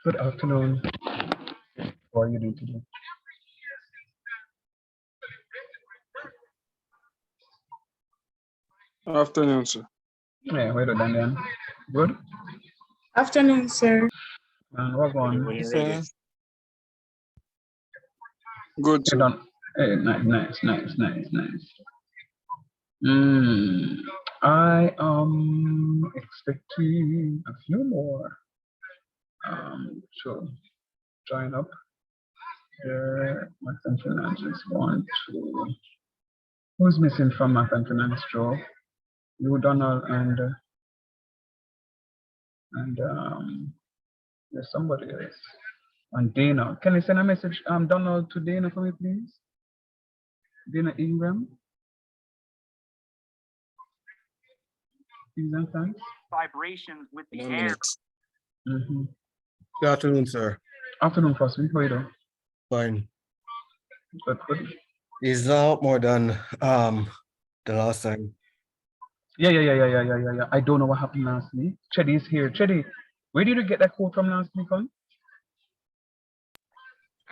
Good afternoon. How are you doing today? Afternoon, sir. Yeah, wait a minute. Good. Afternoon, sir. And what When on? you're ready. Good, You sir. done? Hey, nice. Hmm. I am expecting a few more to join up. There, Math and Finance is one, two. Who's missing from Math and Finance, Joe? You, Donald, and there's somebody else. And Dana. Can you send a message, Donald, to Dana for me, please? Dana Ingram. Please and thanks. Vibrations with the 1 air. minute. Mm-hmm. Good afternoon, sir. Afternoon, first week. How are you doing? Fine. Good. Is now more than the last time? Yeah. I don't know what happened last week. Chedi is here. Chedi, where did you get that quote from last week on?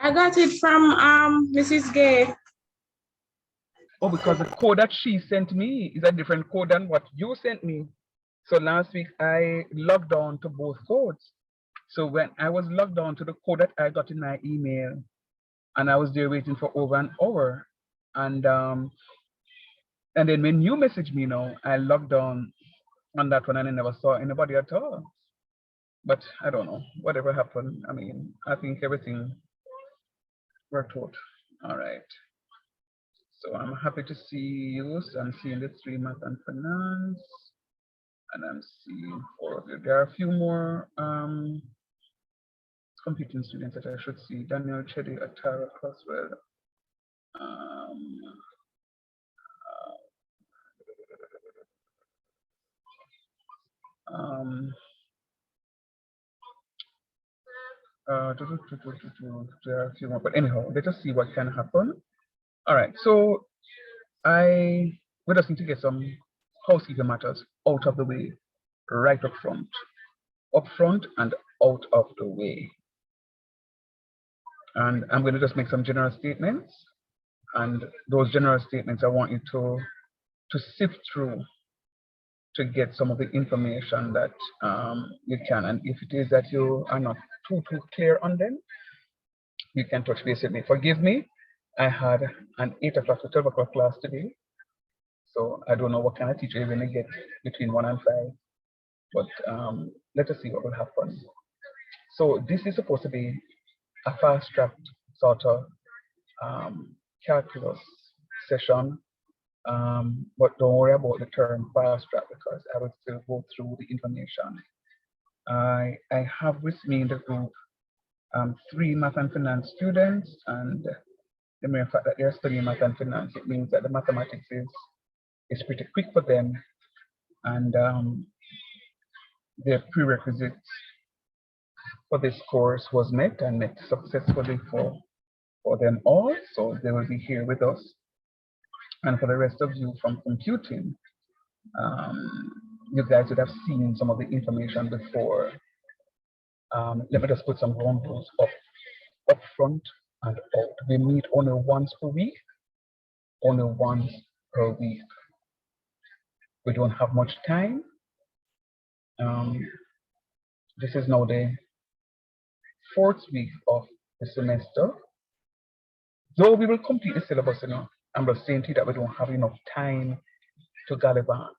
I got it from Mrs. Gay. Oh, because the code that she sent me is a different code than what you sent me. So last week I logged on to both codes. So when I was logged on to the code that I got in my email, and I was there waiting for over an hour, and then when you messaged me now, I logged on that one and I never saw anybody at all. But I don't know, whatever happened. I mean, I think everything worked out. All right. So I'm happy to see you. So I'm seeing the 3 Math and Finance, and I'm seeing 4 of you. There are a few more computing students that I should see. Daniel, Chedi, Atara, Crosswell. There are a few more, but anyhow, let us see what can happen. All right, so we just need to get some housekeeping matters out of the way right up front and out of the way. And I'm going to just make some general statements, and those general statements I want you to sift through to get some of the information that you can. And if it is that you are not too clear on them, you can touch base with me. Forgive me, I had an 8 o'clock to 12 o'clock class today, so I don't know what kind of teacher you're going to get between 1 and 5, but let us see what will happen. So this is supposed to be a fast-tracked sort of calculus session, but don't worry about the term fast-track because I will still go through the information. I have with me in the group 3 Math and Finance students, and the mere fact that they're studying Math and Finance, it means that the mathematics is pretty quick for them, and their prerequisites for this course was met and met successfully for them all. So they will be here with us. And for the rest of you from computing, you guys would have seen some of the information before. Let me just put some ground rules up front and out. We meet only once per week. Only once per week. We don't have much time. This is now the 4th week of the semester. Though we will complete the syllabus, I'm just saying to you that we don't have enough time to gallivant.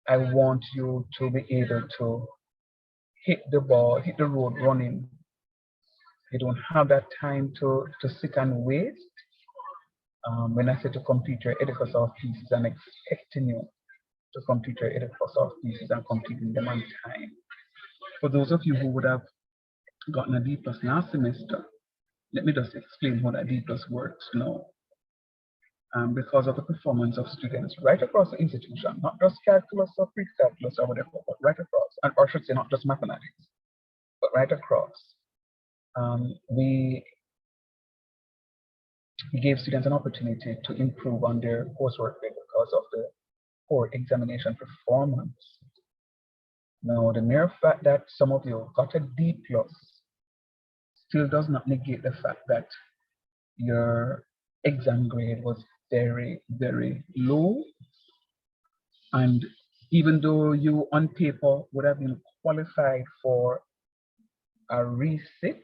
I want you to be able to hit the road running. You don't have that time to sit and wait. When I say to complete your editors off pieces, I'm expecting you to complete your editors off pieces and completing them on time. For those of you who would have gotten a D plus last semester, let me just explain how that D plus works now. Because of the performance of students right across the institution, not just calculus or pre-calculus or whatever, but right across, or I should say not just mathematics, but right across. We gave students an opportunity to improve on their coursework because of the poor examination performance. Now, the mere fact that some of you got a D plus still does not negate the fact that your exam grade was very, very low. And even though you on paper would have been qualified for a resit,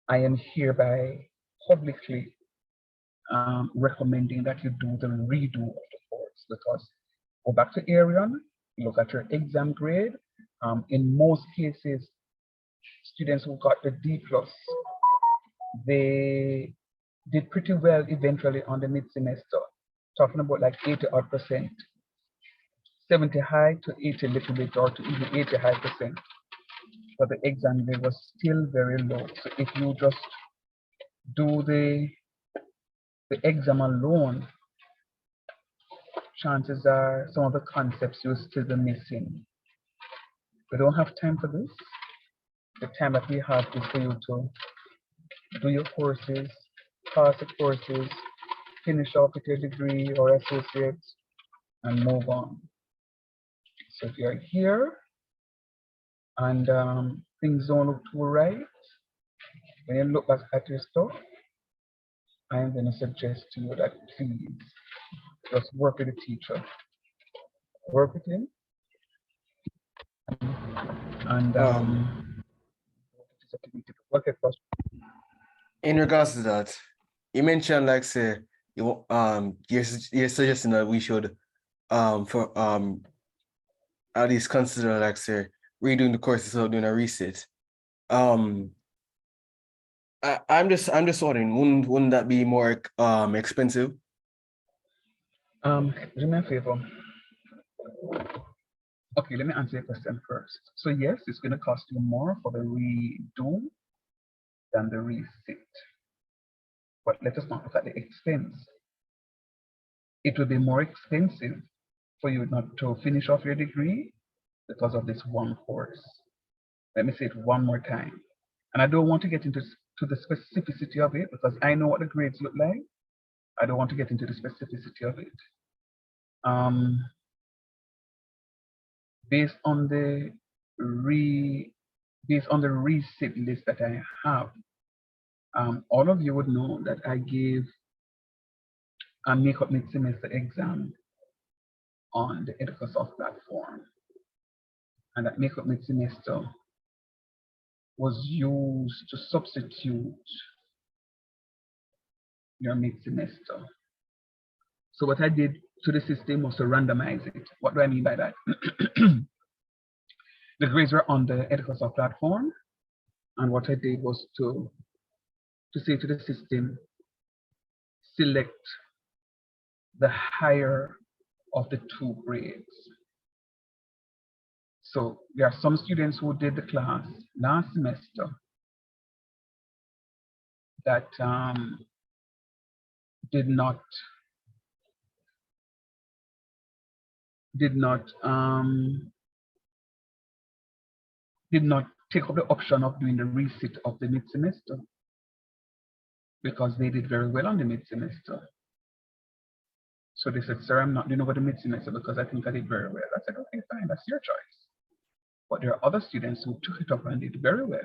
I am hereby publicly recommending that you do the redo of the course, because go back to Arion, look at your exam grade. In most cases, students who got the D+, they did pretty well eventually on the mid-semester, talking about like 80% 70 high to 80 little bit, or to even 80 high percent. But the exam grade was still very low. So if you just do the exam alone, chances are some of the concepts you'll still be missing. We don't have time for this. The time that we have is for you to do your courses, pass the courses, finish off with your degree or associates, and move on. So if you're here and things don't look too right, when you look back at your stuff, I'm going to suggest to you that please just work with the teacher. Work with him. And in regards to that, you mentioned like say you're suggesting that we should at least consider like say redoing the course instead of doing a resit. I'm just wondering, wouldn't that be more expensive? Do me a favor. Okay, let me answer your question first. So yes, it's going to cost you more for the redo than the resit. But let us not look at the expense. It will be more expensive for you not to finish off your degree because of this one course. Let me say it one more time. And I don't want to get into the specificity of it because I know what the grades look like. I don't want to get into the specificity of it. Based on the resit list that I have, all of you would know that I gave a makeup mid-semester exam on the Educasoft platform, and that makeup mid-semester was used to substitute your mid-semester. So what I did to the system was to randomize it. What do I mean by that? The grades were on the Educasoft platform, and what I did was to say to the system, select the higher of the two grades. So there are some students who did the class last semester that did not take up the option of doing the resit of the mid-semester because they did very well on the mid-semester. So they said, sir, I'm not doing over the mid-semester because I think I did very well. I said, okay, fine, that's your choice. But there are other students who took it up and did very well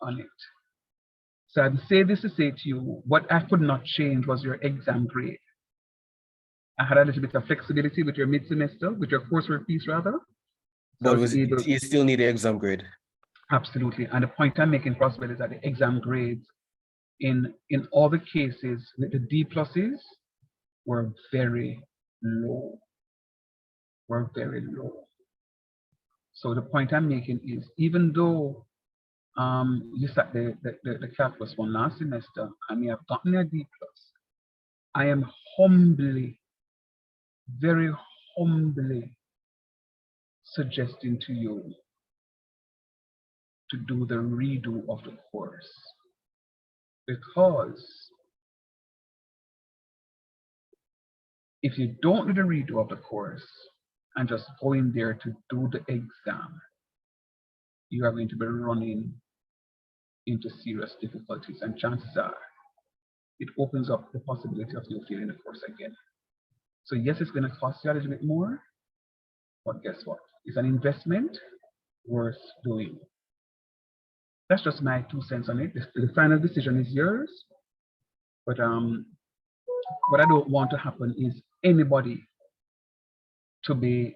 on it. So I'd say this to say to you, what I could not change was your exam grade. I had a little bit of flexibility with your mid-semester, with your coursework piece rather. But you still need the exam grade. Absolutely. And the point I'm making, Prosper, is that the exam grades in all the cases with the D pluses were very low. So the point I'm making is, even though you sat the calculus one last semester and you have gotten a D plus, I am humbly, very humbly suggesting to you to do the redo of the course, because if you don't do the redo of the course and just go in there to do the exam, you are going to be running into serious difficulties, and chances are it opens up the possibility of you failing the course again. So yes, it's going to cost you a little bit more, but guess what? It's an investment worth doing. That's just my 2 cents on it. The final decision is yours. But what I don't want to happen is anybody to be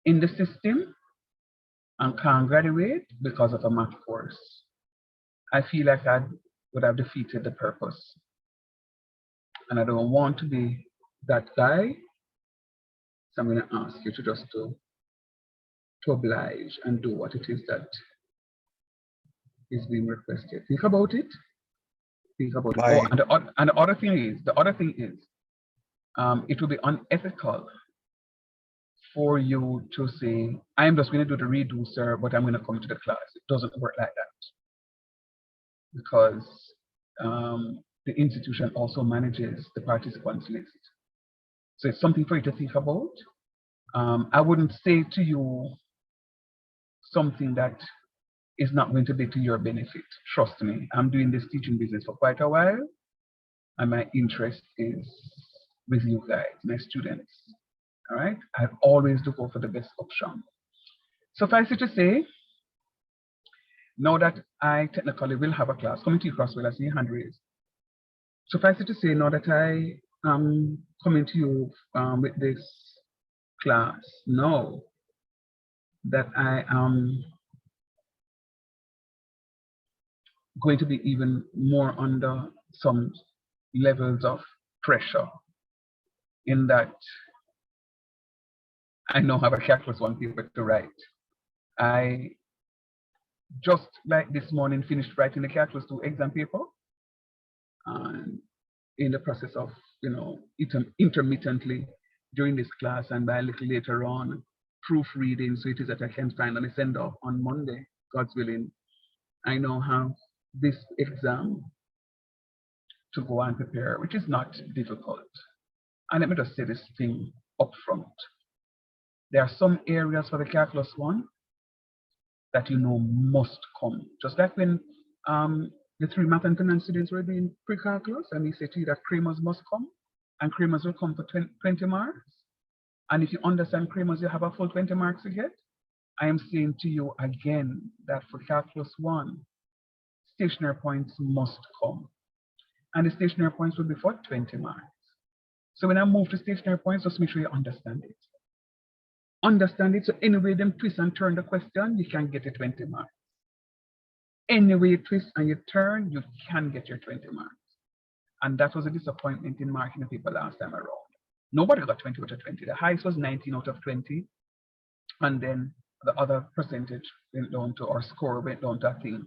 in the system and can't graduate because of a math course. I feel like I would have defeated the purpose. And I don't want to be that guy. So I'm going to ask you to just to oblige and do what it is that is being requested. Think about it. Think about it. Oh, and the other thing is, it will be unethical for you to say, I'm just going to do the redo, sir, but I'm going to come to the class. It doesn't work like that. Because the institution also manages the participants list. So it's something for you to think about. I wouldn't say to you something that is not going to be to your benefit. Trust me, I'm doing this teaching business for quite a while, and my interest is with you guys, my students. All right, I always do go for the best option. Suffice it to say, now that I technically will have a class, coming to you, Crosswell, I see your hand raised. Suffice it to say, now that I am coming to you with this class, know that I am going to be even more under some levels of pressure, in that I now have a calculus 1 paper to write. I just like this morning finished writing the calculus 2 exam paper, and in the process of, intermittently during this class and by a little later on proofreading, so it is that I can finally send off on Monday, God's willing. I now have this exam to go and prepare, which is not difficult. And let me just say this thing up front. There are some areas for the calculus 1 that must come. Just like when the 3 math and finance students were doing pre-calculus, and we say to you that Kramers must come, and Kramers will come for 20 marks. And if you understand Kramers, you have a full 20 marks to get. I am saying to you again that for calculus 1, stationary points must come. And the stationary points will be for 20 marks. So when I move to stationary points, just make sure you understand it. Understand it, so any way them twist and turn the question, you can get a 20 marks. Any way you twist and you turn, you can get your 20 marks. And that was a disappointment in marking the paper last time around. Nobody got 20 out of 20. The highest was 19 out of 20. And then the other percentage went down to, or score went down to, I think,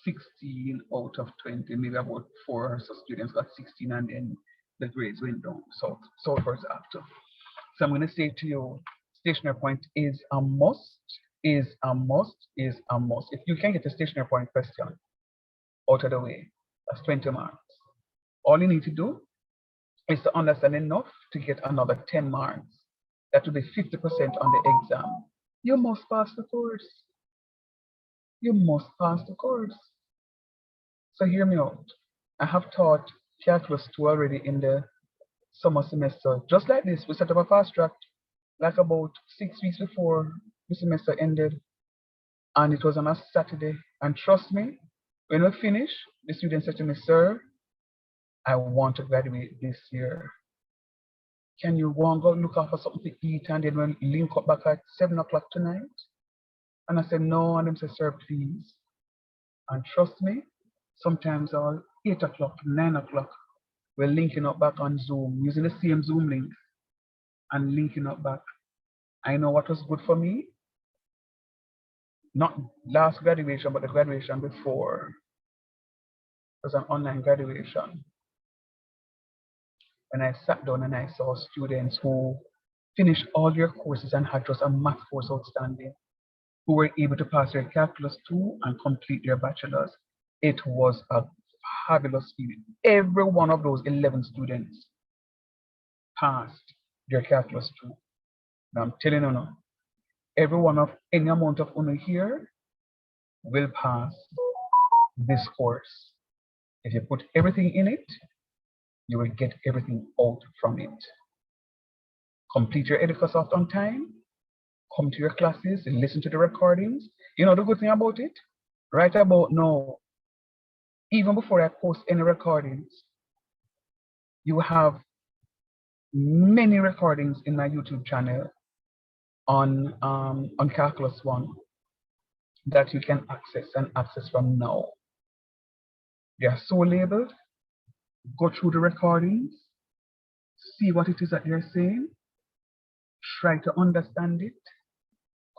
16 out of 20. Maybe about 4 or so students got 16, and then the grades went down. So first after. So I'm going to say to you, stationary point is a must, is a must, is a must. If you can get a stationary point question out of the way, that's 20 marks. All you need to do is to understand enough to get another 10 marks. That will be 50% on the exam. You must pass the course. You must pass the course. So hear me out. I have taught calculus 2 already in the summer semester. Just like this, we set up a fast track like about 6 weeks before the semester ended, and it was on a Saturday. And trust me, when we finished, the student said to me, "Sir, I want to graduate this year. Can you go and go look out for something to eat, and then we'll link up back at 7 o'clock tonight?" And I said, "No," and they said, "Sir, please." And trust me, sometimes all 8 o'clock, 9 o'clock, we're linking up back on Zoom, using the same Zoom link and linking up back. I know what was good for me, not last graduation, but the graduation before. It was an online graduation. When I sat down and I saw students who finished all their courses and had just a math course outstanding, who were able to pass their calculus 2 and complete their bachelor's, it was a fabulous feeling. Every one of those 11 students passed their calculus 2. Now I'm telling you now, every one of any amount of honor here will pass this course. If you put everything in it, you will get everything out from it. Complete your EducaSoft on time, come to your classes and listen to the recordings. You know the good thing about it? Right about now, even before I post any recordings, you have many recordings in my YouTube channel on Calculus One that you can access from now. They are so labeled. Go through the recordings, see what it is that they're saying, try to understand it,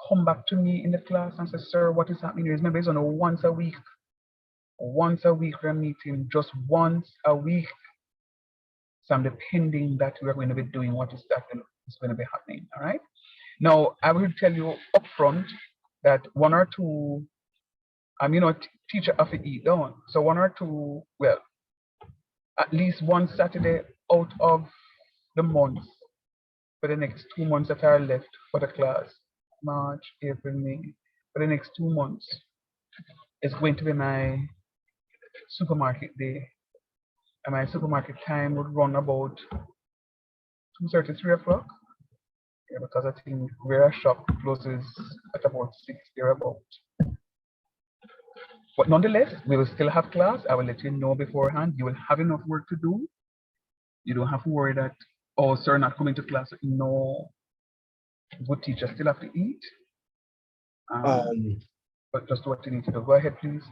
come back to me in the class and say, sir, what is happening here? Remember, it's only once a week. Once a week we're meeting, just once a week. So I'm depending that we're going to be doing what is going to be happening. All right. Now I will tell you upfront that one or two, teacher have to eat down. So one or two, well, at least one Saturday out of the month for the next 2 months that are left for the class, March, April, May, for the next 2 months, is going to be my supermarket day. And my supermarket time would run about 2:30, 3 o'clock. Yeah, because I think where I shop closes at about 6 thereabout. But nonetheless, we will still have class. I will let you know beforehand. You will have enough work to do. You don't have to worry that, oh, sir, not coming to class. No, good teachers still have to eat. But just what you need to do. Go ahead, please.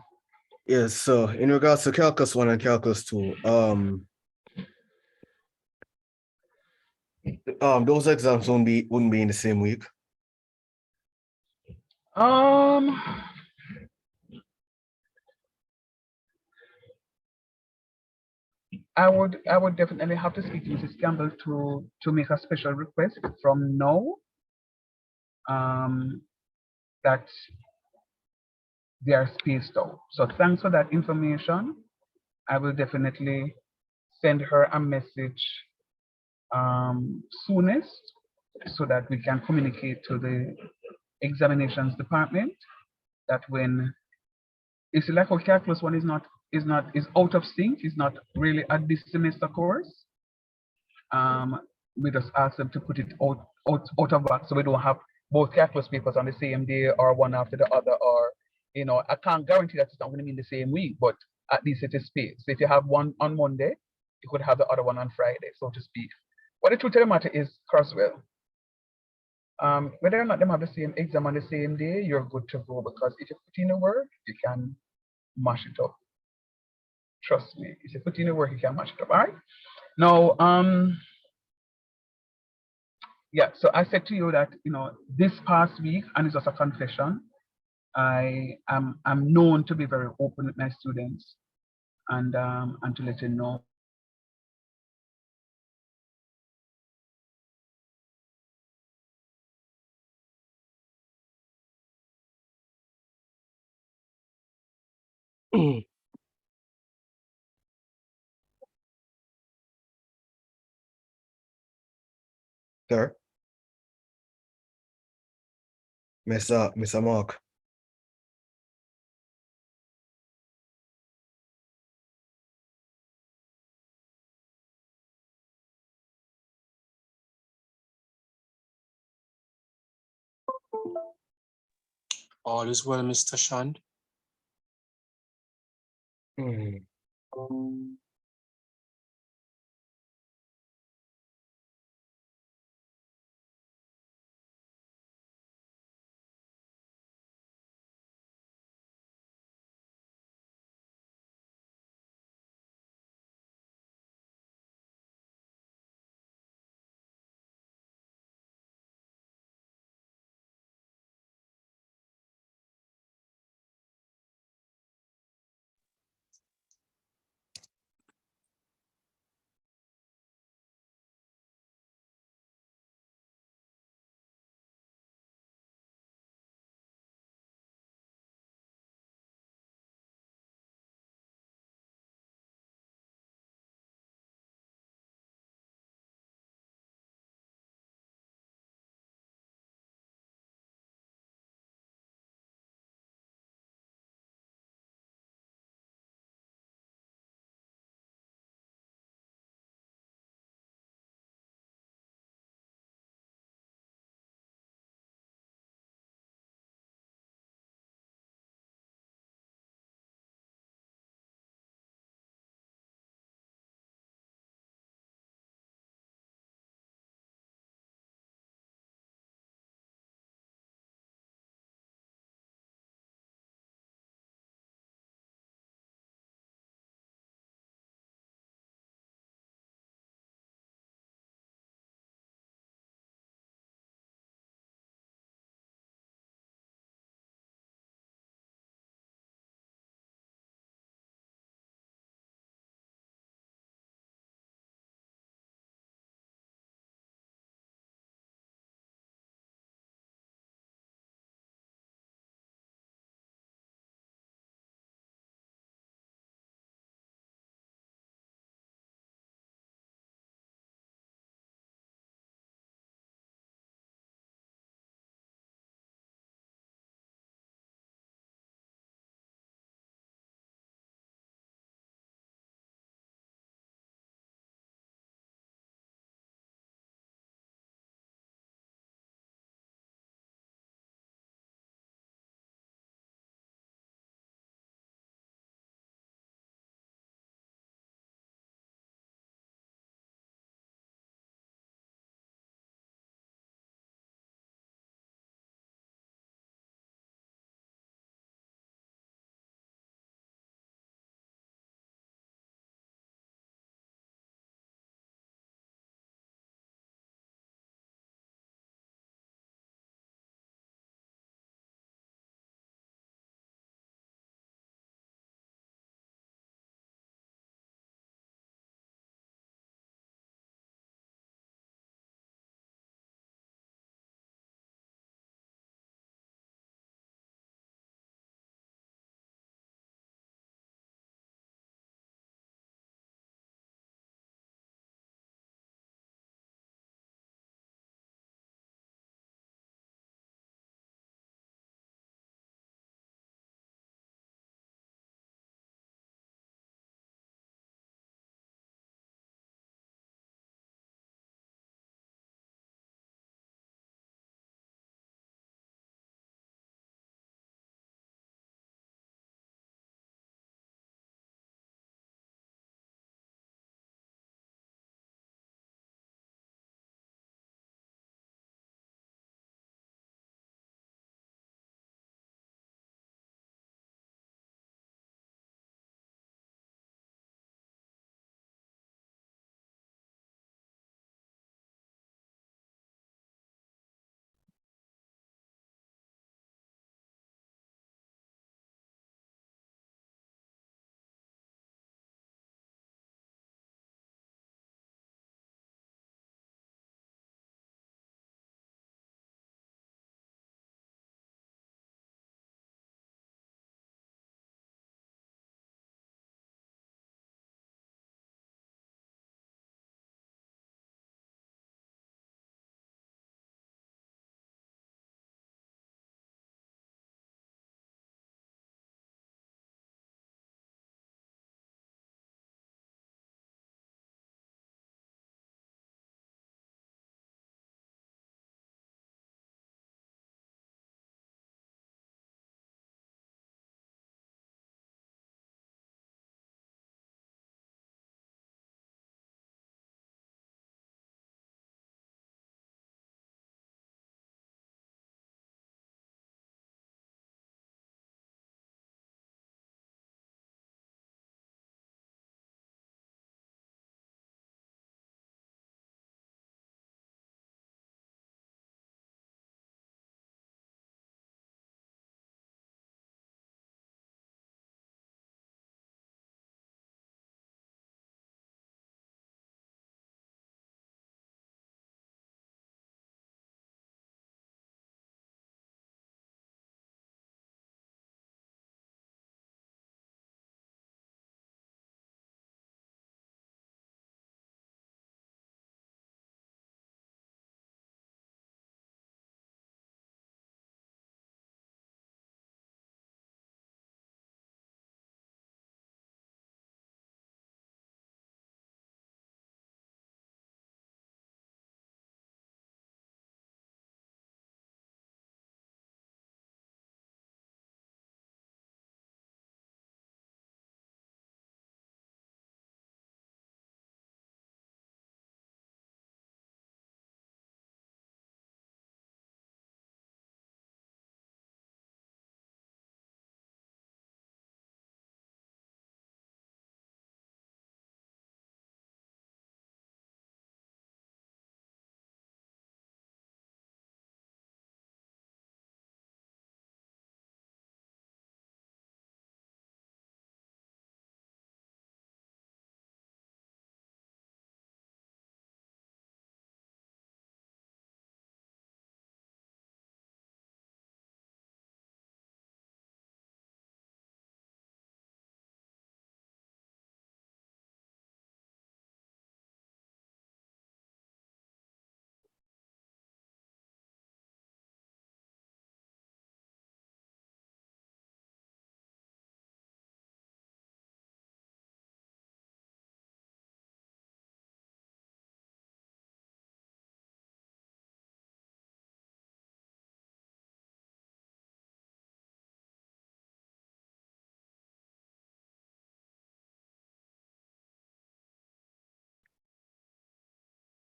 Yes, so in regards to Calculus 1 and Calculus 2, those exams wouldn't be in the same week. I would definitely have to speak to Mrs. Campbell to make a special request from now. That they are spaced out. So thanks for that information. I will definitely send her a message soonest so that we can communicate to the examinations department that when it's like our calculus one is out of sync, is not really a this semester course. We just ask them to put it out of whack so we don't have both calculus papers on the same day or one after the other, or I can't guarantee that it's not going to be in the same week, but at least it is spaced. So if you have one on Monday, you could have the other one on Friday, so to speak. But the truth of the matter is, Crosswell, whether or not them have the same exam on the same day, you're good to go, because if you put in the work, you can mash it up. Trust me, if you put in the work, you can mash it up. All right. Now, yeah, so I said to you that this past week, and it's just a confession, I'm known to be very open with my students, and to let you know. Sir, Mr. Mark. All is well, Mr. Shand.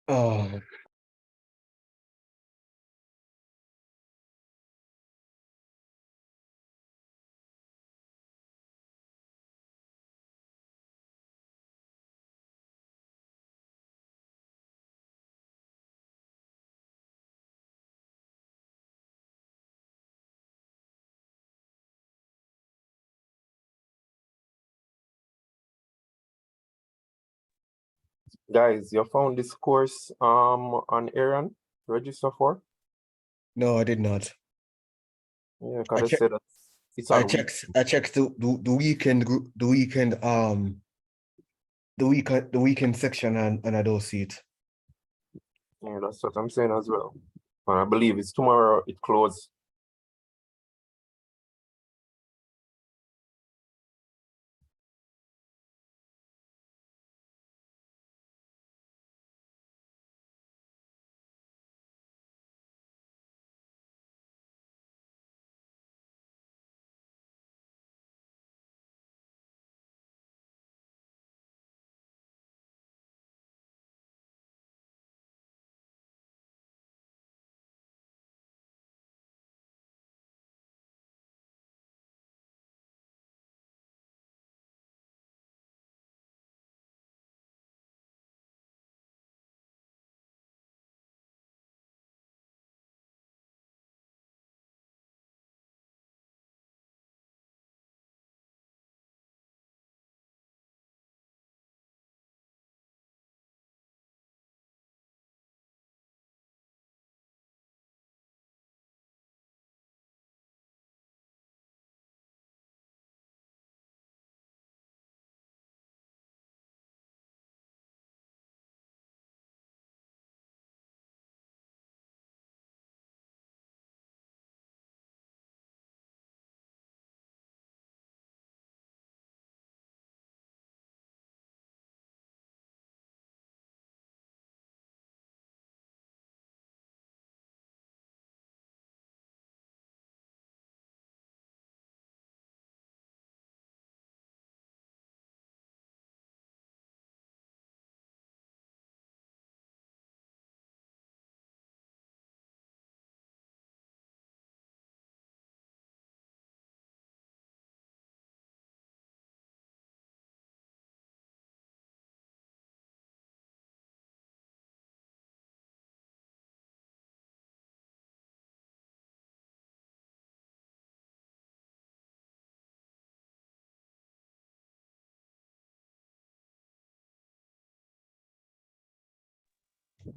Oh, Guys, you found this course on Aaron register for? no, I did not. Yeah, I because they checked. said that it's on week. I checked the weekend group, the weekend section, and I don't see it. Yeah, that's what I'm saying as well. And I believe it's tomorrow it closes.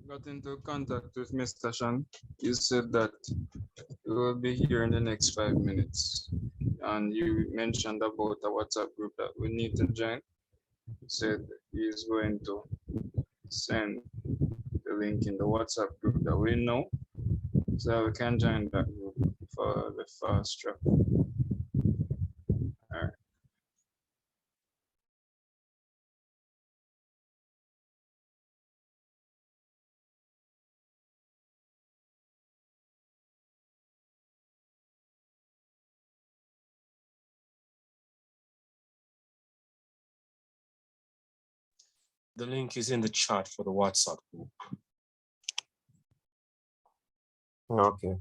Got into contact with Mr. Shan. You said that you will be here in the next 5 minutes. And you mentioned about a WhatsApp group that we need to join. He said he is going to send the link in the WhatsApp group that we know so we can join that group for the fast track. All right. The link is in the chat for the WhatsApp group. Okay.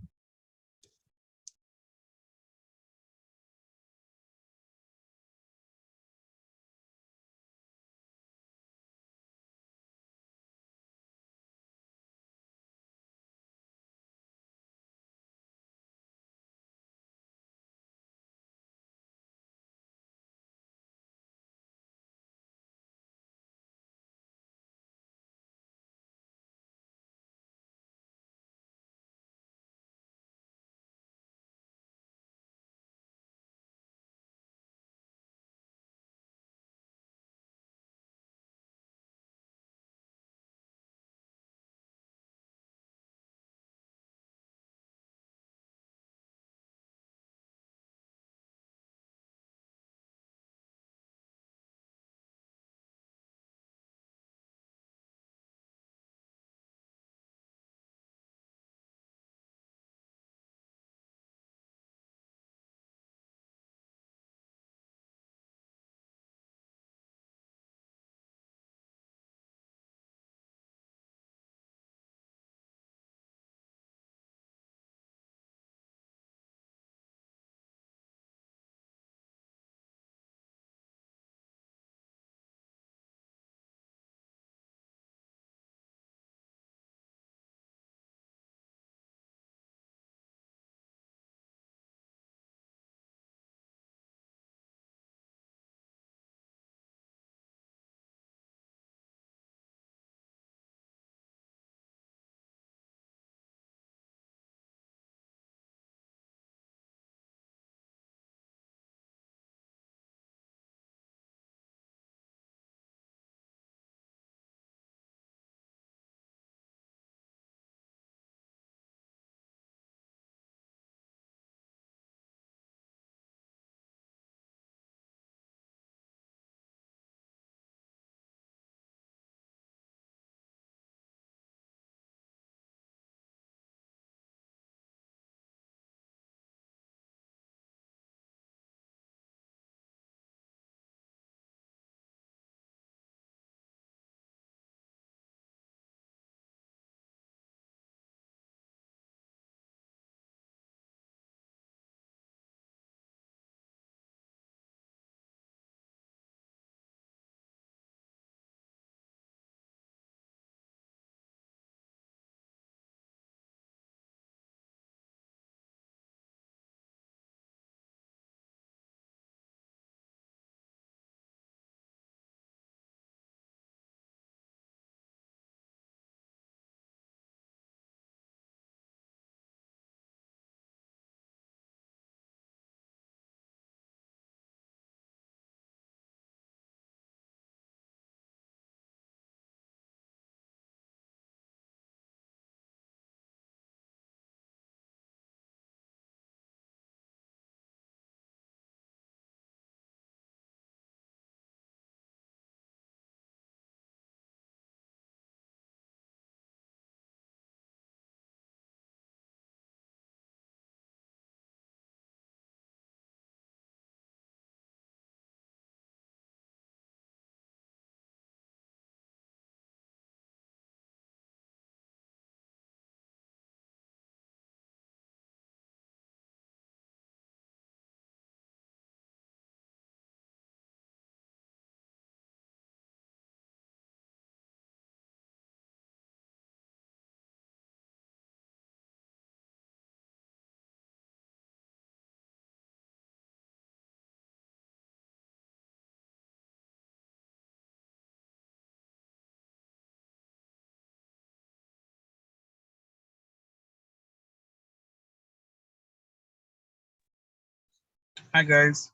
Hi guys.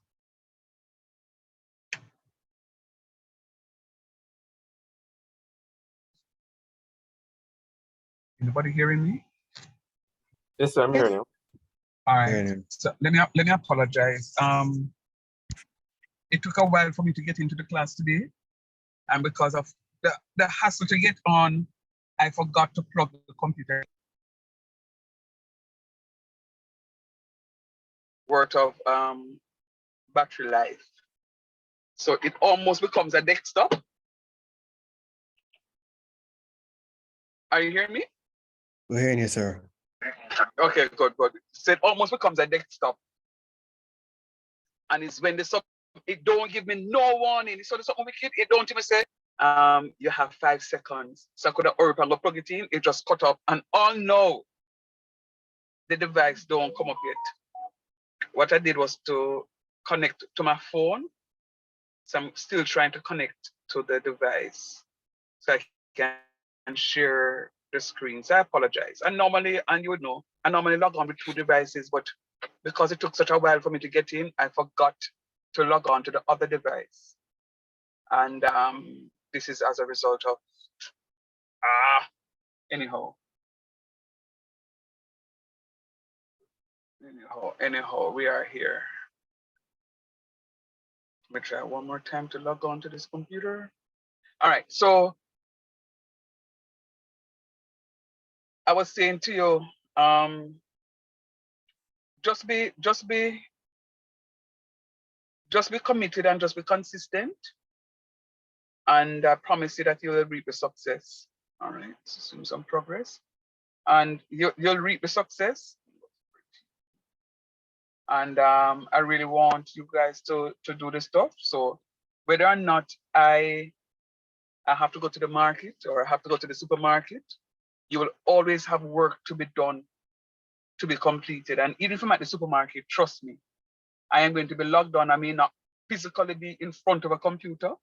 Anybody hearing me? Yes, sir, I'm hearing you. All right. Hearing him. So let me apologize. It took a while for me to get into the class today, and because of the hassle to get on, I forgot to plug the computer. Worth of battery life. So it almost becomes a desktop. Are you hearing me? We're hearing you, sir. Okay, good. So it almost becomes a desktop. And it's when it don't give me no warning. So there's something wicked, it don't even say, you have 5 seconds. So I could have hurry up and go plug it in, it just cut up. And oh no, the device don't come up yet. What I did was to connect to my phone. So I'm still trying to connect to the device so I can share the screens. I apologize. And normally, and you would know, I normally log on with 2 devices, but because it took such a while for me to get in, I forgot to log on to the other device. And this is as a result of, anyhow, we are here. Let me try one more time to log on to this computer. All right, so I was saying to you, just be committed and just be consistent. And I promise you that you will reap the success. All right, so some progress. And you'll reap the success. And I really want you guys to do this stuff. So whether or not I have to go to the market or I have to go to the supermarket, you will always have work to be done, to be completed. And even if I'm at the supermarket, trust me, I am going to be logged on. I may not physically be in front of a computer,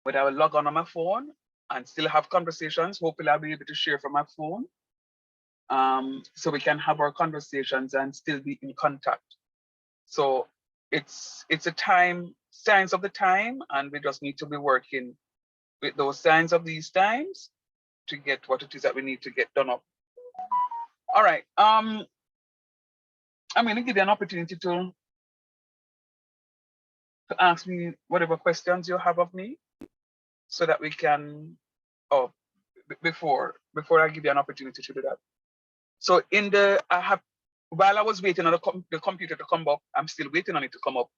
but I will log on my phone and still have conversations. Hopefully I'll be able to share from my phone. So we can have our conversations and still be in contact. So it's a signs of the time, and we just need to be working with those signs of these times to get what it is that we need to get done up. All right. I'm going to give you an opportunity to ask me whatever questions you have of me, so that we can. Oh, before I give you an opportunity to do that. So while I was waiting on the computer to come up, I'm still waiting on it to come up.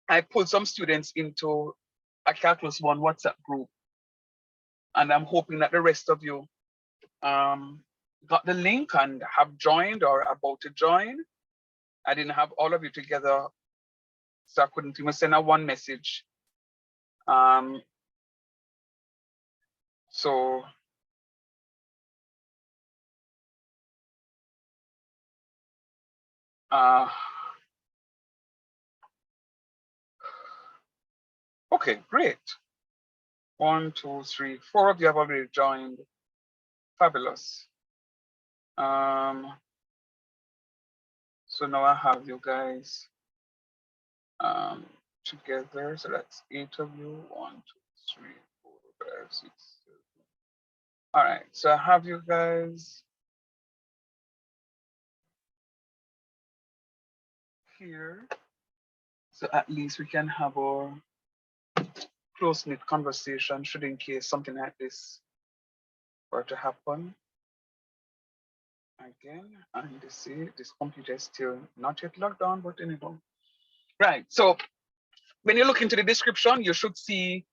I pulled some students into a Calculus 1 WhatsApp group, and I'm hoping that the rest of you got the link and have joined or are about to join. I didn't have all of you together, so I couldn't even send out one message. So okay, great. 1, 2, 3, 4 of you have already joined. Fabulous. So now I have you guys together. So that's 8 of you. 1, 2, 3, 4, 5, 6, 7. All right. So I have you guys here. So at least we can have our close-knit conversation, should in case something like this were to happen again. And you see, this computer is still not yet locked down, but anyhow. Right. So when you look into the description, you should see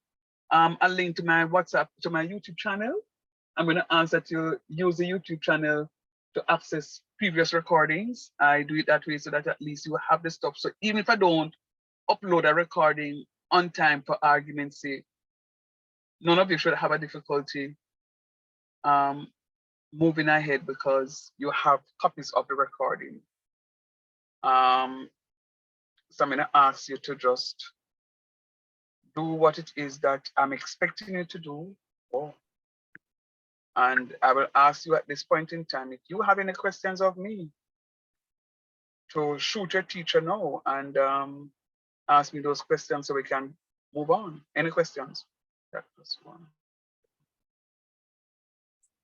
a link to my WhatsApp, to my YouTube channel. I'm going to ask that you use the YouTube channel to access previous recordings. I do it that way so that at least you have the stuff. So even if I don't upload a recording on time, for argument's sake, none of you should have a difficulty moving ahead because you have copies of the recording. So I'm going to ask you to just do what it is that I'm expecting you to do. Oh. And I will ask you at this point in time, if you have any questions of me, to shoot your teacher now and ask me those questions so we can move on. Any questions? That was one.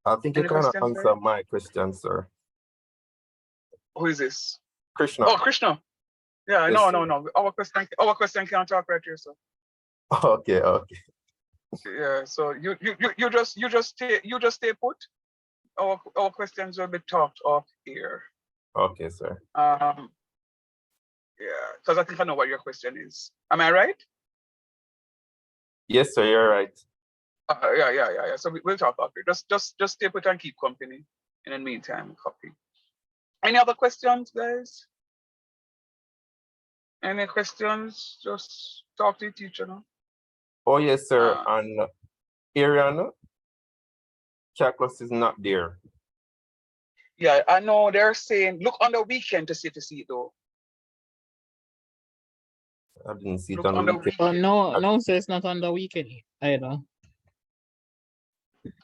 I think you Any cannot questions, answer guys? my question, sir. Who is this? Krishna. Oh, Krishna. Yeah, Yes, no, sir. no, no. Our question can't talk right here, so Okay, okay. yeah. So you just stay put. Our questions will be talked off here. Okay, sir. Yeah, because I think I know what your question is. Am I right? Yes, sir, you're right. Yeah. So we'll talk after. Just stay put and keep company. In the meantime, copy. Any other questions, guys? Any questions? Just talk to the teacher now. Oh, yes, sir. And Ariana, calculus is not there. Yeah, I know they're saying look on the weekend to see it though. I didn't see it Look on the on the weekend. Oh, weekend. no, so it's not on the weekend either.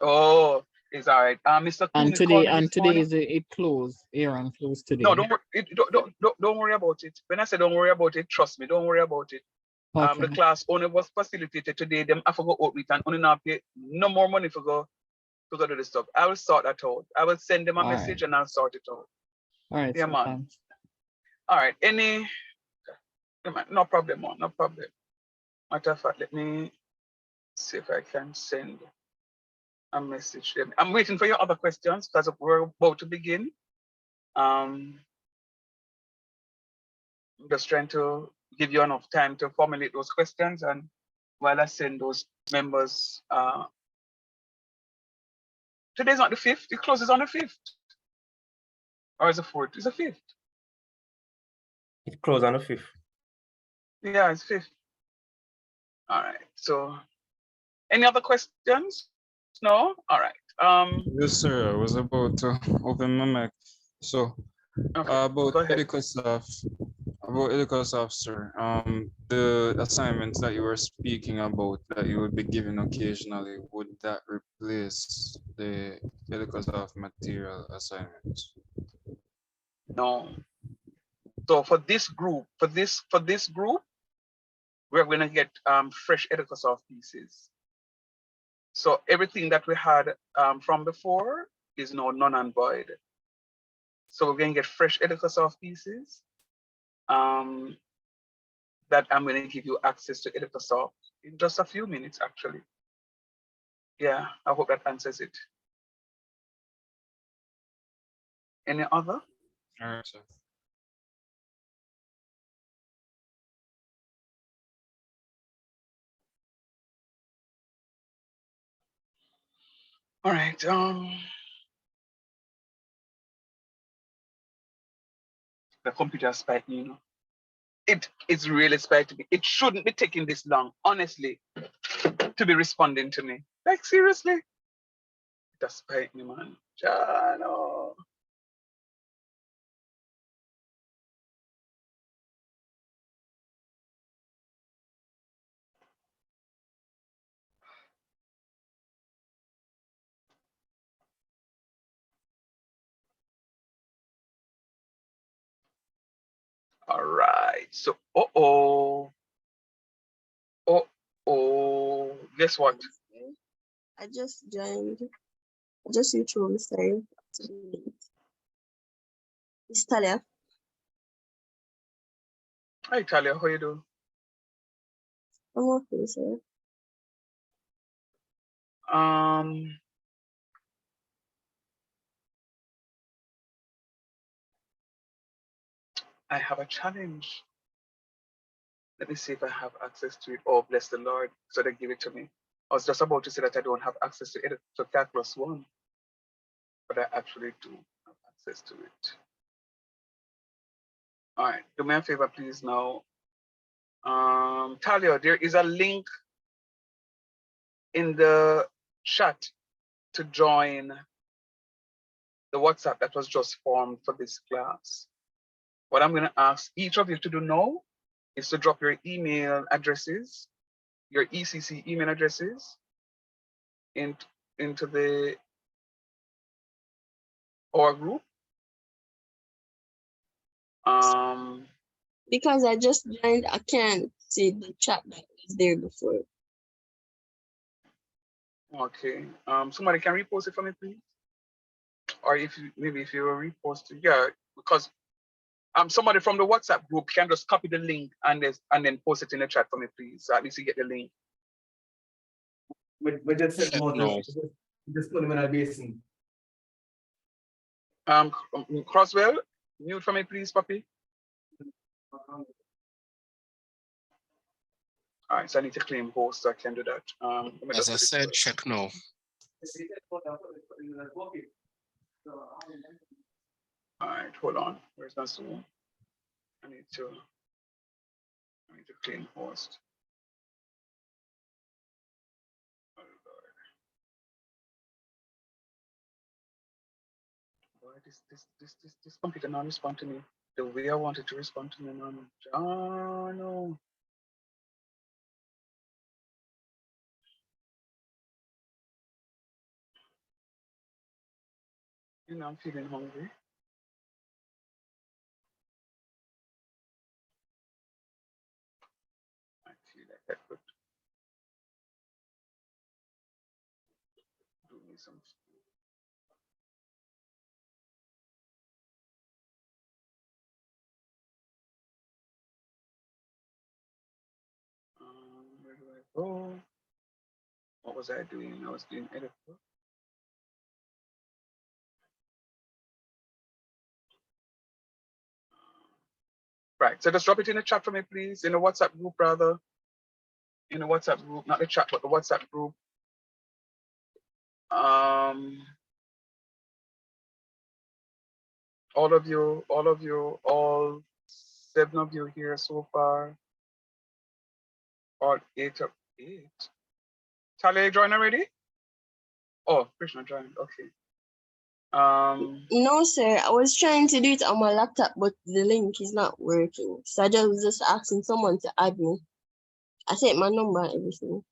Oh, it's all right. Mr. And Clooney called me this today morning. is it closed. Aaron closed today. No, don't worry about it. When I say don't worry about it, trust me, don't worry about it. Okay. The class only was facilitated today. Them I forgot out with and only not pay no more money to go do this stuff. I will sort that out. I will send them a All message right. and I'll sort it out. All right. Yeah, So man. thanks. All right. No problem, man. No problem. Matter of fact, let me see if I can send a message. I'm waiting for your other questions because we're about to begin. I'm just trying to give you enough time to formulate those questions, and while I send those members, today's not the 5th, it closes on the 5th. Or is it 4th? It's the 5th. It closed on the 5th. Yeah, it's 5th. All right. So any other questions? No? All right. Yes, sir. I was about to open my mic. So Okay, about go ahead. Educosoft, sir. The assignments that you were speaking about that you would be given occasionally, would that replace the Educosoft material assignments? No. So for this group, we're going to get fresh Educosoft pieces. So everything that we had from before is now none and void. So we're going to get fresh Educosoft pieces that I'm going to give you access to Educosoft in just a few minutes, actually. Yeah, I hope that answers it. Any other? All right, sir. All right. The computer spiked me, you know. It's really spiked me. It shouldn't be taking this long, honestly, to be responding to me. Like seriously, it has spiked me, man. Chano. All right. So, guess what? I just joined. I just switched room, sorry. It's Talia. Hi, Talia. How you doing? I'm okay, sir. I have a challenge. Let me see if I have access to it. Oh, bless the Lord. So they give it to me. I was just about to say that I don't have access to it to calculus 1, but I actually do have access to it. All right, do me a favor, please now. Talia, there is a link in the chat to join the WhatsApp that was just formed for this class. What I'm going to ask each of you to do now is to drop your email addresses, your ECC email addresses into our group. Because I just joined, I can't see the chat that was there before. Okay. Somebody can repost it for me, please. Or if you, maybe if you repost it, yeah, because somebody from the WhatsApp group can just copy the link and then post it in the chat for me, please. So at least you get the link. We just set them out, No. just put them in a basin. Crosswell, mute for me, please, Papi. All right, so I need to claim host, so I can do that. Let me As just I put it said, to- check no. All right, hold on. Where's my Zoom? I need to claim host. Oh, Lord. Boy, this computer not respond to me the way I wanted to respond to me. Oh no. You know, I'm feeling hungry. I feel like I could do me some. Where do I go? What was I doing? I was doing edit. Right, so just drop it in the chat for me, please. In the WhatsApp group, rather. In the WhatsApp group, not the chat, but the WhatsApp group. All of you, all 7 of you here so far. All 8 of 8. Talia, join already? Oh, Krishna joined. Okay. No, sir. I was trying to do it on my laptop, but the link is not working. So I was just asking someone to add me. I sent my number and everything.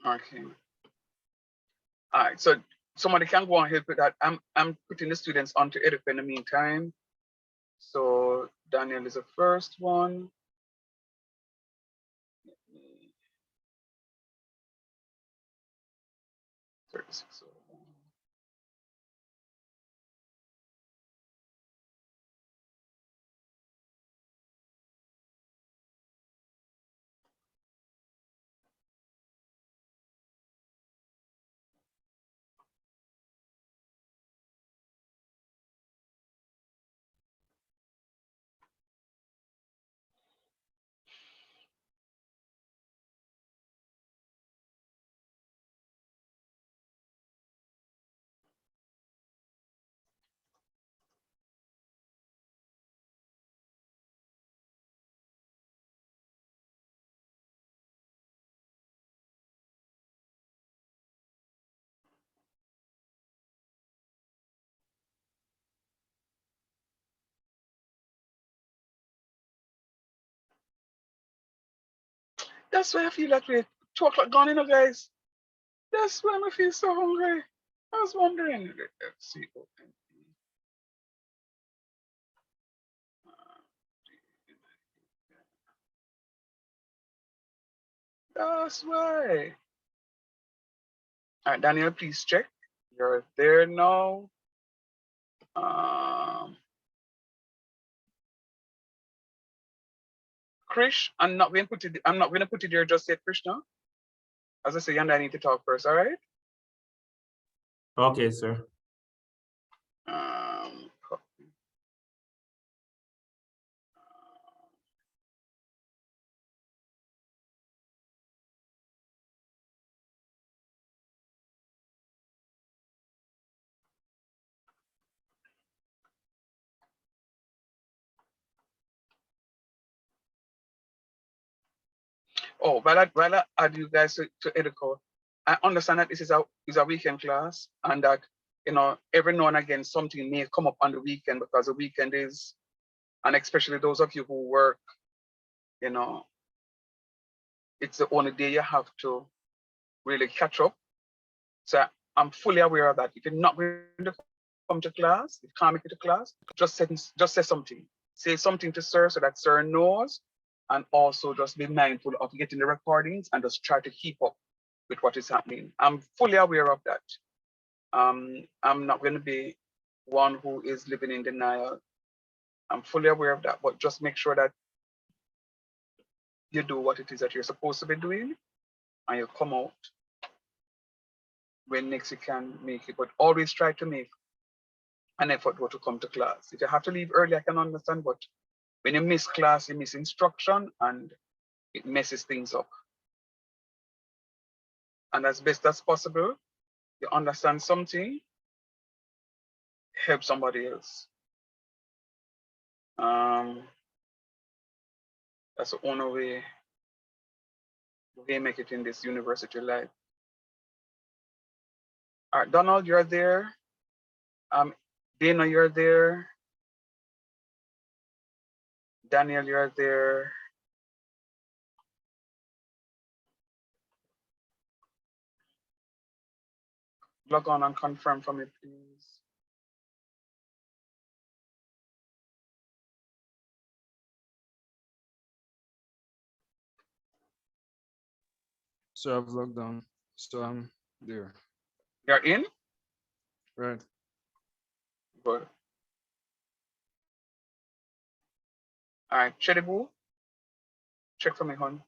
Okay. All right. So somebody can go ahead with that. I'm putting the students onto Edify in the meantime. So Daniel is the first one. 3601. That's why I feel like we're 2 o'clock gone, you know, guys. That's why I feel so hungry. I was wondering. Let's see. Open. That's why. All right, Daniel, please check. You're there now. Krish, I'm not going to put it there just yet, Krishna. As I say, and I need to talk first, all right? Okay, sir. Copy. Oh, while I add you guys to Edico, I understand that this is a weekend class, and that, you know, every now and again something may come up on the weekend, because the weekend is, and especially those of you who work, you know, it's the only day you have to really catch up. So I'm fully aware of that. If you're not going to come to class, if you can't make it to class, just say something. say something to sir so that sir knows, and also just be mindful of getting the recordings and just try to keep up with what is happening. I'm fully aware of that. I'm not going to be one who is living in denial. I'm fully aware of that, but just make sure that you do what it is that you're supposed to be doing, and you come out when next you can make it, but always try to make an effort to come to class. If you have to leave early, I can understand, but when you miss class, you miss instruction and it messes things up. And as best as possible, you understand something, help somebody else. That's the only way we make it in this university life. All right, Donald, you're there. Dana, you're there. Daniel, you're there. Log on and confirm for me, please. So I've logged on. So I'm there. You're in? Right. Good. All right, Chedibu, check for me, hon.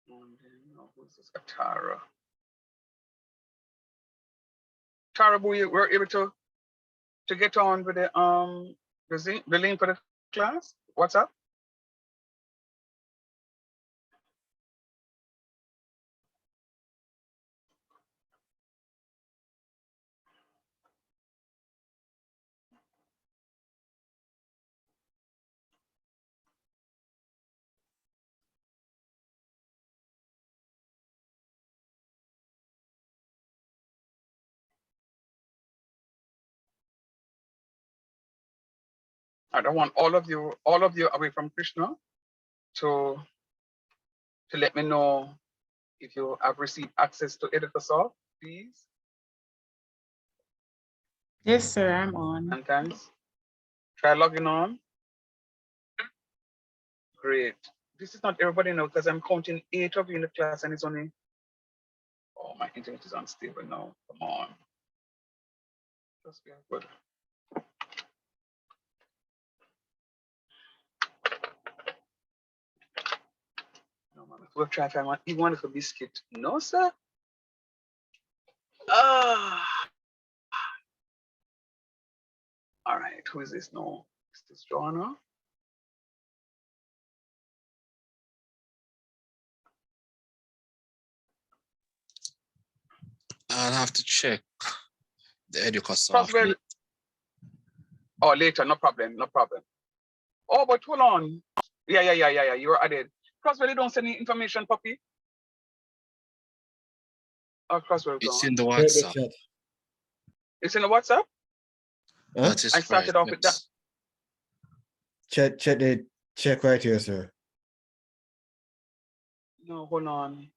And then, who's this? Tara. Tara, we're able to get on with the link for the class. What's up? I don't want all of you away from Krishna to let me know if you have received access to Editasoft, please. Yes, sir, I'm on. And thanks. Try logging on. Great. This is not everybody now because I'm counting 8 of you in the class and it's only, oh, my internet is unstable now. Come on. Just be good. No, man, we'll try to find one. You want a biscuit? No, sir. Ah. All right, who is this now? Is this Joanna? I'll have to check the Educasoft. Crosswell. Oh, later, no problem, no problem. Oh, but hold on. Yeah. You're added. Crosswell, you don't send any information, puppy. Oh, Crosswell It's gone. in the WhatsApp. It's in the WhatsApp? Huh? That is I started right, off with that. yes. Check right here, sir. No, hold on.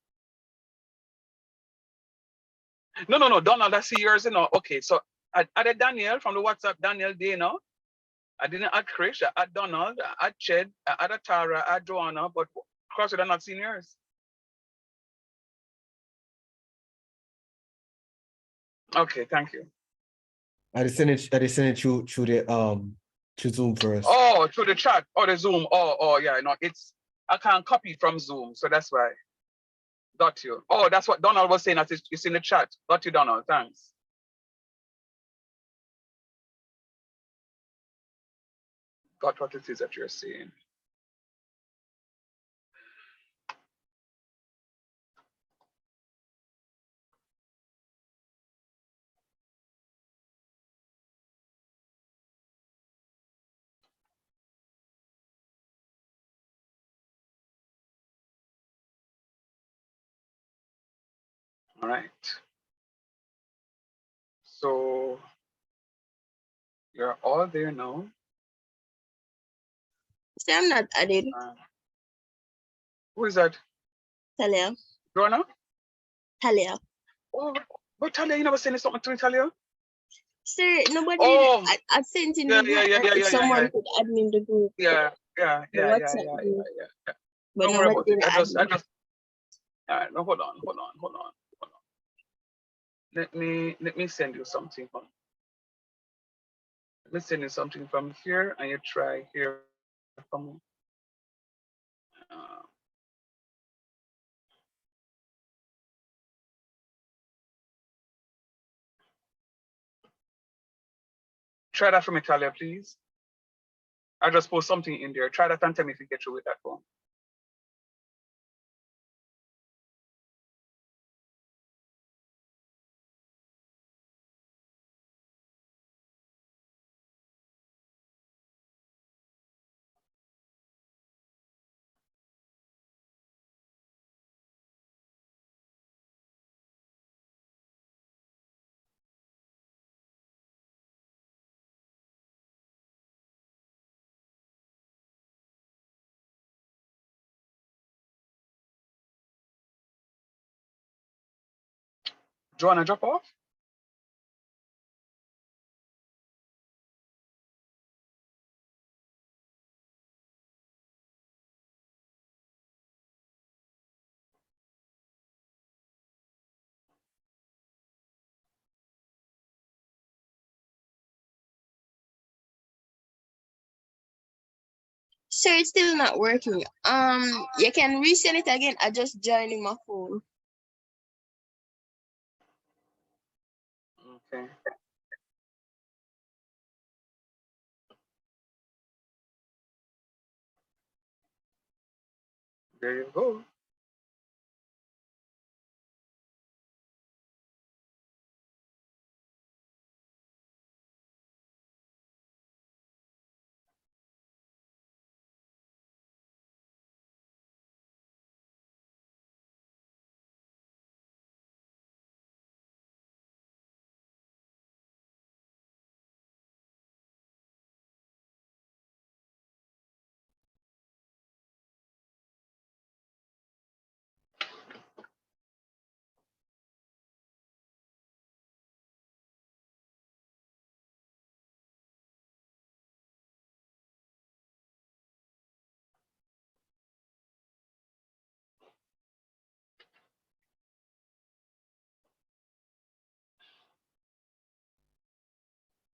No, Donald, I see yours, you know. Okay, so I added Daniel from the WhatsApp, Daniel Dana. I didn't add Krish, I add Donald, I add Ched, I add Tara, I add Joanna, but Crosswell, I'm not seeing yours. Okay, thank you. I just send it through the through Zoom first. Oh, through the chat. Oh, the Zoom. Oh, yeah. No, I can't copy from Zoom, so that's why. Got you. Oh, that's what Donald was saying. That it's in the chat. Got you, Donald. Thanks. Got what it is that you're saying. All right. So you're all there now. See, I'm not added. Who is that? Talia. Joanna? Talia. Oh, but Talia, you never sent me something to me, Talia? Sir, nobody. Oh, I sent in yeah, the yeah, group yeah, that yeah, if yeah, yeah, someone yeah. could admin the group, Yeah, yeah, the yeah, yeah, WhatsApp yeah, group, yeah, yeah. but Don't worry nobody about it. did I just, admin. all right, no, hold on. Let me send you something from, let me send you something from here and you try here from, uh, try that from Italia, please. I just post something in there. Try that and tell me if you get through with that phone. Joanna, drop off? Sir, it's still not working. You can resend it again. I just joined in my phone. Okay. There you go.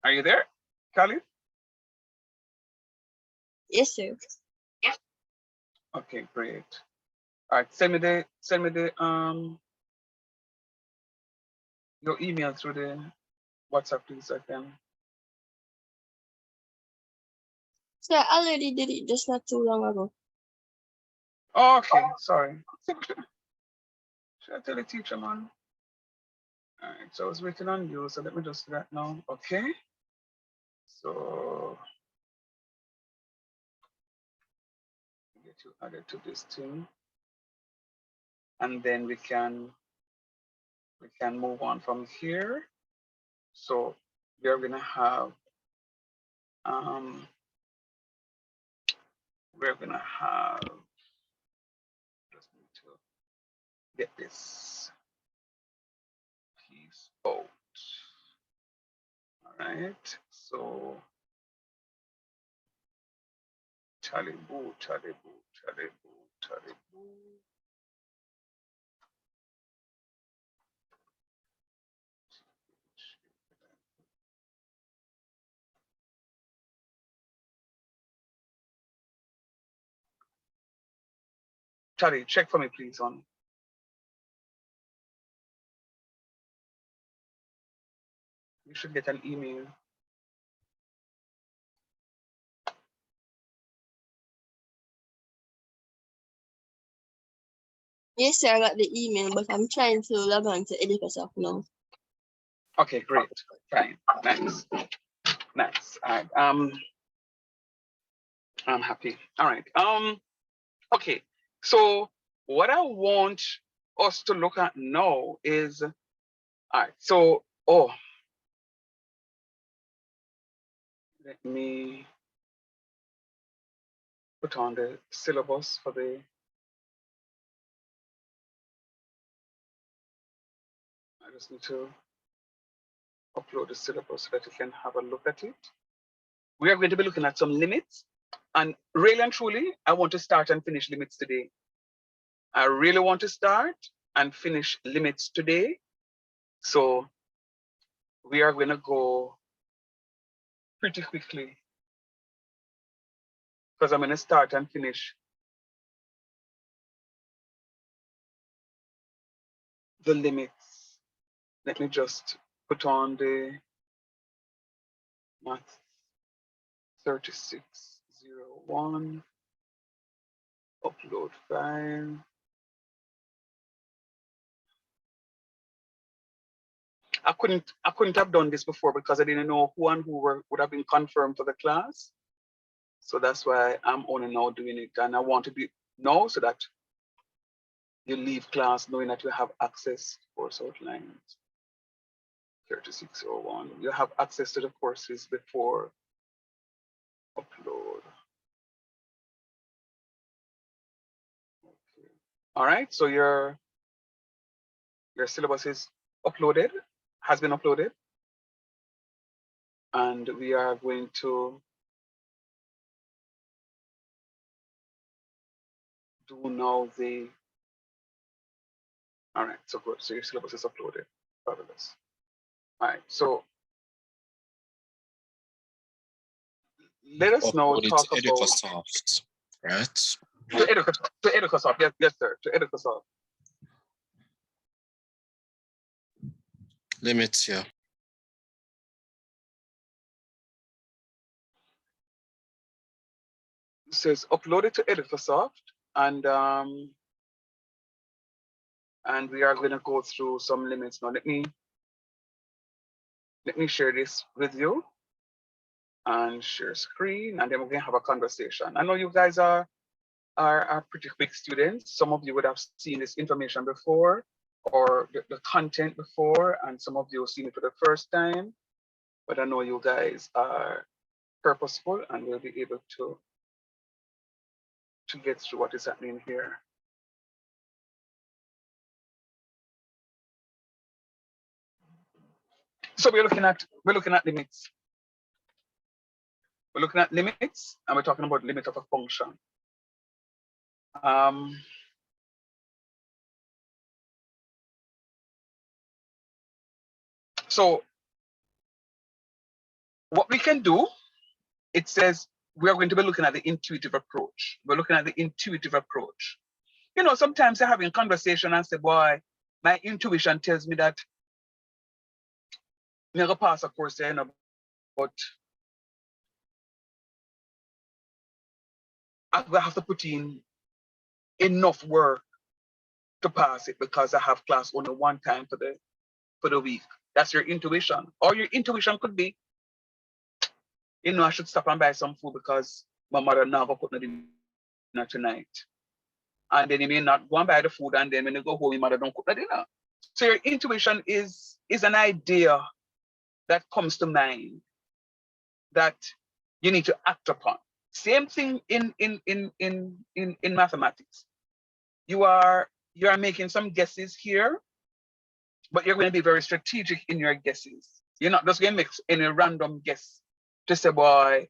Are you there, Khalid? Yes, sir. Okay, great. All right, send me the your email through the WhatsApp, please. I can. Sir, I already did it just not too long ago. Oh, okay, sorry. Should I tell the teacher, man? All right, so I was waiting on you, so let me just do that now. Okay. So get you added to this thing, and then we can move on from here. So we are gonna have we're gonna have, just need to get this piece out. All right, so Charlie boo, Charlie boo, Charlie boo, Charlie boo. Charlie, check for me, please, on. You should get an email. Yes, sir, I got the email, but I'm trying to log on to Edicasoft now. Okay, great, fine, nice, nice. All right, I'm happy. All right, okay. So what I want us to look at now is, all right. So, let me put on the syllabus for the just need to upload the syllabus so that you can have a look at it. We are going to be looking at some limits, and really and truly, I want to start and finish limits today. I really want to start and finish limits today. So we are going to go pretty quickly because I'm going to start and finish the limits. Let me just put on the MATH3601 upload file. I couldn't have done this before because I didn't know who and who would have been confirmed for the class. So that's why I'm only now doing it, and I want to be know so that you leave class knowing that you have access to course outlines. 3601. You have access to the courses before upload. Okay. All right, so your syllabus is uploaded, has been uploaded. And we are going to do now the, all right, so good. So your syllabus is uploaded. Fabulous. All right, so let us now Upload it talk to about EducaSoft, right? to EducaSoft. Yes, sir, to EducaSoft. Limits here. It says upload it to EducaSoft, and we are going to go through some limits now. Let me share this with you and share screen, and then we're going to have a conversation. I know you guys are pretty quick students. Some of you would have seen this information before or the content before, and some of you have seen it for the first time. But I know you guys are purposeful and will be able to get through what is happening here. So we're looking at limits. We're looking at limits, and we're talking about limit of a function. So what we can do, it says we are going to be looking at the intuitive approach. We're looking at the intuitive approach. You know, sometimes you're having conversation and say, boy, my intuition tells me that I'm gonna pass a course, you know, but I'm gonna have to put in enough work to pass it because I have class only one time for the week. That's your intuition. Or your intuition could be, you know, I should stop and buy some food because my mother never cooked no dinner tonight. And then you may not go and buy the food, and then when you go home, your mother don't cook the dinner. So your intuition is an idea that comes to mind that you need to act upon. Same thing in mathematics. You are making some guesses here, but you're going to be very strategic in your guesses. You're not just going to make any random guess to say, boy,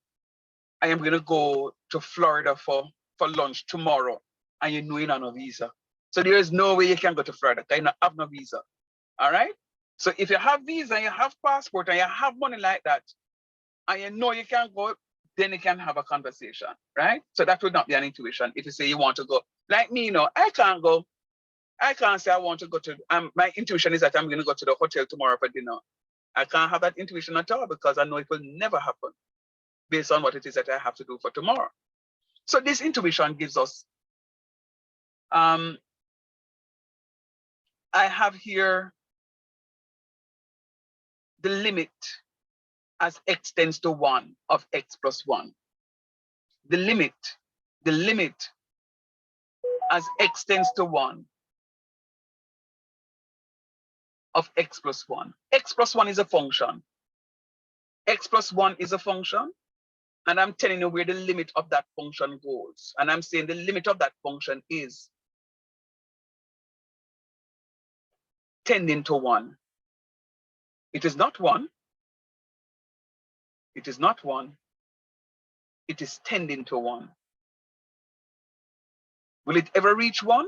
I am going to go to Florida for lunch tomorrow, and you know you don't have no visa. So there is no way you can go to Florida because you don't have no visa. All right? So if you have visa, you have passport, and you have money like that, and you know you can go, then you can have a conversation, right? So that would not be an intuition. If you say you want to go, like me, you know, I can't go. I can't say I want to go to, my intuition is that I'm going to go to the hotel tomorrow for dinner. I can't have that intuition at all because I know it will never happen based on what it is that I have to do for tomorrow. So this intuition gives us, I have here the limit as x tends to 1 of x plus 1. The limit as x tends to 1 of x plus 1. X plus 1 is a function. X plus 1 is a function, and I'm telling you where the limit of that function goes. And I'm saying the limit of that function is tending to 1. It is not 1. It is not 1. It is tending to 1. Will it ever reach 1?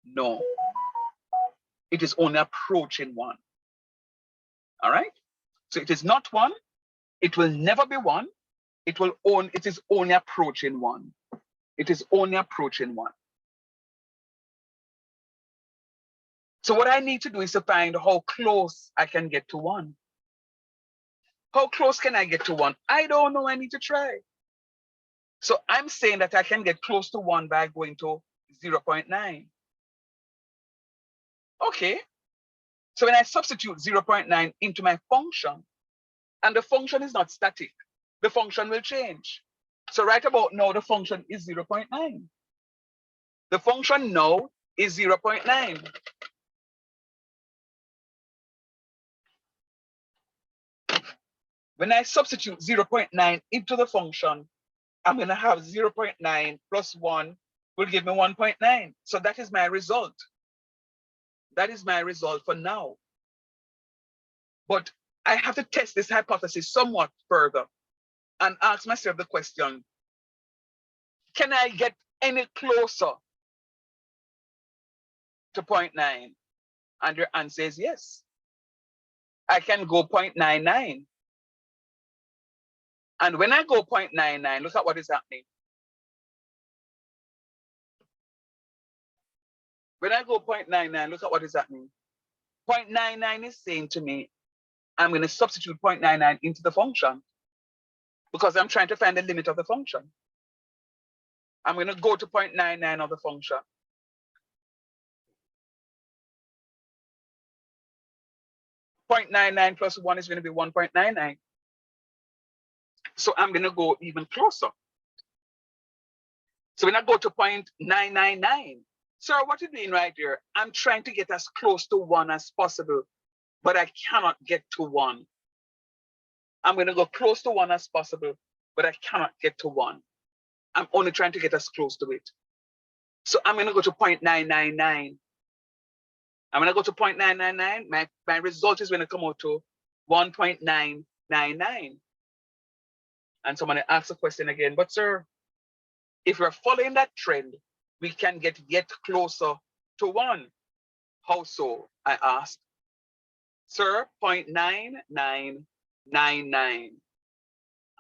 No. It is only approaching 1. All right? So it is not 1. It will never be 1. It is only approaching 1. It is only approaching 1. So what I need to do is to find how close I can get to 1. How close can I get to 1? I don't know. I need to try. So I'm saying that I can get close to 1 by going to 0.9. Okay. So when I substitute 0.9 into my function, and the function is not static, the function will change. So right about now, the function is 0.9. The function now is 0.9. When I substitute 0.9 into the function, I'm going to have 0.9 plus 1 will give me 1.9. So that is my result. That is my result for now. But I have to test this hypothesis somewhat further and ask myself the question, can I get any closer to 0.9? And your answer is yes. I can go 0.99. And when I go 0.99, look at what is happening. When I go 0.99, look at what is happening. 0.99 is saying to me, I'm going to substitute 0.99 into the function because I'm trying to find the limit of the function. I'm going to go to 0.99 of the function. 0.99 plus 1 is going to be 1.99. So I'm going to go even closer. So when I go to 0.999, sir, what you're doing right here, I'm trying to get as close to 1 as possible, but I cannot get to 1. I'm going to go close to 1 as possible, but I cannot get to 1. I'm only trying to get as close to it. So I'm going to go to 0.999. I'm going to go to 0.999. My result is going to come out to 1.999. And someone asks a question again, but sir, if we're following that trend, we can get yet closer to 1. How so? I asked. Sir, 0.9999.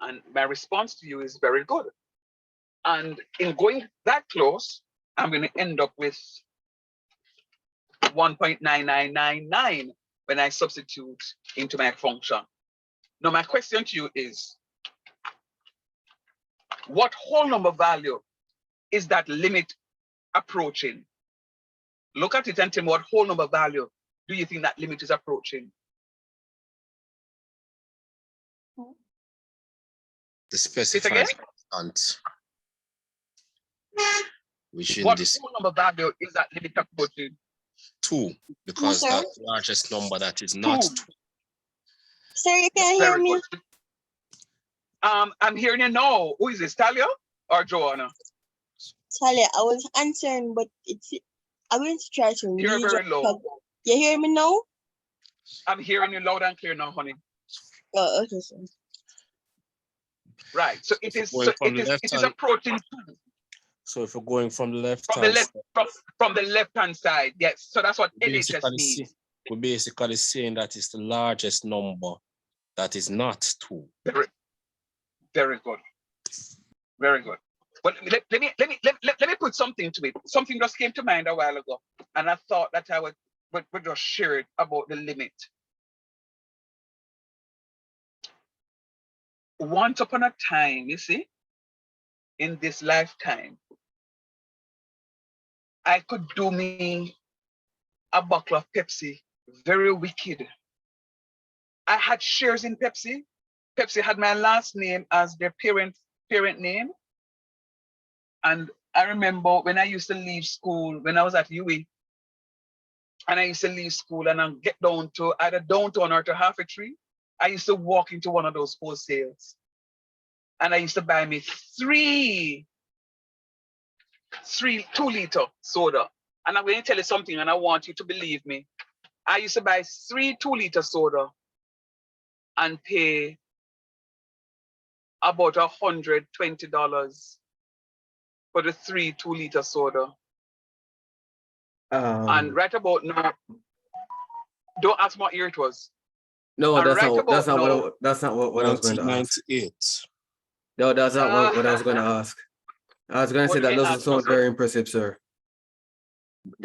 And my response to you is very good. And in going that close, I'm going to end up with 1.9999 when I substitute into my function. Now, my question to you is, what whole number value is that limit approaching? Look at it and tell me what whole number value do you think that limit is approaching? The again? specified constant. Which in What this whole number value is that limit approaching? 2, because sir. that's the largest number that is not 2. Sir, you can hear Very me? good. I'm hearing you now. Who is this, Talia or Joanna? Talia, I was answering, but I will try to You're read very low. You hear me now? I'm hearing you loud and clear now, honey. Oh, okay, sir. Right. So it is. So it is approaching 2. So if we're going from the left From the left, from the left-hand side, yes. So that's what LHS means. we're basically saying that it's the largest number that is not 2. Very good. Very good. But let me put something to it. Something just came to mind a while ago, and I thought that I would just share it about the limit. Once upon a time, you see, in this lifetime, I could do me a bottle of Pepsi, very wicked. I had shares in Pepsi. Pepsi had my last name as their parent name. And I remember when I used to leave school, when I was at UWI, and I used to leave school and I get down to either downtown or to Half a Tree, I used to walk into one of those wholesales. And I used to buy me 2-liter soda. And I'm going to tell you something, and I want you to believe me. I used to buy 3 2-liter soda and pay about $120 for the 3 2-liter soda. And right about now, don't ask what year it was. No, And that's right not about now, that's not what I was going to ask. 1998. No, that's not what I was going to ask. I was going to What say do that you doesn't ask now, sound sir? very impressive, sir.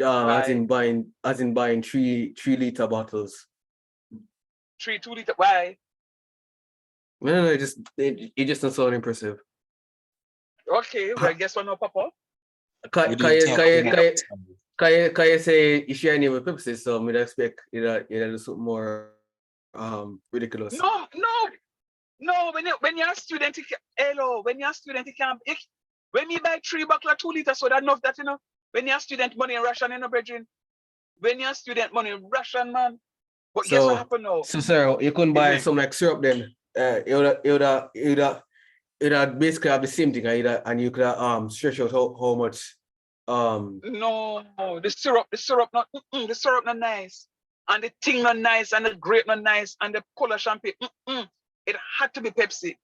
As in buying 3-liter bottles. 3 2-liter. Why? No, it just doesn't sound impressive. Okay, well, guess what now, Papa? We didn't talk about that. Can you say you share any with Pepsi? So we'd expect you do something more ridiculous. No. When you're a student, when you're a student, you can't. When you buy 3 buckle of 2 liters, so that enough that you know. When you're a student, money ration in the brethren. When you're a student, money ration, man. But guess what happened now? So sir, you couldn't buy some like syrup then. It would basically have the same thing, and you could stretch out how much. No, the syrup not the syrup not nice, and the thing not nice, and the grape not nice, and the color champagne. It had to be Pepsi.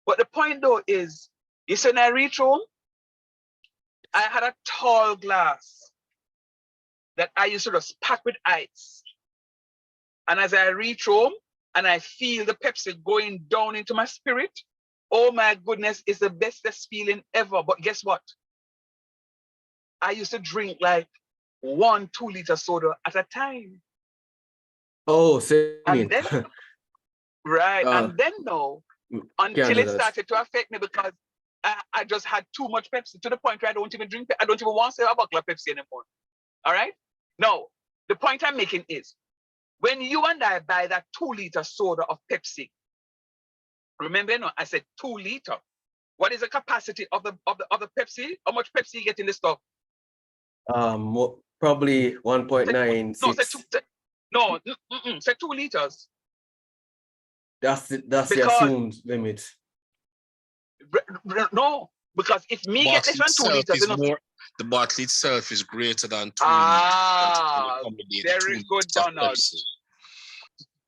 But the point though is, you see, when I reach home, I had a tall glass that I used to just pack with ice. And as I reach home and I feel the Pepsi going down into my spirit, oh my goodness, it's the bestest feeling ever. But guess what? I used to drink like 1 2-liter soda at a time. Oh, same. And then, right, and then no, until it that. started to affect me because I just had too much Pepsi to the point where I don't even drink, I don't even want to say a bottle of Pepsi anymore. All right? No, the point I'm making is, when you and I buy that 2-liter soda of Pepsi, remember, no, I said 2 liter. What is the capacity of the Pepsi? How much Pepsi you get in the stuff? Probably 1.96. No, say 2 liters. That's the assumed limit. No, because if me get less than 2 liters, the bottle itself is greater than 2 liters. Very good, Donald.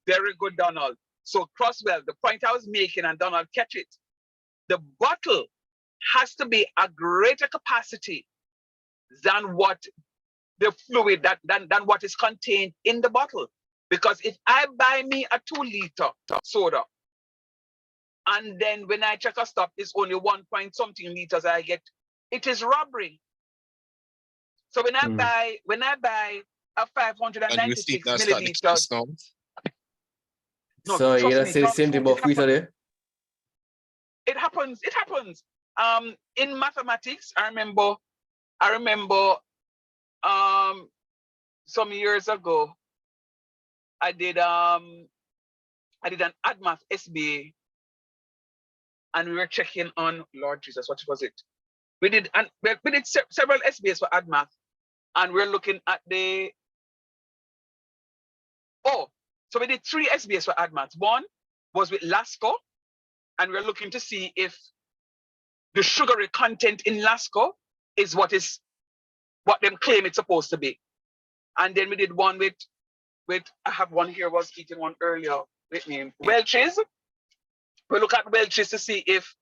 Very good, Donald. So Crosswell, the point I was making, and Donald catch it, the bottle has to be a greater capacity than what the fluid than what is contained in the bottle. Because if I buy me a 2-liter soda, and then when I check a stop, it's only 1 point something liters I get, it is robbery. So when I buy a 596 milliliters. No, so you're gonna say the same thing about Frito there? It happens. In mathematics, I remember some years ago, I did an AdMath SBA, and we were checking on, Lord Jesus, what was it? We did several SBAs for AdMath, and we're looking at so we did 3 SBAs for AdMath. One was with Lasco, and we're looking to see if the sugary content in Lasco is what them claim it's supposed to be. And then we did one with I have one here, was eating one earlier with me, Welch's. We look at Welch's to see if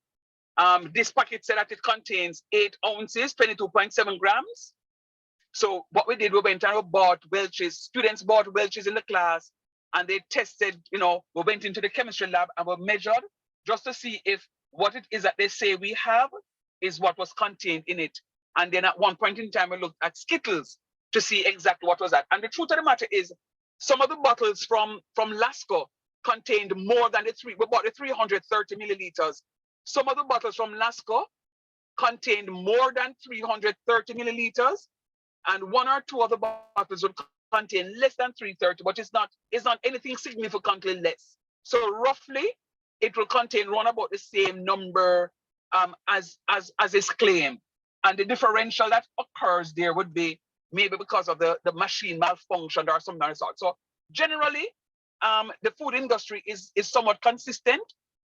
this packet said that it contains 8 ounces, 22.7 grams. So what we did, we went and we bought Welch's. Students bought Welch's in the class, and they tested, we went into the chemistry lab and we measured just to see if what it is that they say we have is what was contained in it. And then at one point in time, we looked at Skittles to see exactly what was that. And the truth of the matter is, some of the bottles from Lasco contained more than we bought the 330 milliliters. Some of the bottles from Lasco contained more than 330 milliliters, and 1 or 2 of the bottles would contain less than 330, but it's not anything significantly less. So roughly, it will contain around about the same number as is claimed. And the differential that occurs there would be maybe because of the machine malfunction or something of the sort. So generally, the food industry is somewhat consistent.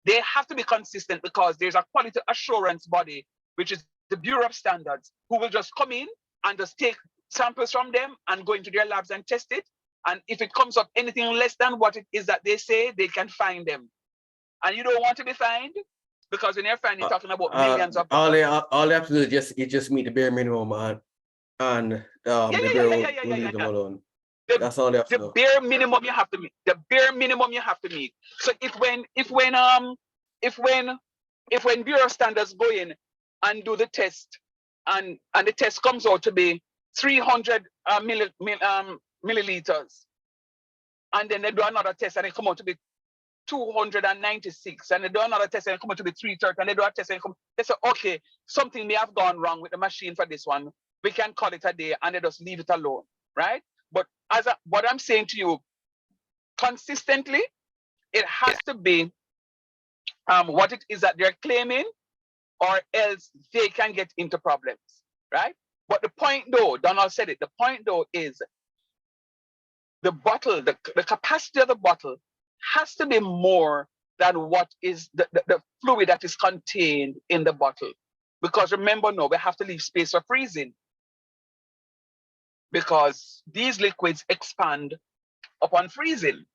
They have to be consistent because there's a quality assurance body, which is the Bureau of Standards, who will just come in and just take samples from them and go into their labs and test it. And if it comes up anything less than what it is that they say, they can fine them. And you don't want to be fined because when you're fined, you're talking about millions of all dollars. they have to do is just meet the bare minimum and the bear will leave them alone. That's all they have to do. The bare minimum you have to meet. The bare minimum you have to meet. So if when Bureau of Standards go in and do the test and the test comes out to be 300 milliliters, and then they do another test and it come out to be 296, and they do another test and it come out to be 330, and they do a test and they say, okay, something may have gone wrong with the machine for this one. We can call it a day and they just leave it alone, right? But what I'm saying to you, consistently, it has to be what it is that they're claiming, or else they can get into problems, right? But the point though, Donald said it, the point though is the bottle, the capacity of the bottle has to be more than what is the fluid that is contained in the bottle. Because remember now, we have to leave space for freezing, because these liquids expand upon freezing.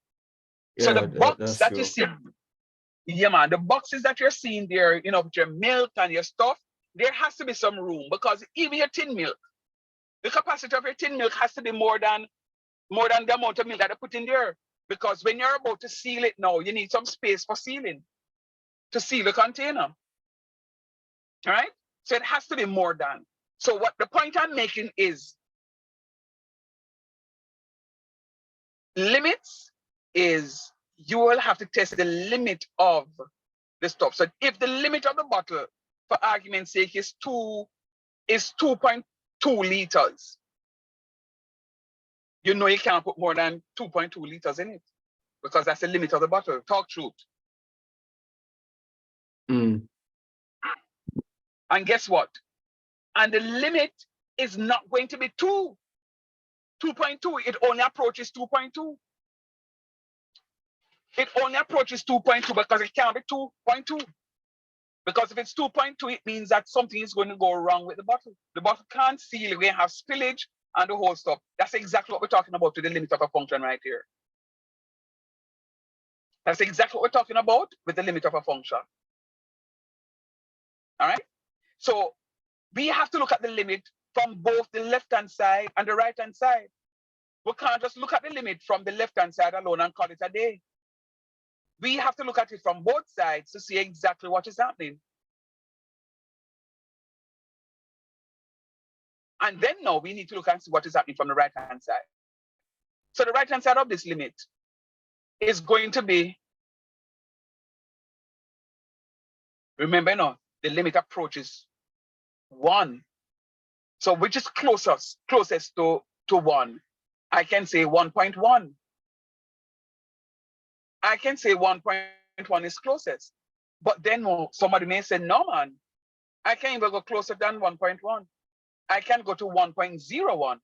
So the box that you see, yeah man, the boxes that you're seeing there, you know, with your milk and your stuff, there has to be some room, because even your tin milk, the capacity of your tin milk has to be more than the amount of milk that I put in there. Because when you're about to seal it now, you need some space for sealing, to seal the container. All right? So it has to be more than. So what the point I'm making is, limits is you will have to test the limit of the stuff. So if the limit of the bottle, for argument's sake, is 2.2 liters, you know you can't put more than 2.2 liters in it, because that's the limit of the bottle. Talk truth. And guess what? And the limit is not going to be 2.2. It only approaches 2.2. It only approaches 2.2 because it can't be 2.2. Because if it's 2.2, it means that something is going to go wrong with the bottle. The bottle can't seal, we're going to have spillage and the whole stuff. That's exactly what we're talking about with the limit of a function right here. That's exactly what we're talking about with the limit of a function. All right? So we have to look at the limit from both the left-hand side and the right-hand side. We can't just look at the limit from the left-hand side alone and call it a day. We have to look at it from both sides to see exactly what is happening. And then now we need to look and see what is happening from the right-hand side. So the right-hand side of this limit is going to be, remember now, the limit approaches 1. So which is closest to 1? I can say 1.1. I can say 1.1 is closest. But then somebody may say, no man, I can't even go closer than 1.1. I can go to 1.01.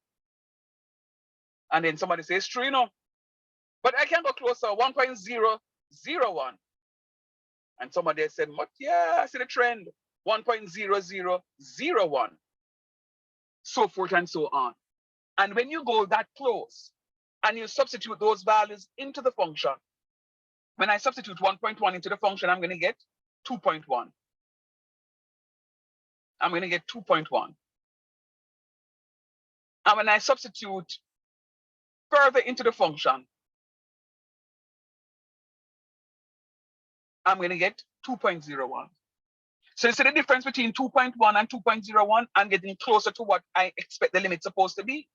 And then somebody says, true, you know, but I can go closer, 1.001. And somebody said, but yeah, I see the trend, 1.0001. So forth and so on. And when you go that close and you substitute those values into the function, when I substitute 1.1 into the function, I'm going to get 2.1. I'm going to get 2.1. And when I substitute further into the function, I'm going to get 2.01. So you see the difference between 2.1 and 2.01, I'm getting closer to what I expect the limit's supposed to be.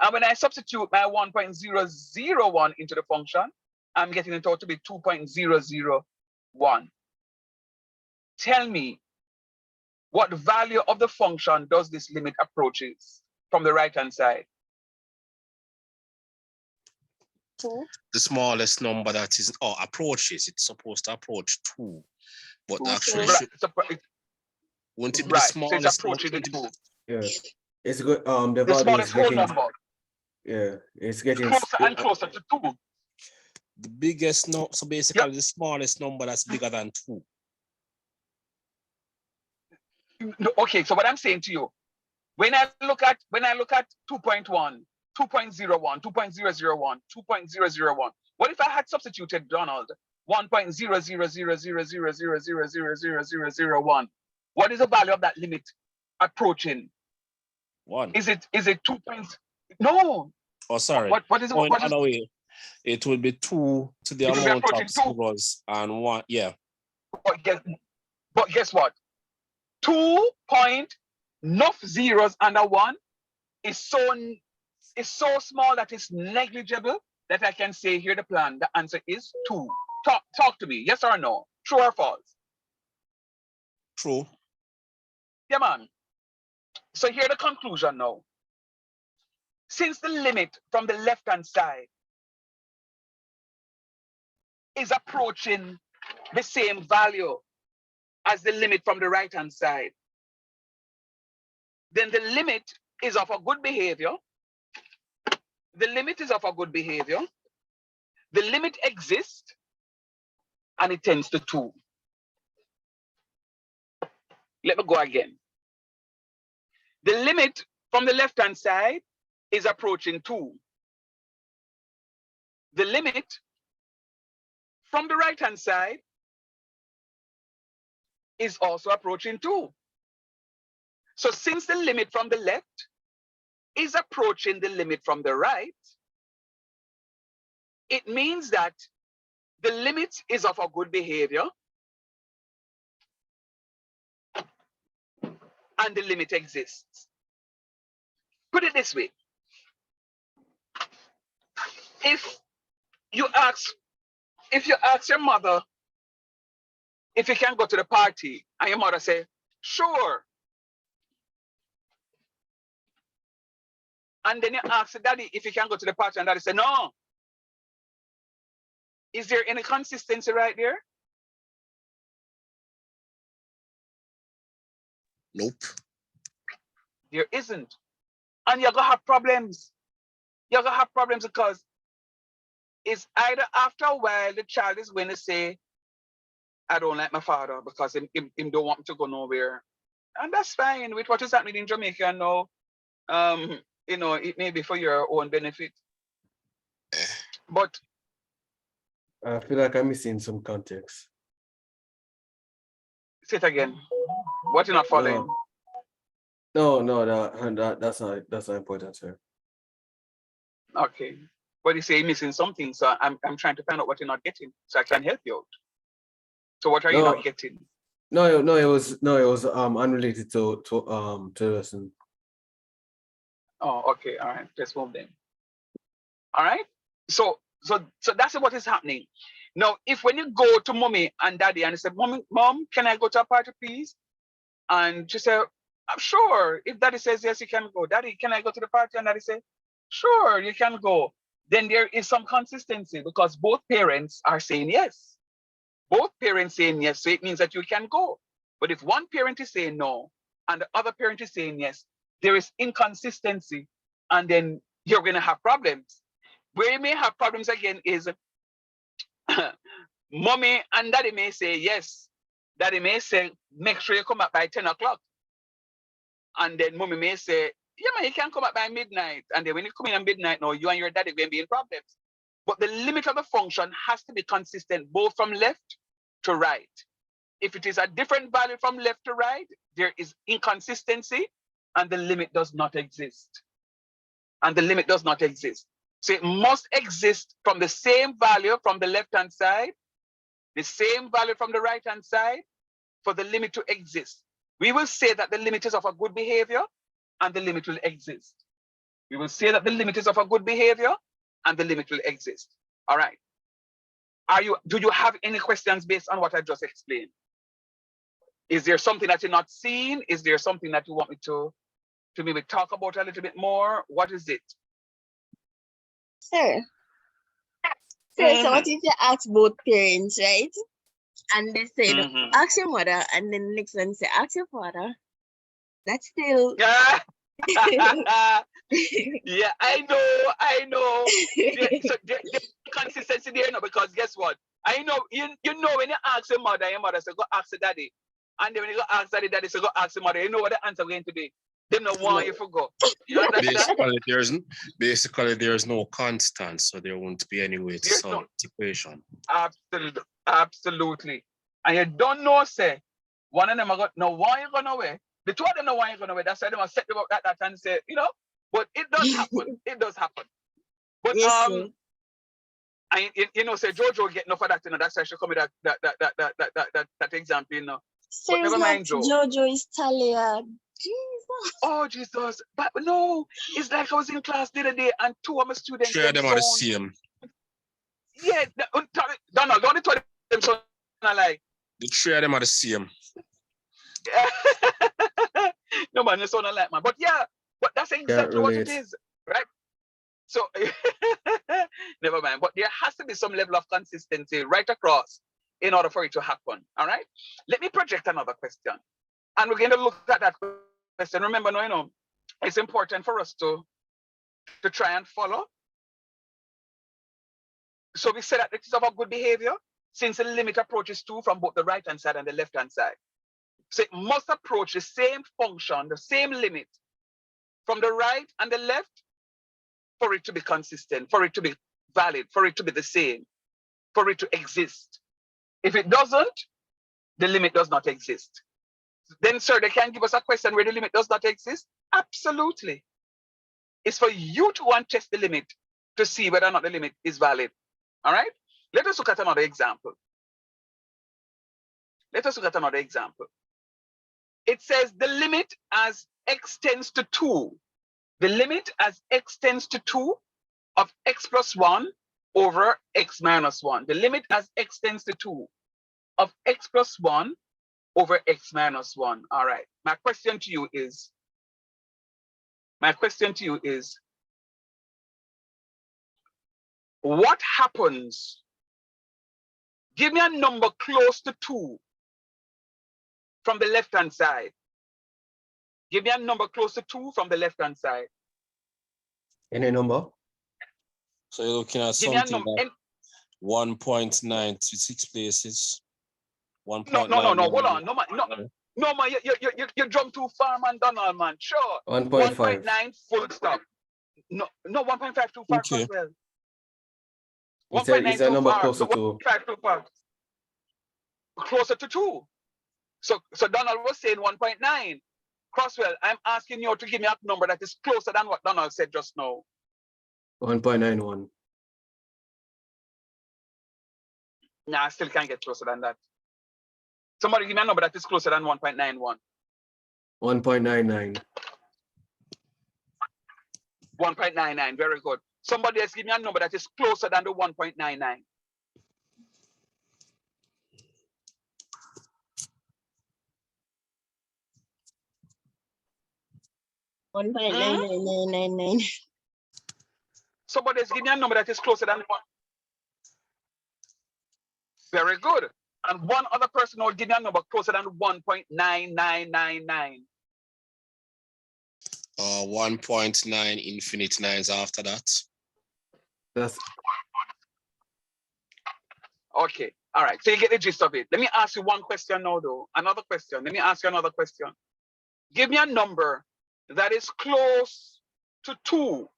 And when I substitute my 1.001 into the function, I'm getting it out to be 2.001. Tell me, what value of the function does this limit approaches from the right-hand side? The smallest number that is, or approaches, it's supposed to approach 2. But actually, won't it be the smallest? So it's approaching the 2. Yeah, it's good. The The smallest whole number. Yeah, it's getting closer and closer to 2. The biggest number, so basically the smallest number that's bigger than 2. Okay, so what I'm saying to you, when I look at 2.1, 2.01, 2.001, 2.001. What if I had substituted Donald 1.0000000000001? What is the value of that limit approaching? 1. Is it 2 points? No. Oh, sorry. What is it? Going What is other way, it will be 2 to the It will be amount approaching of 2. zeros and 1. Yeah. But guess what? 2 point enough zeros under 1 is so small that it's negligible that I can say here the plan. The answer is 2. Talk to me. Yes or no? True or false? True. Yeah, man. So here the conclusion now. Since the limit from the left-hand side is approaching the same value as the limit from the right-hand side, then the limit is of a good behavior. The limit is of a good behavior. The limit exists and it tends to 2. Let me go again. The limit from the left-hand side is approaching 2. The limit from the right-hand side is also approaching 2. So since the limit from the left is approaching the limit from the right, it means that the limit is of a good behavior and the limit exists. Put it this way. If you ask your mother if you can go to the party and your mother say, sure. And then you ask the daddy if you can go to the party and daddy say, no. Is there any consistency right there? Nope. There isn't. And you're going to have problems. You're going to have problems because it's either after a while the child is going to say, I don't like my father because him don't want me to go nowhere. And that's fine with what is happening in Jamaica now. You know, it may be for your own benefit. But I feel like I'm missing some context. say it again. What you're not following? No, that's not important, sir. Okay. But you say you're missing something, so I'm trying to find out what you're not getting so I can help you out. So what are you not getting? No, it was unrelated to the lesson. Oh, okay, all right. Let's move then. All right. So that's what is happening. Now, if when you go to mommy and daddy and you say, Mom, can I go to a party, please? And she say, I'm sure. If daddy says yes, you can go. Daddy, can I go to the party? And daddy say, sure, you can go. Then there is some consistency because both parents are saying yes. Both parents saying yes, so it means that you can go. But if one parent is saying no and the other parent is saying yes, there is inconsistency, and then you're going to have problems. Where you may have problems again is mommy and daddy may say yes. Daddy may say, make sure you come back by 10 o'clock. And then mommy may say, yeah, man, you can come back by midnight. And then when you come in at midnight, now you and your daddy are going to be in problems. But the limit of the function has to be consistent, both from left to right. If it is a different value from left to right, there is inconsistency and the limit does not exist. And the limit does not exist. So it must exist from the same value from the left-hand side, the same value from the right-hand side for the limit to exist. We will say that the limit is of a good behavior and the limit will exist. We will say that the limit is of a good behavior and the limit will exist. All right. Do you have any questions based on what I just explained? Is there something that you're not seeing? Is there something that you want me to maybe talk about a little bit more? What is it? Sir. So what if you ask both parents, right? And they say, ask your mother, and then the next one say, ask your father. That's still... Yeah, yeah, I know. So there's consistency there now, because guess what? I know, you know when you ask your mother say, go ask the daddy. And then when you go ask daddy say, go ask the mother, you know what the answer going to be. They don't want you to go. You understand? Basically, there's no constant, so there won't be any way to solve the equation. Absolutely. And you don't know, say, one of them are going, no, why you going away? The two of them know why you going away. That's why they must set them up that and say, you know, but it does happen. It does happen. But yes, I you know, say Jojo get enough of that, you know, that's why she come with that example, you know. Sir, But never mind, Joe. Jojo is Talia. Jesus. Oh Jesus. But no, it's like I was in class the other day and two of my students. Three of them are the same. Yeah, Donald, don't tell them so like. The three of them are the same. No man, it's not like man. But yeah, but that's exactly what it is, right? So never mind. But there has to be some level of consistency right across in order for it to happen. All right. Let me project another question. And we're going to look at that question. Remember, no, you know, it's important for us to try and follow. So we said that it is about good behavior since the limit approaches 2 from both the right hand side and the left hand side. So it must approach the same function, the same limit from the right and the left for it to be consistent, for it to be valid, for it to be the same, for it to exist. If it doesn't, the limit does not exist. Then, sir, they can give us a question where the limit does not exist? Absolutely. It's for you to want to test the limit to see whether or not the limit is valid. All right? Let us look at another example. Let us look at another example. It says the limit as x tends to 2. The limit as x tends to 2 of x plus 1 over x minus 1. The limit as x tends to 2 of x plus 1 over x minus 1. All right. My question to you is, what happens? Give me a number close to 2 from the left-hand side. Give me a number close to 2 from the left-hand side. Any number? So you're looking at something like 1.9 to 6 places. 1.9. No, hold on. No, man, you jump too far, man, Donald, man. Sure. 1.5. 1.9 full stop. No, 1.5 too far as well. It's a number closer to 1.5 too far. Closer to 2. So Donald was saying 1.9. Crosswell, I'm asking you to give me a number that is closer than what Donald said just now. 1.91. Nah, I still can't get closer than that. Somebody give me a number that is closer than 1.91. 1.99. 1.99, very good. Somebody else give me a number that is closer than the 1.99. 1.9999. Somebody else give me a number that is closer than 1. Very good. And one other person will give me a number closer than 1.9999. 1.9 infinite nines after that. That's okay. All right. So you get the gist of it. Let me ask you one question now, though. Another question. Let me ask you another question. Give me a number that is close to 2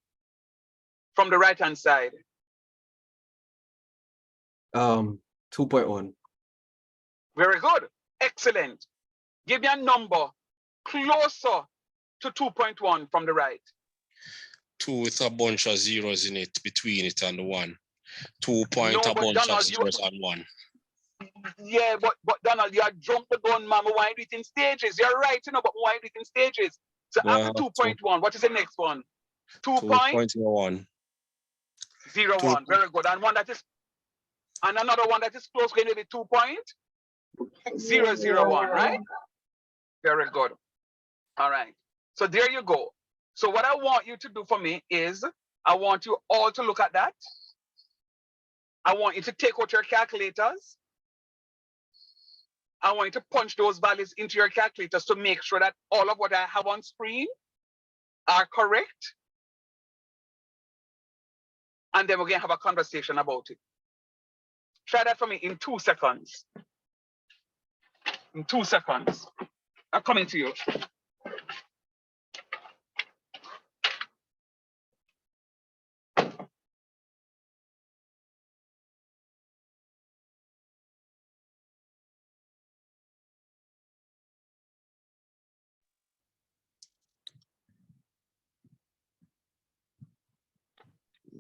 from the right-hand side. 2.1. Very good. Excellent. Give me a number closer to 2.1 from the right. 2 with a bunch of zeros in it, between it and the 1. 2 point a bunch Donald, of zeros and 1. Yeah, but Donald, you are drunk the gun, man. Why do it in stages? You're right, you know, but why do it in stages? So after 2.1, what is the next one? 2.01. 0.01. Very good. And one that is, and another one that is close, going to be 2.001, right? Very good. All right. So there you go. So what I want you to do for me is, I want you all to look at that. I want you to take out your calculators. I want you to punch those values into your calculators to make sure that all of what I have on screen are correct. And then we're going to have a conversation about it. Try that for me in 2 seconds. In 2 seconds. I'm coming to you.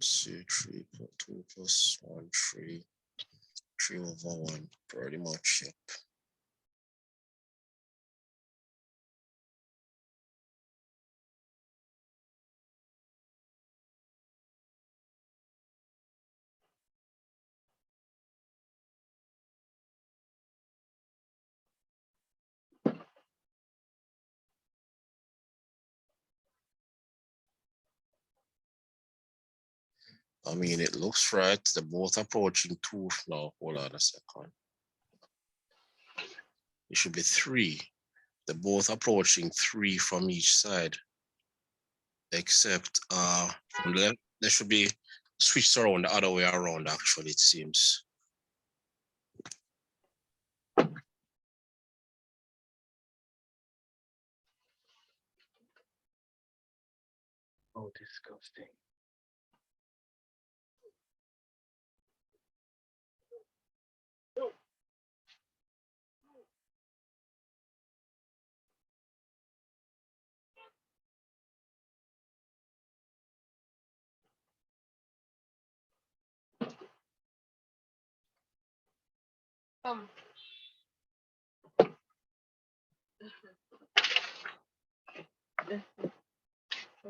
see 3.2 plus 1, 3, 3 over 1, pretty much, yep. I mean, it looks right. They're both approaching 2 now. Hold on a second. It should be 3. They're both approaching 3 from each side. Except from the left, they should be switched around the other way around, actually, it seems. Oh, disgusting.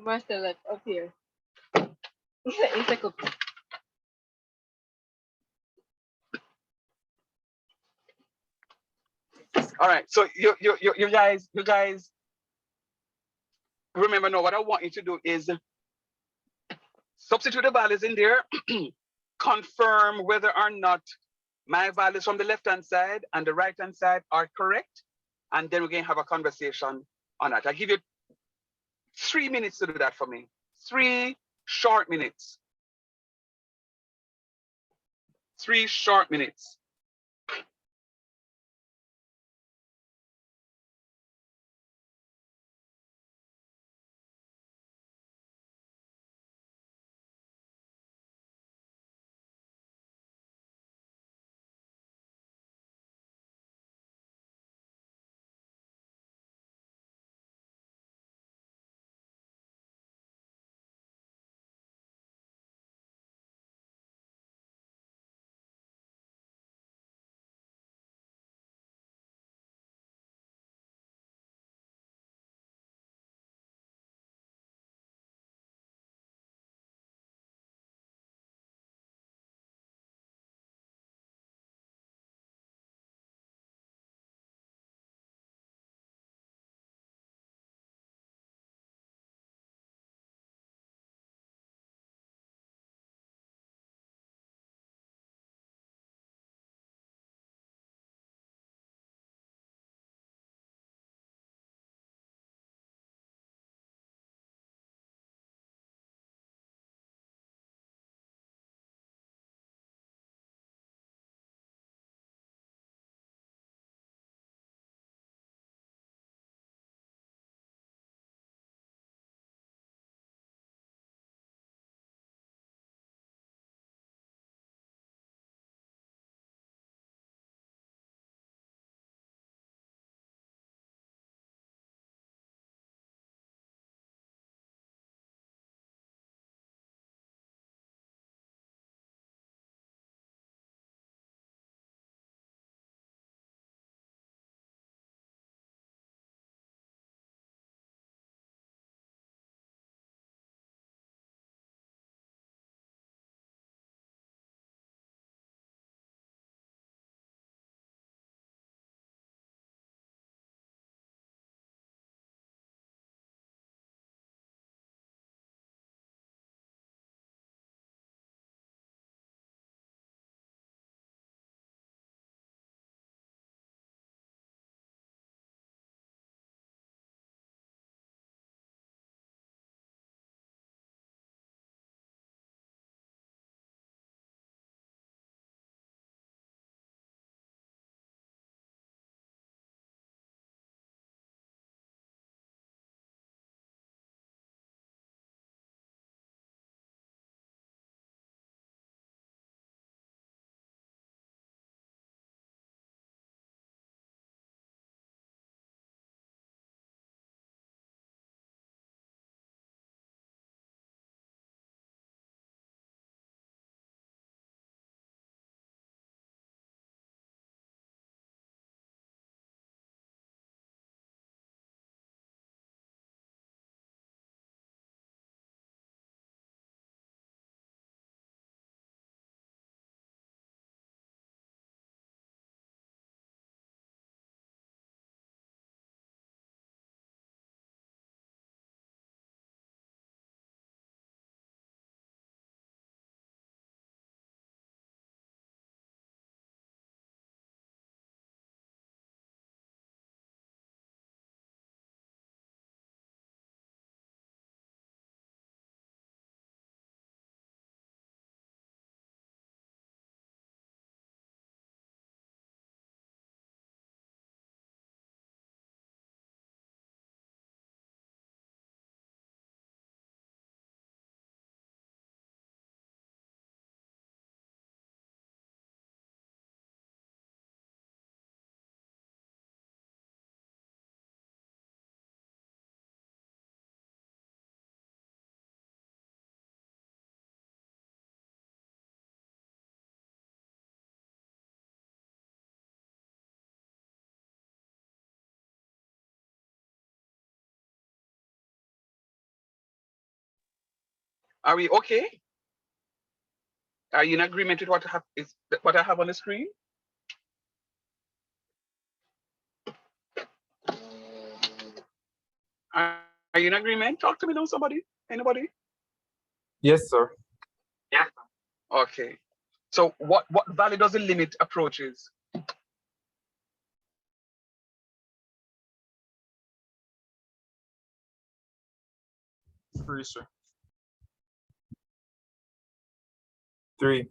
Master left up here. It's a cookie. All right, so you guys remember now what I want you to do is substitute the values in there, confirm whether or not my values from the left-hand side and the right-hand side are correct, and then we're going to have a conversation on that. I'll give you 3 minutes to do that for me. 3 short minutes. 3 short minutes. Are we okay? Are you in agreement with what I have on the screen? Are you in agreement? Talk to me now, somebody. Anybody? Yes, sir. Yeah. Okay. So what value does the limit approaches? Three, sir. 3.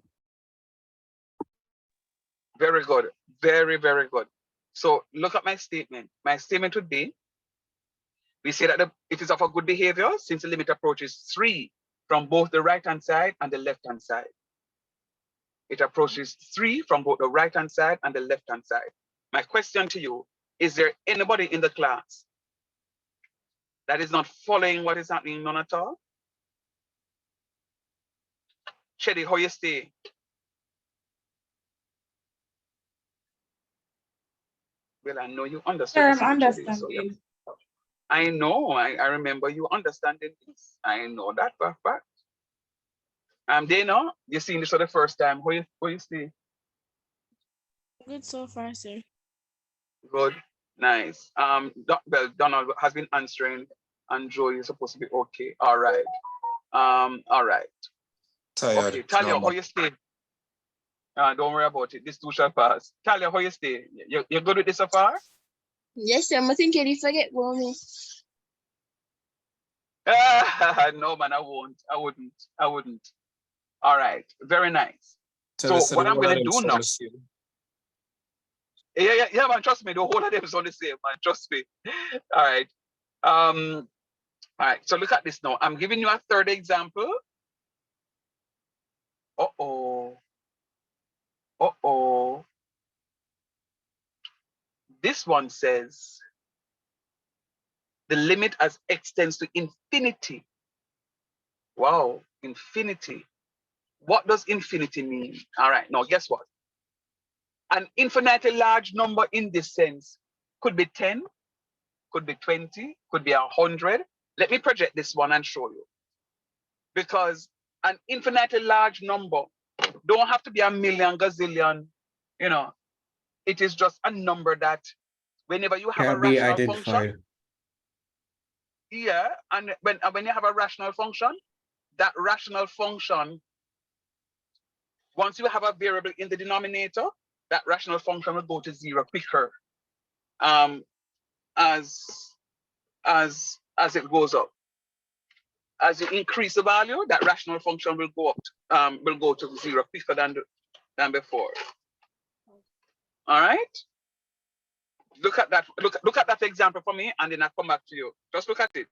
Very good. Very, very good. So look at my statement. My statement would be, we say that it is of a good behavior since the limit approaches 3 from both the right-hand side and the left-hand side. It approaches 3 from both the right-hand side and the left-hand side. My question to you, is there anybody in the class that is not following what is happening, none at all? Chedi, how you stay? Well, I know you understand. Sir, I'm understanding. I know, I remember you understanding this. I know that for a fact. Dana, you seen this for the first time. How you stay? Good so far, sir. Good, nice. Well, Donald has been answering, and Joe is supposed to be okay. All right. All right. Tired. Okay, Talia, normal. how you stay? Don't worry about it. This too shall pass. Talia, how you stay? You're good with this so far? Yes, sir. I think you forget about me. No, man, I won't. I wouldn't. All right. Very nice. Tell us So that what I'm one of gonna them do sound now. the same. Yeah, man. Trust me. The whole of them is on the same, man. Trust me. All right. All right. So look at this now. I'm giving you a third example. Uh-oh. Uh-oh. This one says the limit as x tends to infinity. Wow, infinity. What does infinity mean? All right, now guess what? An infinitely large number in this sense could be 10, could be 20, could be 100. Let me project this one and show you. Because an infinitely large number don't have to be a million, gazillion, it is just a number that whenever you have a Can be rational function, identified. yeah, and when you have a rational function, that rational function, once you have a variable in the denominator, that rational function will go to 0 quicker as it goes up. As you increase the value, that rational function will go to 0 quicker than before. All right. Look at that. Look at that example for me, and then I'll come back to you. Just look at it.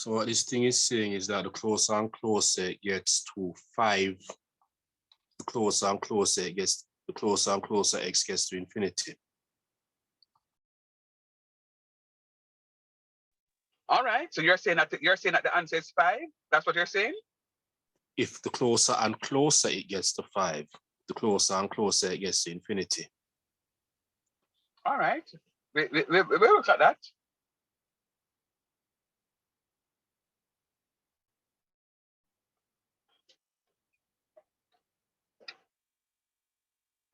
So what this thing is saying is that the closer and closer it gets to 5, the closer and closer it gets, the closer and closer x gets to infinity. All right. So you're saying that the answer is 5? That's what you're saying? If the closer and closer it gets to 5, the closer and closer it gets to infinity. All right. We'll look at that.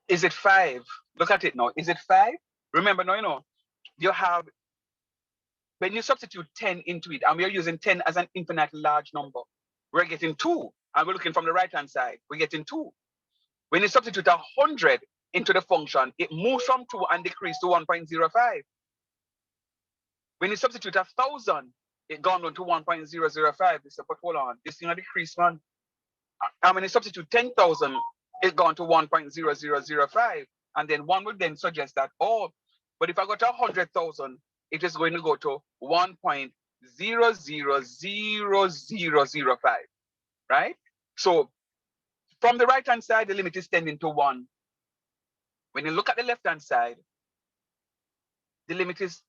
Is it 5? Look at it now. Is it 5? Remember now, you have, when you substitute 10 into it, and we're using 10 as an infinite large number, we're getting 2. And we're looking from the right-hand side, we're getting 2. When you substitute 100 into the function, it moves from 2 and decreases to 1.05. When you substitute 1,000, it gone down to 1.005. This is but hold on, this thing a decrease, man. And when you substitute 10,000, it gone to 1.0005. And then one would then suggest that, oh, but if I got 100,000, it is going to go to 1.000005, right? So from the right-hand side, the limit is tending to 1. When you look at the left-hand side, the limit is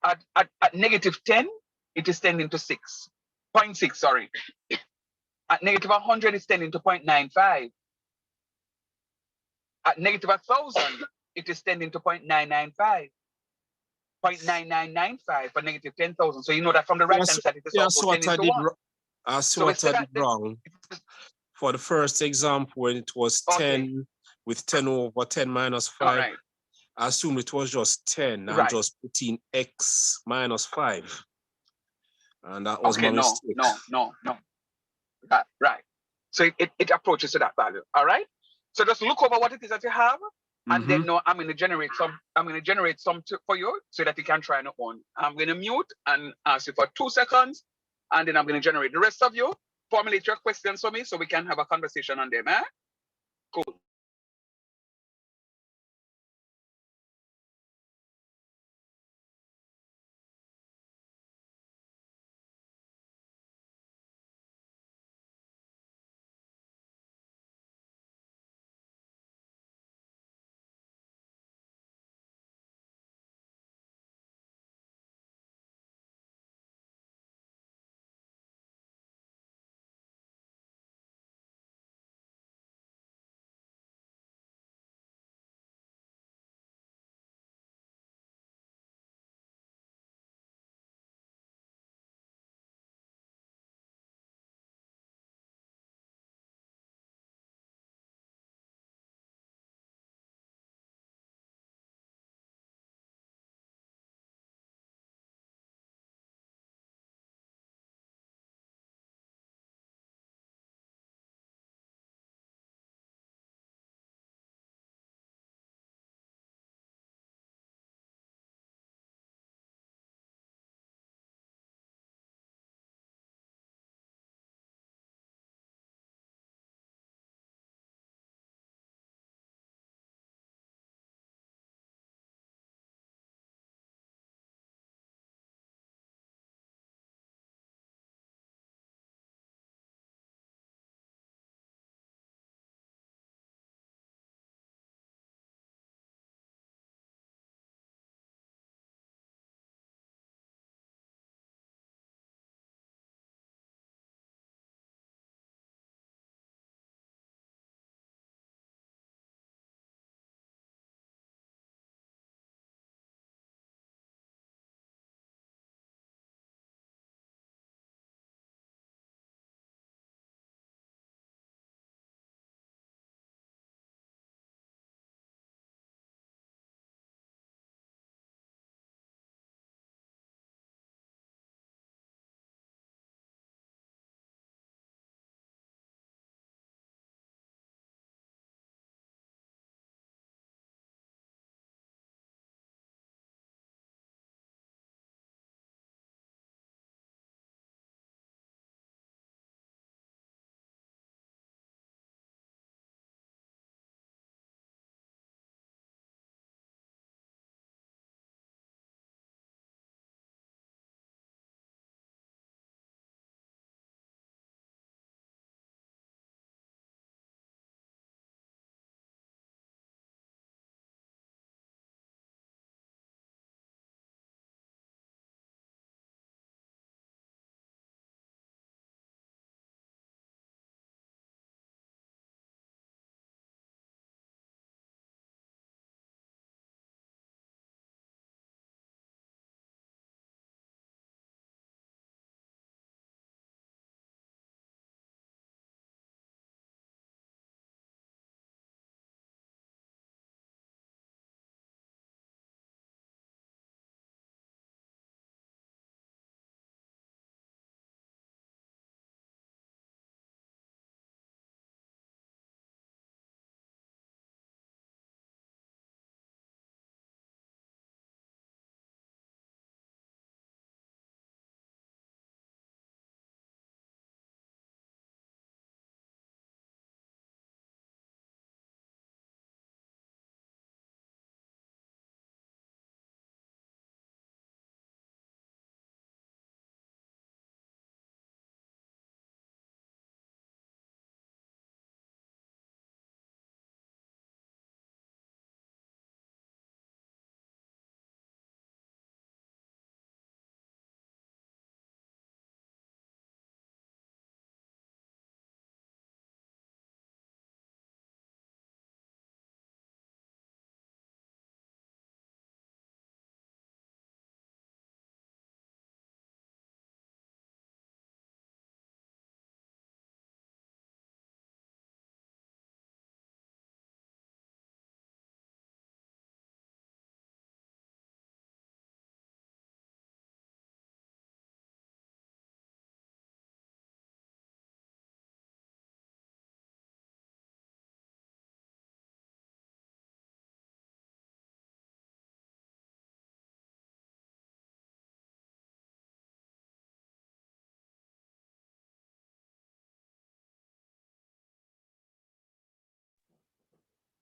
at negative 10, it is tending to 6. 0.6, sorry. At negative 100, it's tending to 0.95. At negative 1,000, it is tending to 0.995. 0.9995 for negative 10,000. So you know that from the right-hand side, it is also tending to 1. I see what I did wrong. For the first example, when it was 10 with 10 over 10 minus 5, right. I assumed it was just 10 and just putting x minus 5. And that was my mistake. No. Right. So it approaches to that value. All right. So just look over what it is that you have, and then no, I'm going to generate some. I'm going to generate some for you so that you can try on your own. I'm going to mute and ask you for 2 seconds, and then I'm going to generate the rest of you. Formulate your questions for me so we can have a conversation on them. Cool.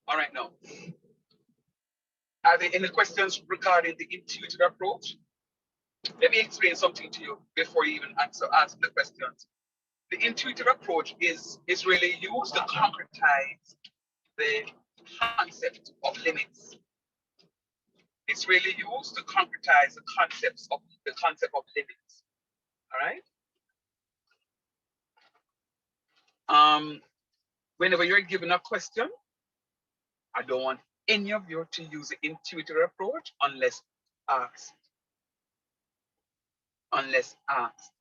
All right, now. Are there any questions regarding the intuitive approach? Let me explain something to you before you even ask the questions. The intuitive approach is really used to concretize the concept of limits. It's really used to concretize the concept of limits. All right. Whenever you're given a question, I don't want any of you to use the intuitive approach unless asked. Unless asked.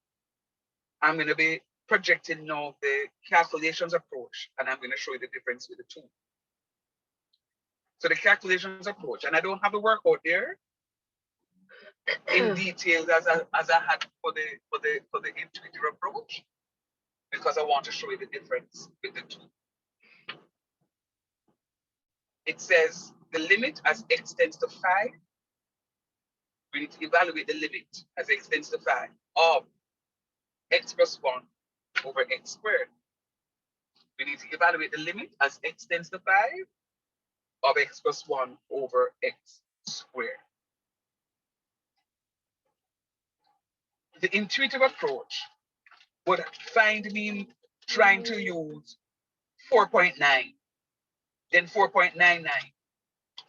I'm going to be projecting now the calculations approach, and I'm going to show you the difference with the two. So the calculations approach, and I don't have the workout there in detail as I had for the intuitive approach, because I want to show you the difference with the two. It says the limit as x tends to 5. We need to evaluate the limit as x tends to 5 of x plus 1 over x squared. We need to evaluate the limit as x tends to 5 of x plus 1 over x squared. The intuitive approach would find me trying to use 4.9, then 4.99,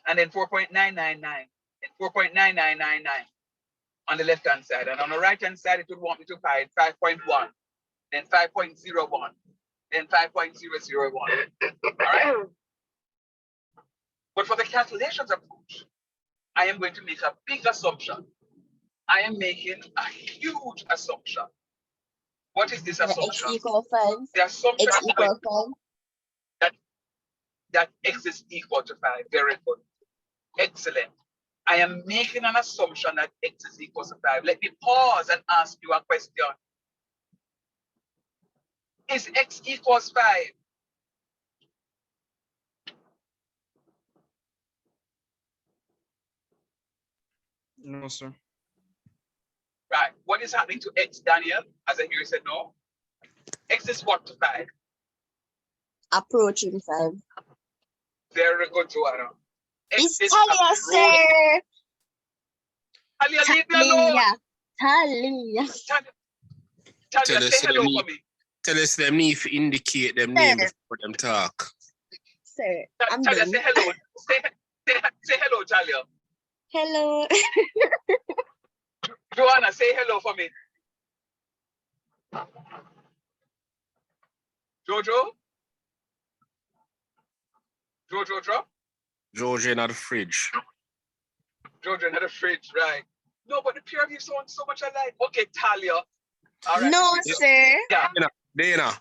and then 4.999, and 4.9999 on the left-hand side. And on the right-hand side, it would want me to find 5.1, then 5.01, then 5.001. All right? But for the calculations approach, I am going to make a big assumption. I am making a huge assumption. What is this assumption? X equal 5. The assumption X is equal 5. that x is equal to 5. Very good. Excellent. I am making an assumption that x is equal to 5. Let me pause and ask you a question. Is x equals 5? No, sir. Right. What is happening to x, Daniel? As I hear you said no. X is what to 5? Approaching 5. Very good, Joanna. It's Talia, sir. Talia, leave me alone. Talia. Talia, say hello for me. Tell us them need to indicate them name before them talk. Sir, I'm Talia, done. say hello. Say hello, Talia. Hello. Joanna, say hello for me. Jojo? Jojo drop? George in the fridge. Jojo in the fridge, right. No, but the pair of you sound so much alike. Okay, Talia. All right. No, sir. Yeah. Dana.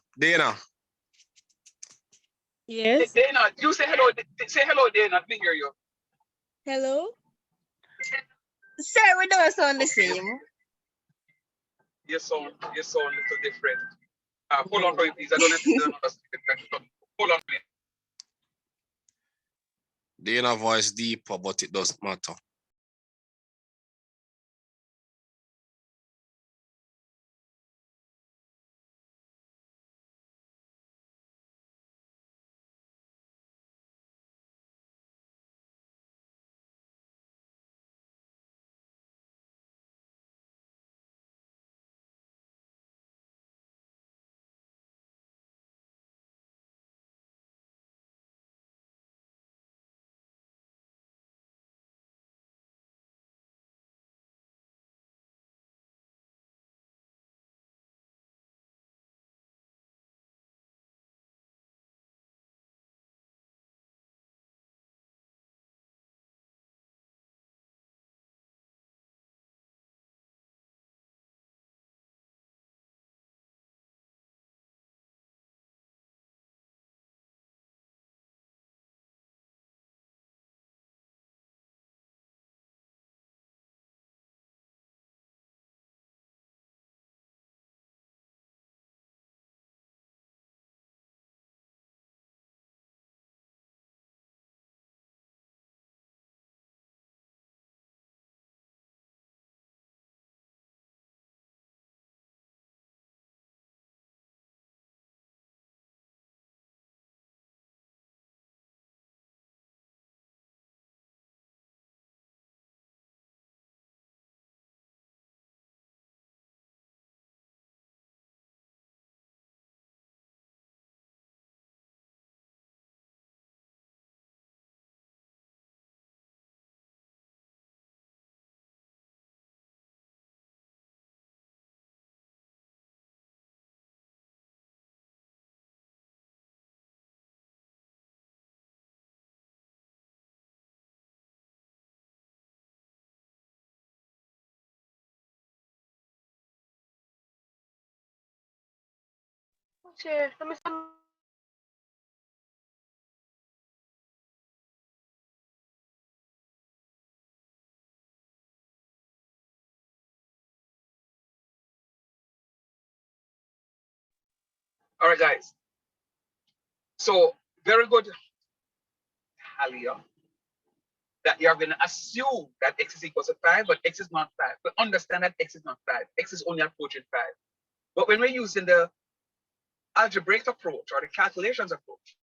Yes. Dana, you say hello. Say hello, Dana. Let me hear you. Hello. Sir, we don't sound the same. You sound a little different. Hold on for me, please. I don't understand. Hold on, please. Dana voice deeper, but it doesn't matter. Chair, let me All right, guys. So very good, Halia, that you're going to assume that x is equal to 5, but x is not 5. But understand that x is not 5. X is only approaching 5. But when we're using the algebraic approach or the calculations approach,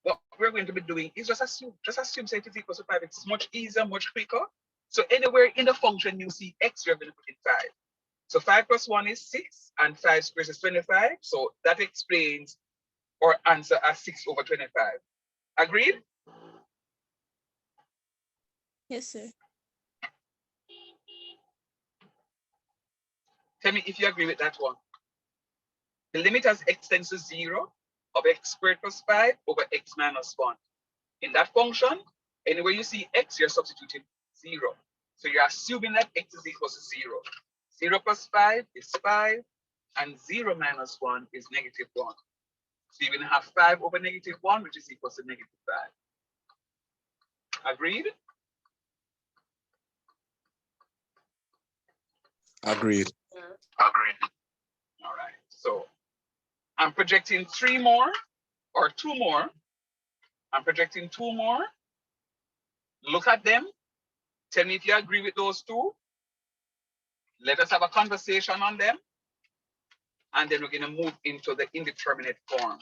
what we're going to be doing is just assume say it is equal to 5. It's much easier, much quicker. So anywhere in the function you see x, you're going to put in 5. So 5 plus 1 is 6, and 5 squared is 25. So that explains our answer as 6 over 25. Agreed? Yes, sir. Tell me if you agree with that one. The limit as x tends to 0 of x squared plus 5 over x minus 1. In that function, anywhere you see x, you're substituting 0. So you're assuming that x is equal to 0. 0 plus 5 is 5, and 0 minus 1 is negative 1. So you're going to have 5 over negative 1, which is equal to negative 5. Agreed? Agreed. Agreed. All right. So I'm projecting 3 more or 2 more. I'm projecting 2 more. Look at them. Tell me if you agree with those 2. Let us have a conversation on them. And then we're going to move into the indeterminate form.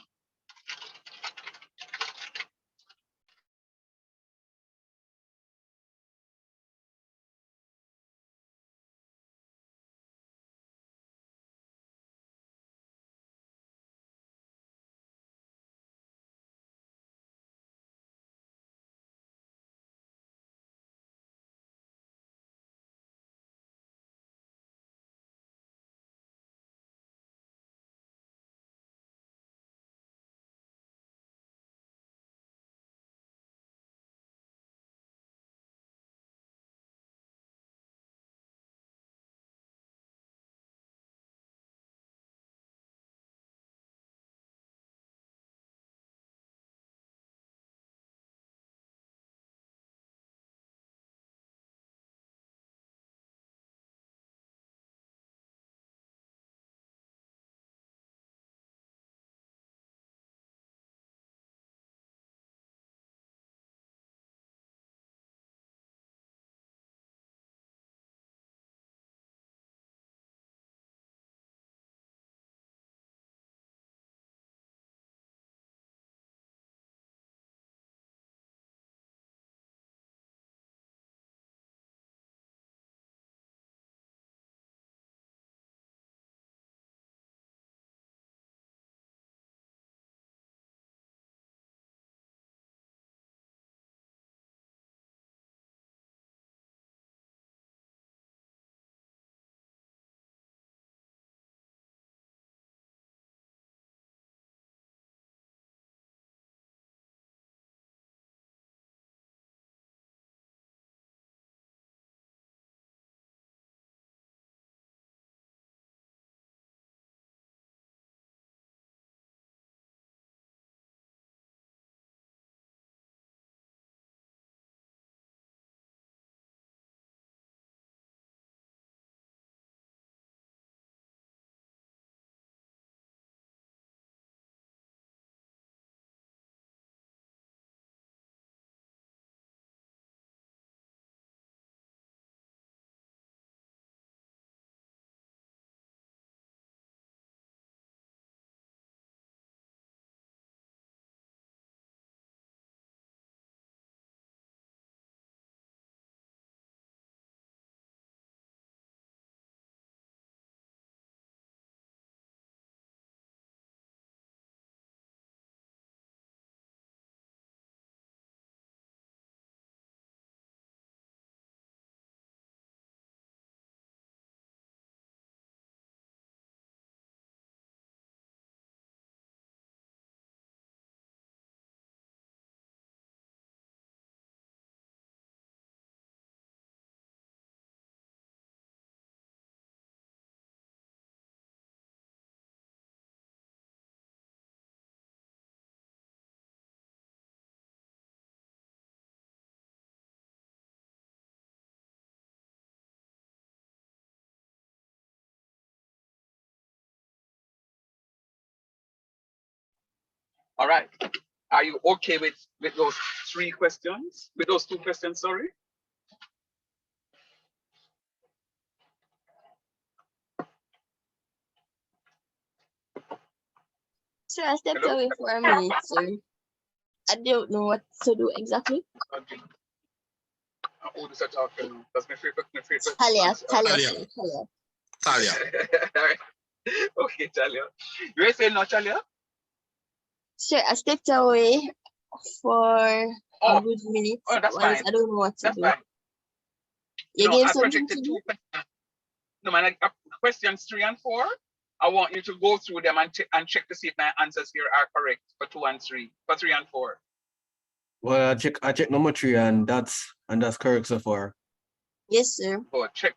All right. Are you okay with those three questions? With those two questions, sorry? Sir, I stepped Hello? away for a minute, sir. I don't know what to do exactly. Okay. Oh, this is talking. That's my favorite. Talia, Talia. sir, Talia. Talia. All right. Okay, Talia. You saying no, Talia? Sir, I stepped away for Oh, a good minute. oh, that's Whilst fine. I don't know what to That's do. fine. You No, gave I something projected to two do? questions. No, man, like, questions 3 and 4. I want you to go through them and check to see if my answers here are correct for 2 and 3, for 3 and 4. Well, I check number 3 and that's correct so far. Yes, sir. But check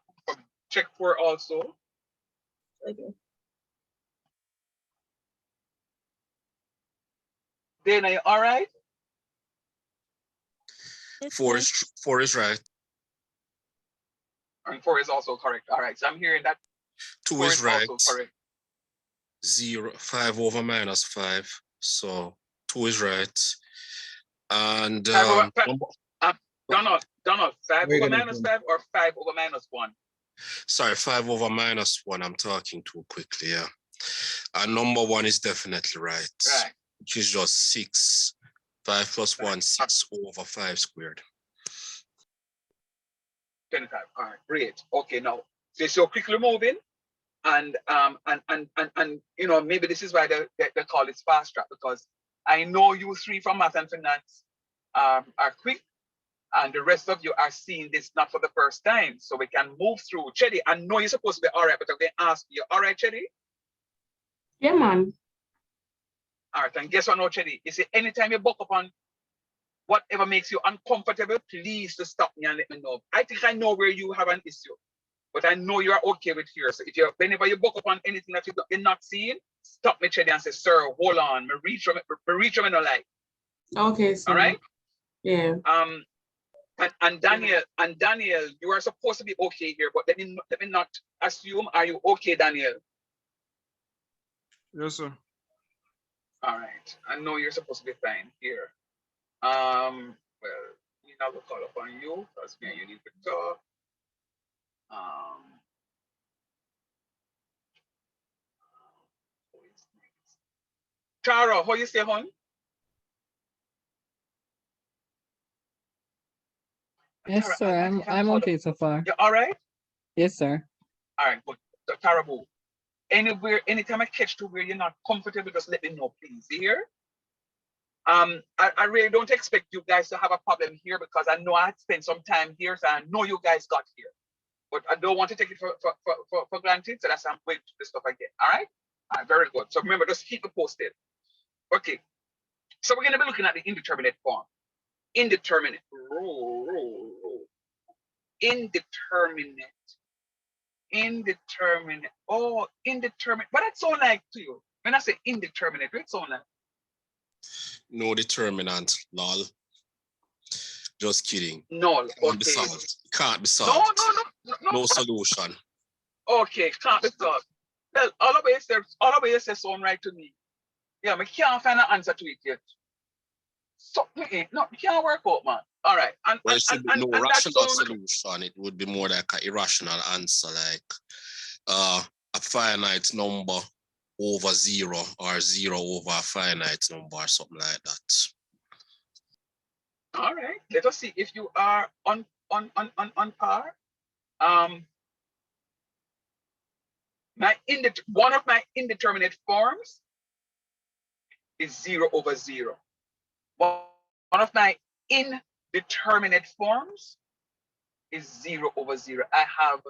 4 also. Okay. Dana, you all right? Yes, Four sir. is right. And 4 is also correct. All right, so I'm hearing that 2 4 is right. also correct. 5 over minus 5. So 2 is right. And 5 over, Donald, 5 Very over good, minus okay. 5 or 5 over minus 1? sorry, 5 over minus 1. I'm talking too quickly, yeah. And number 1 is definitely right. Right. Which is just 6. 5 plus 1, Right. 6 over 5 squared. 25. All right, great. Okay, now so quickly moving, and you know, maybe this is why they call it fast track, because I know you three from math and finance are quick, and the rest of you are seeing this not for the first time, so we can move through. Chedi, I know you're supposed to be all right, but I'm going to ask you, all right, Chedi? Yeah, man. All right, and guess what now, Chedi? You see, anytime you buck up on whatever makes you uncomfortable, please to stop me and let me know. I think I know where you have an issue, but I know you are okay with here. So if you're, whenever you buck up on anything that you're not seeing, stop me, Chedi, and say, sir, hold on, me reach from no light. Okay, sir. All right? Yeah. And Daniel, you are supposed to be okay here, but let me not assume. Are you okay, Daniel? Yes, sir. All right. I know you're supposed to be fine here. Well, we now will call upon you because me and you need to talk. Tara, how you say, hon? Yes, Tara, sir. I think I'm called okay so far. You all right? Yes, sir. All right, good. So, Tara, boo. Anytime I catch to where you're not comfortable, just let me know, please. You hear? I really don't expect you guys to have a problem here because I know I had spent some time here, so I know you guys got here. But I don't want to take it for granted, so that's why I'm going to this stuff again. All right? All right, very good. So remember, just keep it posted. Okay. So we're going to be looking at the indeterminate form. Indeterminate. Indeterminate. Oh, indeterminate. What that sound like to you? When I say indeterminate, what it sound like? No determinant, lol. Just kidding. No. Can't be Okay. solved. Can't be No, solved. no. No solution. Okay, can't be solved. Well, all of you say sound right to me. Yeah, I can't find an answer to it yet. So, no, it can't work out, man. All right. Well, it should be no that rational sound, solution. It would be more like an irrational answer, like a finite number over 0 or 0 over a finite number or something like that. all right. Let us see if you are on par. One of my indeterminate forms is 0 over 0. One of my indeterminate forms is 0 over 0. I have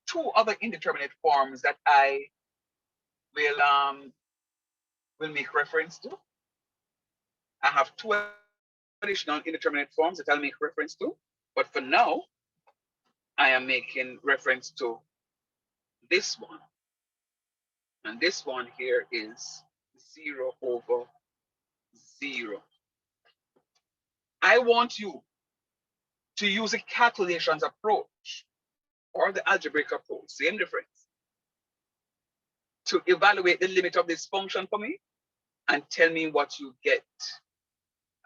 2 other indeterminate forms that I will make reference to. I have 2 additional indeterminate forms that I'll make reference to, but for now, I am making reference to this one. And this one here is 0 over 0. I want you to use a calculations approach or the algebraic approach, same difference, to evaluate the limit of this function for me and tell me what you get.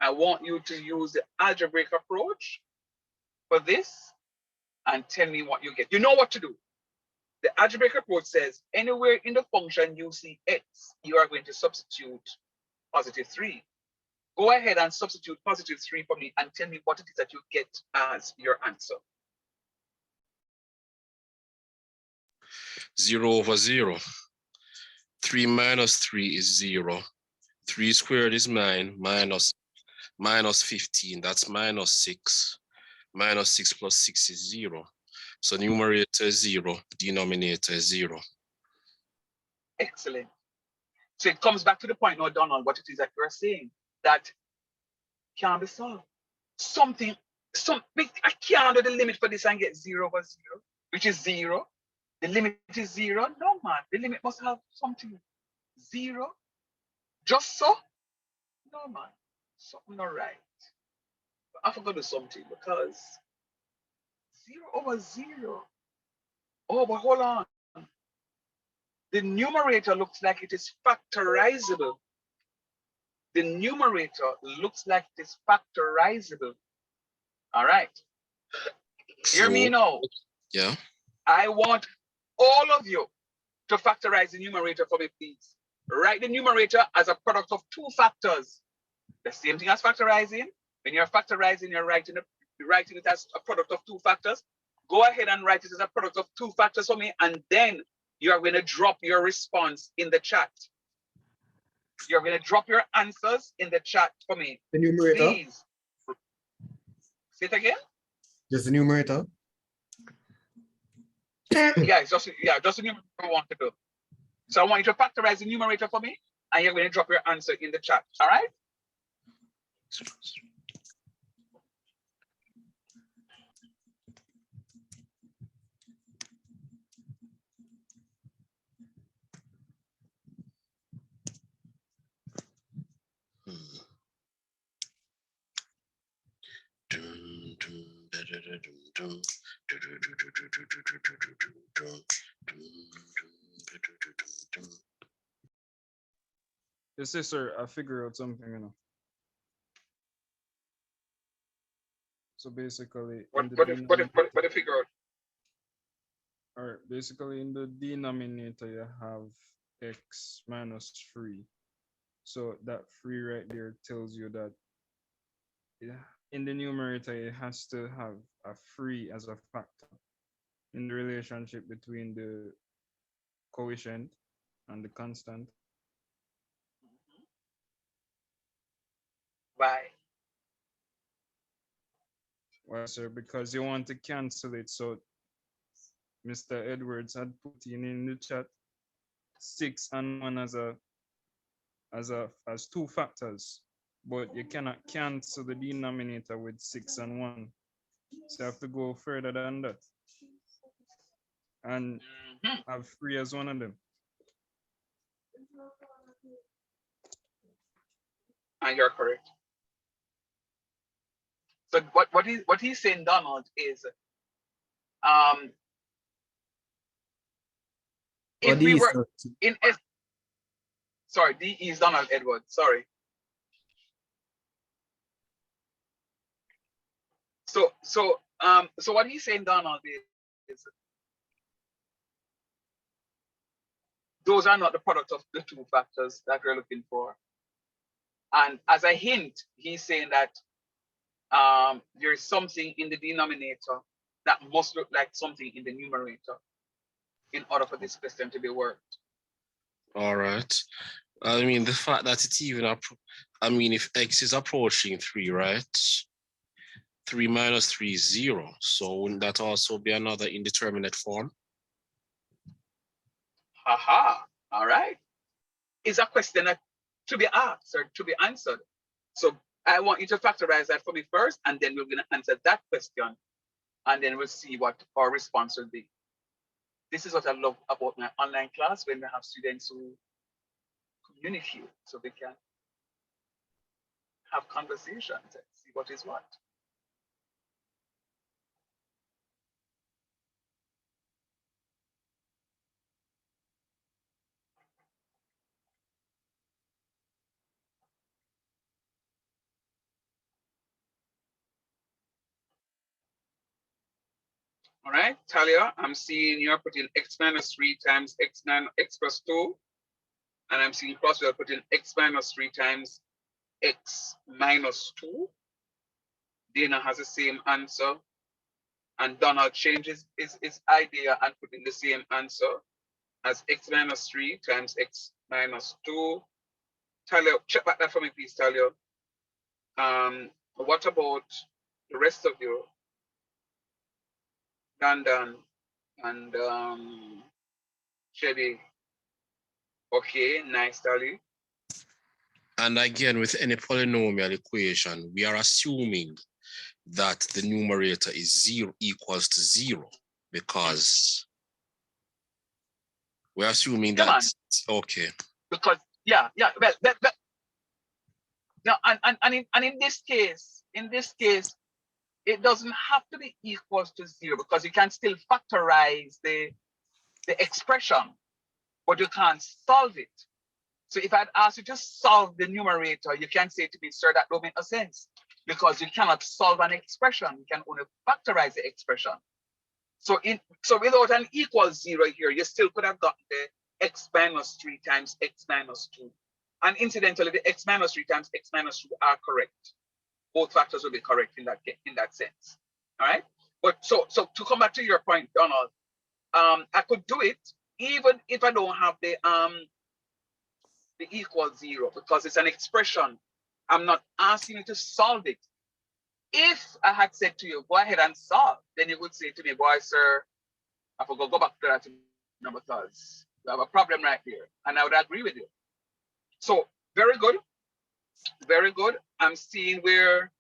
I want you to use the algebraic approach for this and tell me what you get. You know what to do. The algebraic approach says anywhere in the function you see x, you are going to substitute +3. Go ahead and substitute +3 for me and tell me what it is that you get as your answer. 0/0. 3 minus 3 is 0. 3 squared is 9, minus 15, that's -6. -6 plus 6 is 0. So numerator is 0, denominator is 0. Excellent. So it comes back to the point now, Donald, what it is that you're saying, that can be solved. I can't do the limit for this and get 0/0, which is 0. The limit is 0. No, man, the limit must have something. 0. Just so? No, man, something not right. I forgot to do something because 0/0. Oh, but hold on. The numerator looks like it is factorizable. The numerator looks like it is factorizable. All right. Hear me now. Yeah. I want all of you to factorize the numerator for me, please. Write the numerator as a product of 2 factors. The same thing as factorizing. When you're factorizing, you're writing it as a product of 2 factors. Go ahead and write it as a product of 2 factors for me, and then you are going to drop your response in the chat. You're going to drop your answers in the chat for me. The numerator? Please. Say it again? Just the numerator? Yeah, just the numerator I want to do. So I want you to factorize the numerator for me, and you're going to drop your answer in the chat. All right? Yes, yes, sir. I figure out something, you know. So basically, What do you figure out? all right, basically in the denominator you have x minus 3. So that 3 right there tells you that in the numerator it has to have a 3 as a factor in the relationship between the coefficient and the constant. Why? Why, sir? Because you want to cancel it. So Mr. Edwards had put in the chat 6 and 1 as 2 factors, but you cannot cancel the denominator with 6 and 1. So you have to go further than that and have 3 as one of them. And you're correct. So what he's saying, Donald, is if we were in sorry, D is Donald Edwards, sorry. So what he's saying, Donald, is those are not the product of the 2 factors that we're looking for. And as a hint, he's saying that there is something in the denominator that must look like something in the numerator in order for this question to be worked. All right. I mean, the fact that it's even up, I mean, if x is approaching 3, right? 3 minus 3 is 0. So wouldn't that also be another indeterminate form? Haha, all right. It's a question that to be asked or to be answered. So I want you to factorize that for me first, and then we're going to answer that question, and then we'll see what our response will be. This is what I love about my online class, when we have students who communicate so they can have conversations and see what is what. All right, Talia, I'm seeing you're putting x minus 3 times x plus 2. And I'm seeing Crosswell putting x minus 3 times x minus 2. Dana has the same answer. And Donald changes his idea and putting the same answer as x minus 3 times x minus 2. Talia, check back that for me, please, Talia. What about the rest of you? Dan and Chevy. Okay, nice, Talia. And again, with any polynomial equation, we are assuming that the numerator is 0 equals to 0 because we're assuming that, okay. Because, yeah, well, no, and in this case, it doesn't have to be equals to 0 because you can still factorize the expression, but you can't solve it. So if I'd asked you to solve the numerator, you can't say to me, sir, that don't make no sense because you cannot solve an expression. You can only factorize the expression. So without an equal 0 here, you still could have gotten the x minus 3 times x minus 2. And incidentally, the x minus 3 times x minus 2 are correct. Both factors will be correct in that sense. All right. But so to come back to your point, Donald, I could do it even if I don't have the equal 0 because it's an expression. I'm not asking you to solve it. If I had said to you, go ahead and solve, then you would say to me, boy, sir, I forgot go back to that number because we have a problem right here. And I would agree with you. So very good. Very good. I'm seeing where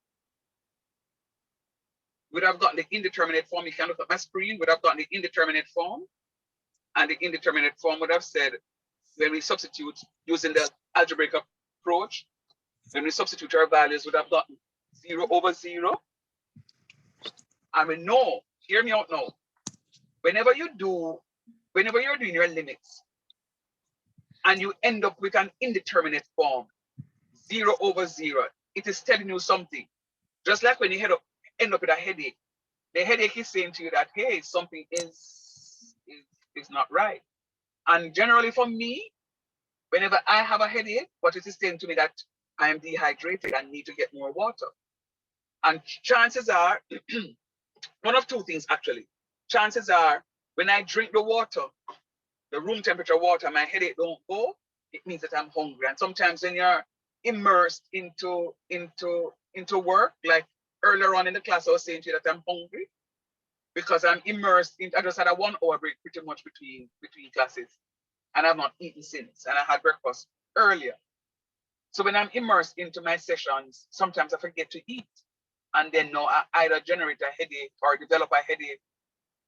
would have gotten the indeterminate form. You can look at my screen, would have gotten the indeterminate form. And the indeterminate form would have said, when we substitute using the algebraic approach, when we substitute our values, would have gotten 0 over 0. And we know, hear me out now, whenever you're doing your limits and you end up with an indeterminate form, 0 over 0, it is telling you something. Just like when you end up with a headache, the headache is saying to you that, hey, something is not right. And generally for me, whenever I have a headache, what it is saying to me that I am dehydrated and need to get more water. And chances are, one of two things actually. Chances are, when I drink the water, the room temperature water, my headache don't go, it means that I'm hungry. And sometimes when you're immersed into work, like earlier on in the class, I was saying to you that I'm hungry because I'm immersed in, I just had a 1 hour break pretty much between classes. And I've not eaten since. And I had breakfast earlier. So when I'm immersed into my sessions, sometimes I forget to eat. And then no, I either generate a headache or develop a headache.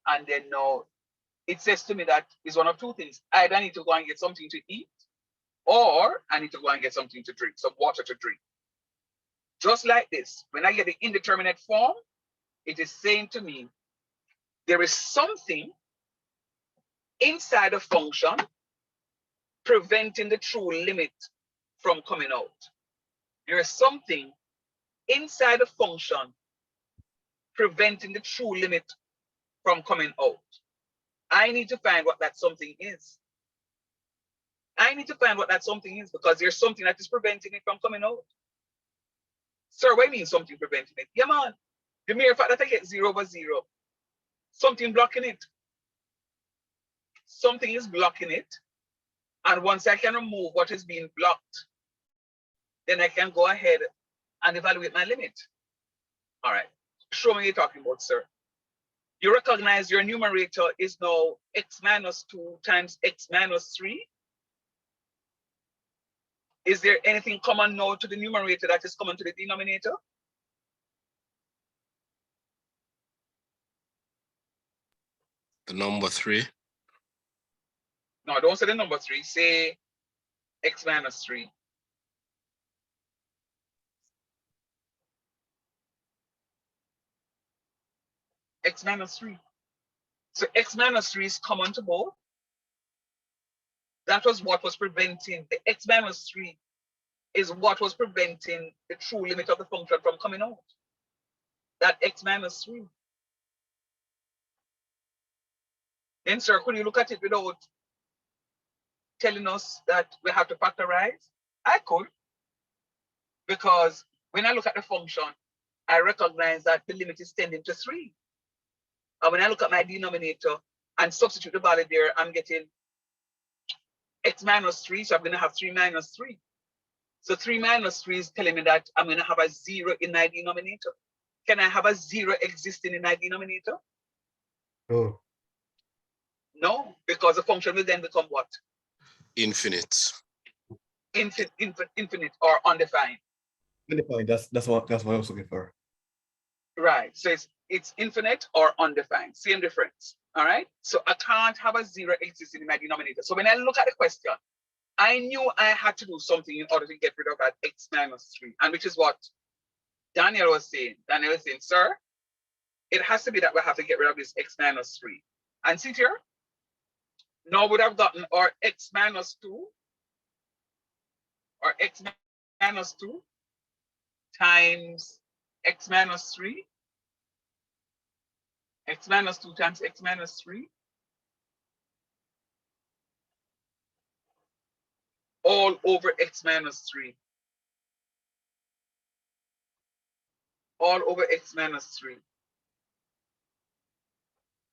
And then no, it says to me that it's one of two things. Either I need to go and get something to eat, or I need to go and get something to drink, some water to drink. Just like this, when I get the indeterminate form, it is saying to me, there is something inside a function preventing the true limit from coming out. There is something inside a function preventing the true limit from coming out. I need to find what that something is. I need to find what that something is because there's something that is preventing it from coming out. Sir, what do you mean something preventing it? Yeah, man. The mere fact that I get 0 over 0, something blocking it. Something is blocking it. And once I can remove what is being blocked, then I can go ahead and evaluate my limit. All right. Show me what you're talking about, sir. You recognize your numerator is now x minus 2 times x minus 3. Is there anything common now to the numerator that is common to the denominator? The number 3. No, don't say the number 3. Say x minus 3. X minus 3. So x minus 3 is common to both. That was what was preventing the x minus 3 is what was preventing the true limit of the function from coming out. That x minus 3. Then, sir, could you look at it without telling us that we have to factorize? I could, because when I look at the function, I recognize that the limit is tending to 3. And when I look at my denominator and substitute the value there, I'm getting x minus 3, so I'm going to have 3 minus 3. So 3 minus 3 is telling me that I'm going to have a 0 in my denominator. Can I have a 0 existing in my denominator? No. No, because the function will then become what? Infinite. Infinite or undefined. That's what I was looking for. Right. So it's infinite or undefined. Same difference. All right. So I can't have a 0 existing in my denominator. So when I look at the question, I knew I had to do something in order to get rid of that x minus 3. And which is what Daniel was saying. Daniel was saying, sir, it has to be that we have to get rid of this x minus 3. And see here, now we would have gotten our x minus 2 or x minus 2 times x minus 3. X minus 2 times x minus 3. All over x minus 3. All over x minus 3.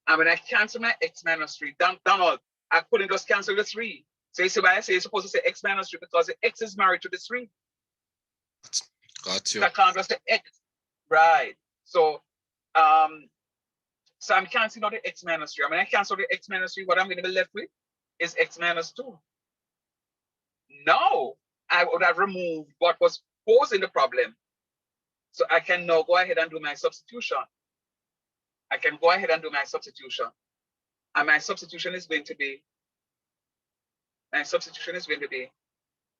And when I cancel my x minus 3, Donald, I couldn't just cancel the 3. So you see why I say you're supposed to say x minus 3, because the x is married to the 3. Got you. So I can't just say x. Right. So so I'm canceling out the x minus 3. And when I cancel the x minus 3, what I'm going to be left with is x minus 2. Now I would have removed what was posing the problem. So I can now go ahead and do my substitution. I can go ahead and do my substitution. And my substitution is going to be,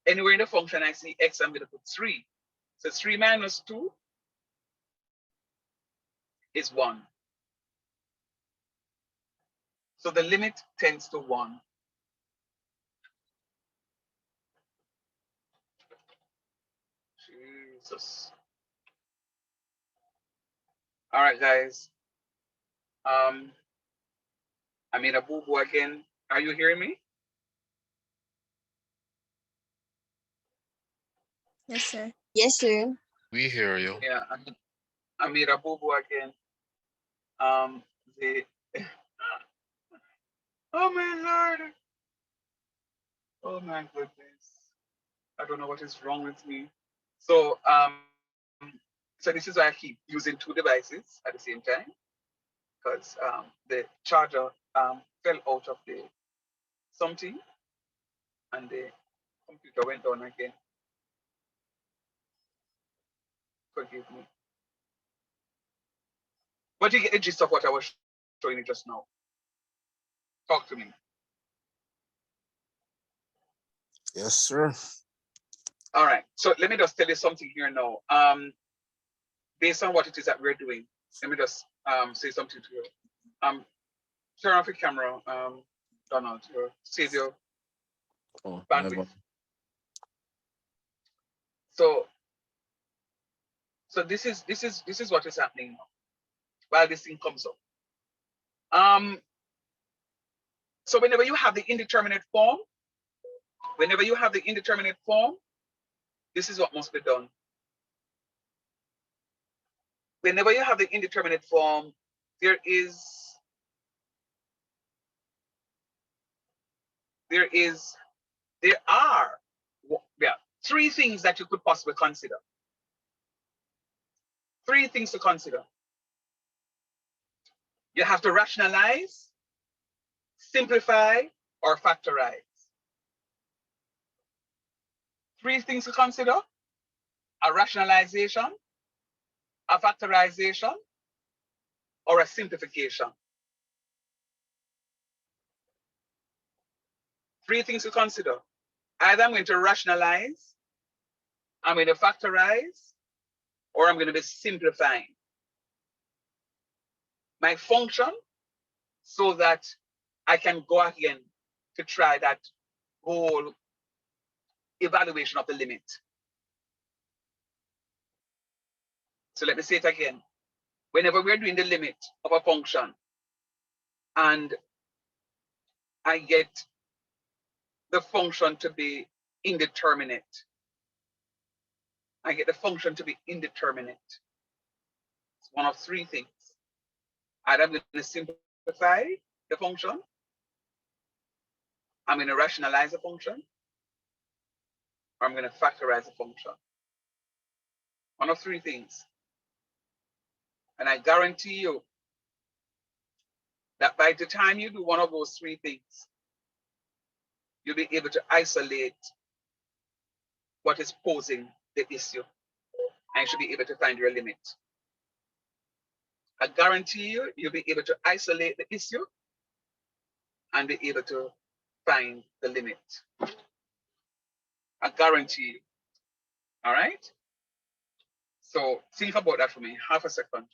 anywhere in the function I see x, I'm going to put 3. So 3 minus 2 is 1. So the limit tends to 1. Jesus. All right, guys. I made a boo-boo again. Are you hearing me? Yes, sir. Yes, sir. We hear you. Yeah, I made a boo-boo again. The oh my Lord. Oh my goodness. I don't know what is wrong with me. So so this is why I keep using 2 devices at the same time, because the charger fell out of the something and the computer went down again. Forgive me. But you get the gist of what I was showing you just now. Talk to me. Yes, sir. All right. So let me just tell you something here now. Based on what it is that we're doing, let me just say something to you. Turn off your camera, Donald, to save your Oh, bandwidth. never. So this is what is happening now while this thing comes up. So whenever you have the indeterminate form, this is what must be done. Whenever you have the indeterminate form, there are 3 things that you could possibly consider. 3 things to consider. You have to rationalize, simplify, or factorize. 3 things to consider: a rationalization, a factorization, or a simplification. 3 things to consider. Either I'm going to rationalize, I'm going to factorize, or I'm going to be simplifying my function so that I can go again to try that whole evaluation of the limit. So let me say it again. Whenever we're doing the limit of a function and I get the function to be indeterminate. I get the function to be indeterminate. It's one of three things. Either I'm going to simplify the function, I'm going to rationalize the function, or I'm going to factorize the function. One of three things. And I guarantee you that by the time you do one of those three things, you'll be able to isolate what is posing the issue, and you should be able to find your limit. I guarantee you, you'll be able to isolate the issue and be able to find the limit. I guarantee you. All right? So think about that for me, half a second.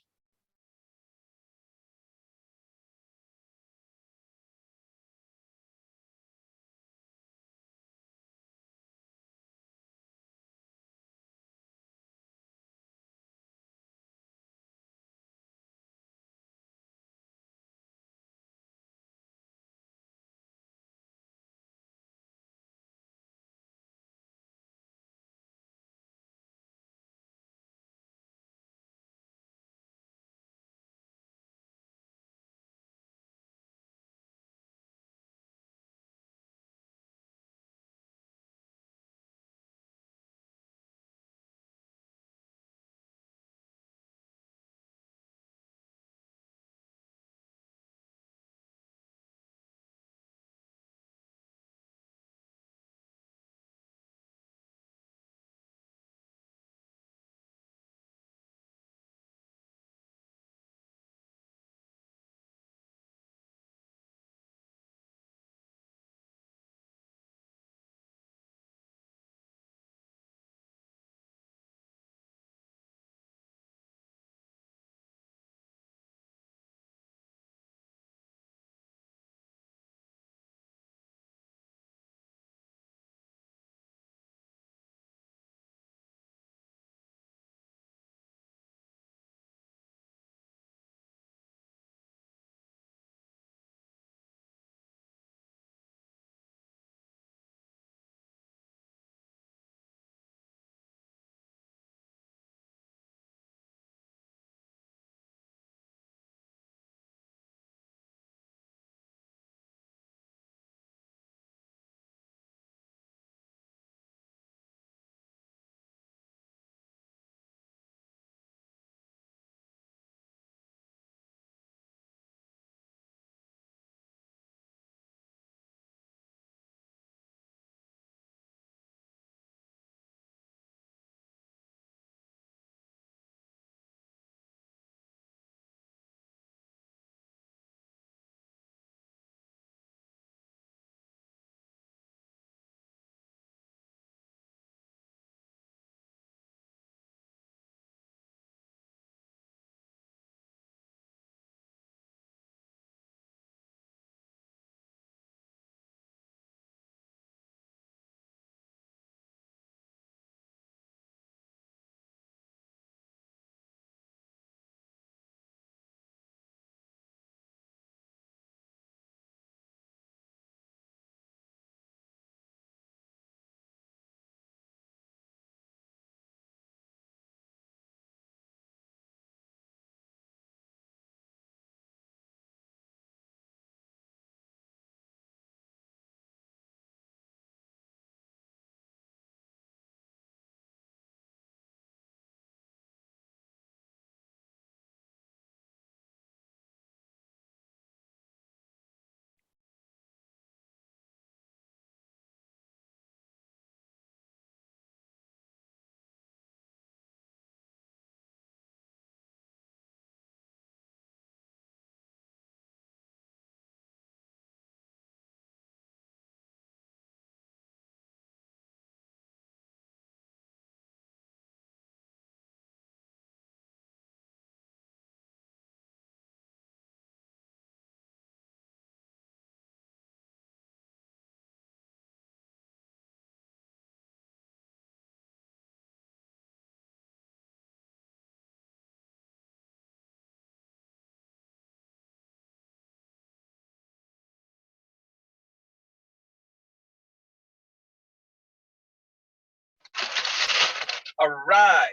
All right.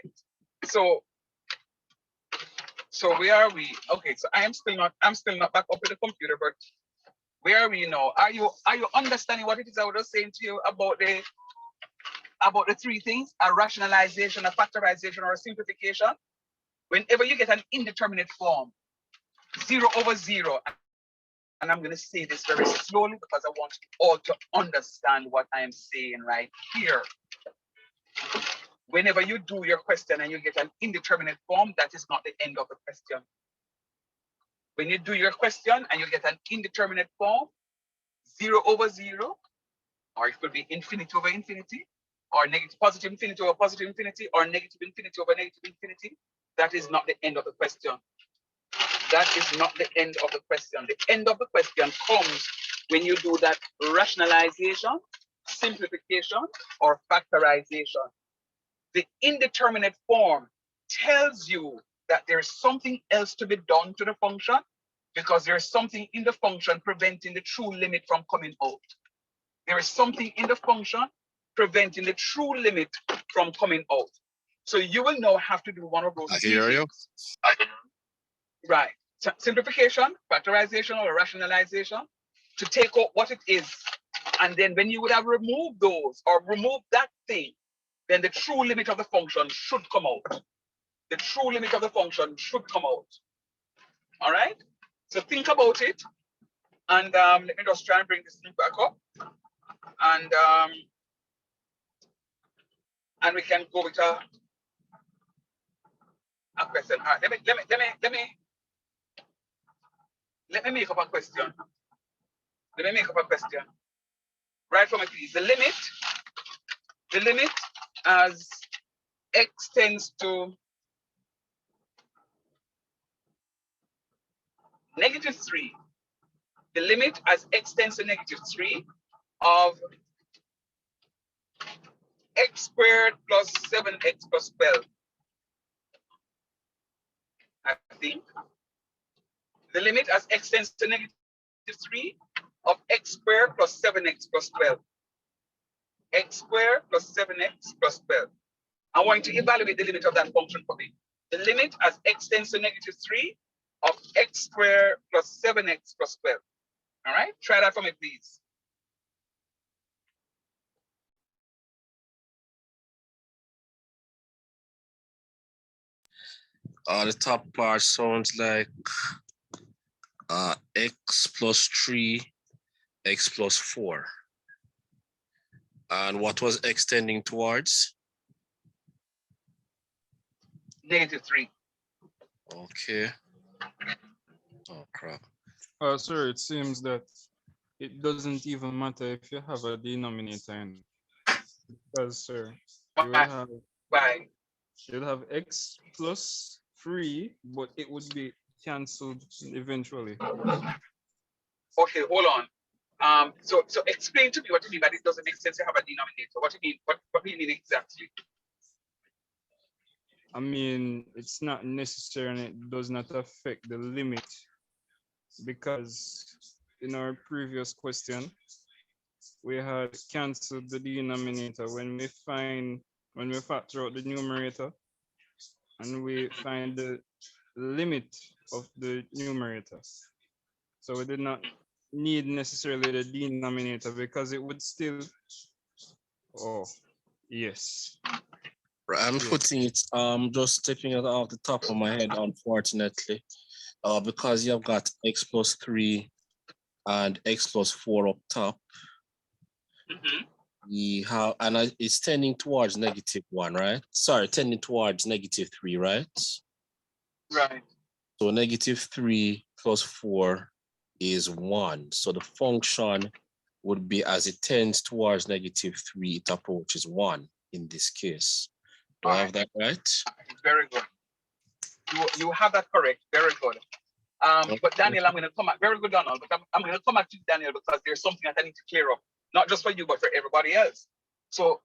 So where are we? Okay, so I'm still not back up with the computer, but where are we now? Are you understanding what it is I was saying to you about the three things: a rationalization, a factorization, or a simplification? Whenever you get an indeterminate form, 0 over 0, and I'm going to say this very slowly because I want you all to understand what I am saying right here. Whenever you do your question and you get an indeterminate form, that is not the end of the question. When you do your question and you get an indeterminate form, 0 over 0, or it could be infinity over infinity, or negative positive infinity over positive infinity, or negative infinity over negative infinity, that is not the end of the question. That is not the end of the question. The end of the question comes when you do that rationalization, simplification, or factorization. The indeterminate form tells you that there's something else to be done to the function because there's something in the function preventing the true limit from coming out. There is something in the function preventing the true limit from coming out. So you will now have to do one of those. I hear you. Right. So simplification, factorization, or rationalization to take out what it is. And then when you would have removed those or removed that thing, then the true limit of the function should come out. The true limit of the function should come out. All right? So think about it. And let me just try and bring this thing back up. And we can go with a question. All right, let me make up a question. Let me make up a question. Right from it, please. The limit as x tends to -3. The limit as x tends to -3 of x squared plus 7x plus 12. I think the limit as x tends to -3 of x squared plus 7x plus 12. X squared plus 7x plus 12. I want you to evaluate the limit of that function for me. The limit as x tends to -3 of x squared plus 7x plus 12. All right, try that for me, please. The top part sounds like x plus 3, x plus 4. And what was x tending towards? -3. Okay. Oh, crap. Sir, it seems that it doesn't even matter if you have a denominator in, because, sir, you'll have x plus 3, but it would be cancelled eventually. Okay, hold on. So explain to me what you mean by it doesn't make sense to have a denominator. What do you mean? What do you mean exactly? I mean, it's not necessary and it does not affect the limit, because in our previous question, we had canceled the denominator when we factor out the numerator and we find the limit of the numerator. So we did not need necessarily the denominator because it would still, oh, yes. I'm putting it, just taking it off the top of my head, unfortunately, because you've got x plus 3 and x plus 4 up top. We have, and it's tending towards -1, right? Sorry, tending towards -3, right? Right. So -3 plus 4 is 1. So the function would be, as it tends towards -3, it approaches 1 in this case. Do I have that right? Very good. You have that correct. Very good. But Daniel, I'm going to come back. Very good, Donald. But I'm going to come back to Daniel because there's something that I need to clear up, not just for you, but for everybody else. So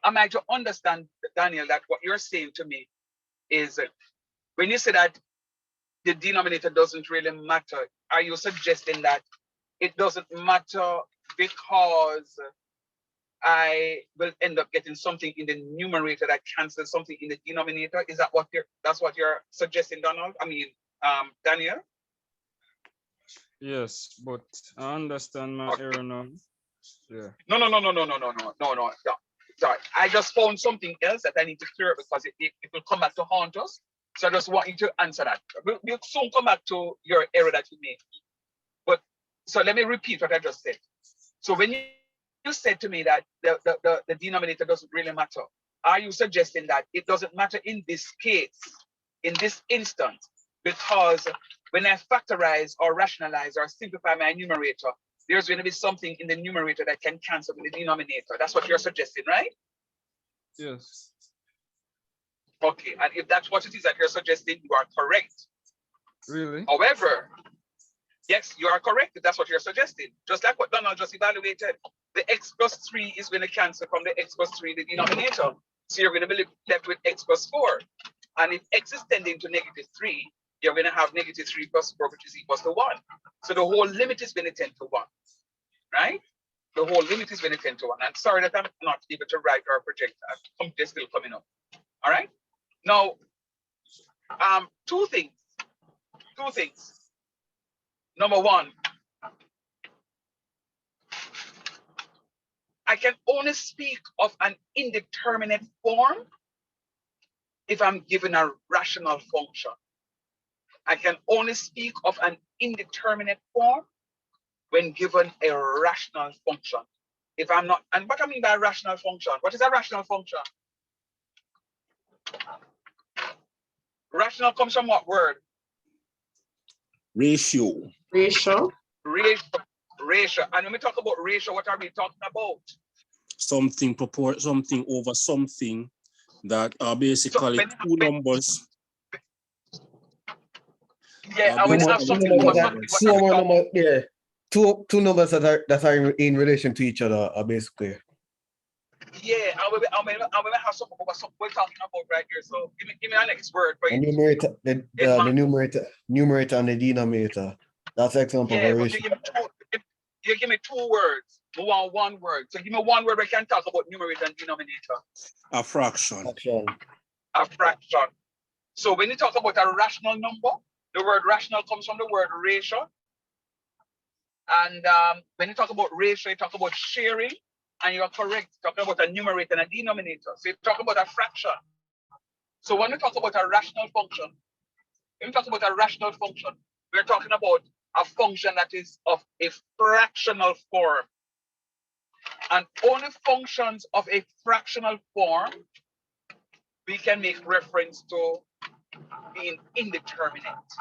am I to understand, Daniel, that what you're saying to me is when you say that the denominator doesn't really matter, are you suggesting that it doesn't matter because I will end up getting something in the numerator that cancels something in the denominator. Is that what that's what you're suggesting, Donald? I mean, Daniel? Yes, but I understand my Okay. error now. Yeah. No. Sorry, I just found something else that I need to clear up because it will come back to haunt us. So I just want you to answer that. We'll soon come back to your error that you made. But so let me repeat what I just said. So when you said to me that the denominator doesn't really matter, are you suggesting that it doesn't matter in this case, in this instance, because when I factorize or rationalize or simplify my numerator, there's going to be something in the numerator that can cancel with the denominator. That's what you're suggesting, right? Yes. Okay, and if that's what it is that you're suggesting, you are correct. Really? However, yes, you are correct if that's what you're suggesting. Just like what Donald just evaluated, the x plus 3 is going to cancel from the x plus 3 in the denominator. So you're going to be left with x plus 4. And if x is tending to -3, you're going to have -3 plus 4, which is equals to 1. So the whole limit is going to tend to 1, right? The whole limit is going to tend to 1. I'm sorry that I'm not able to write or project. They're still coming up. All right. Now, two things. Number one, I can only speak of an indeterminate form if I'm given a rational function. I can only speak of an indeterminate form when given a rational function. If I'm not, and what I mean by rational function, what is a rational function? Rational comes from what word? Ratio. Ratio. Ratio. And when we talk about ratio, what are we talking about? Something over something that are basically So two numbers. Yeah, and when you have something over something, what are we talking? Yeah, two numbers that are in relation to each other are basically. Yeah, and when we have something over something we're talking about right here. So give me our next word for The it. numerator, the numerator and the denominator. That's example of Yeah, a but ratio. you give me two words. We want one word. So give me one word we can talk about numerator and denominator. A fraction. A fraction. So when you talk about a rational number, the word rational comes from the word ratio. And when you talk about ratio, you talk about sharing, and you are correct, talking about a numerator and a denominator. So you talk about a fraction. So when we talk about a rational function, we're talking about a function that is of a fractional form. And only functions of a fractional form we can make reference to being indeterminate.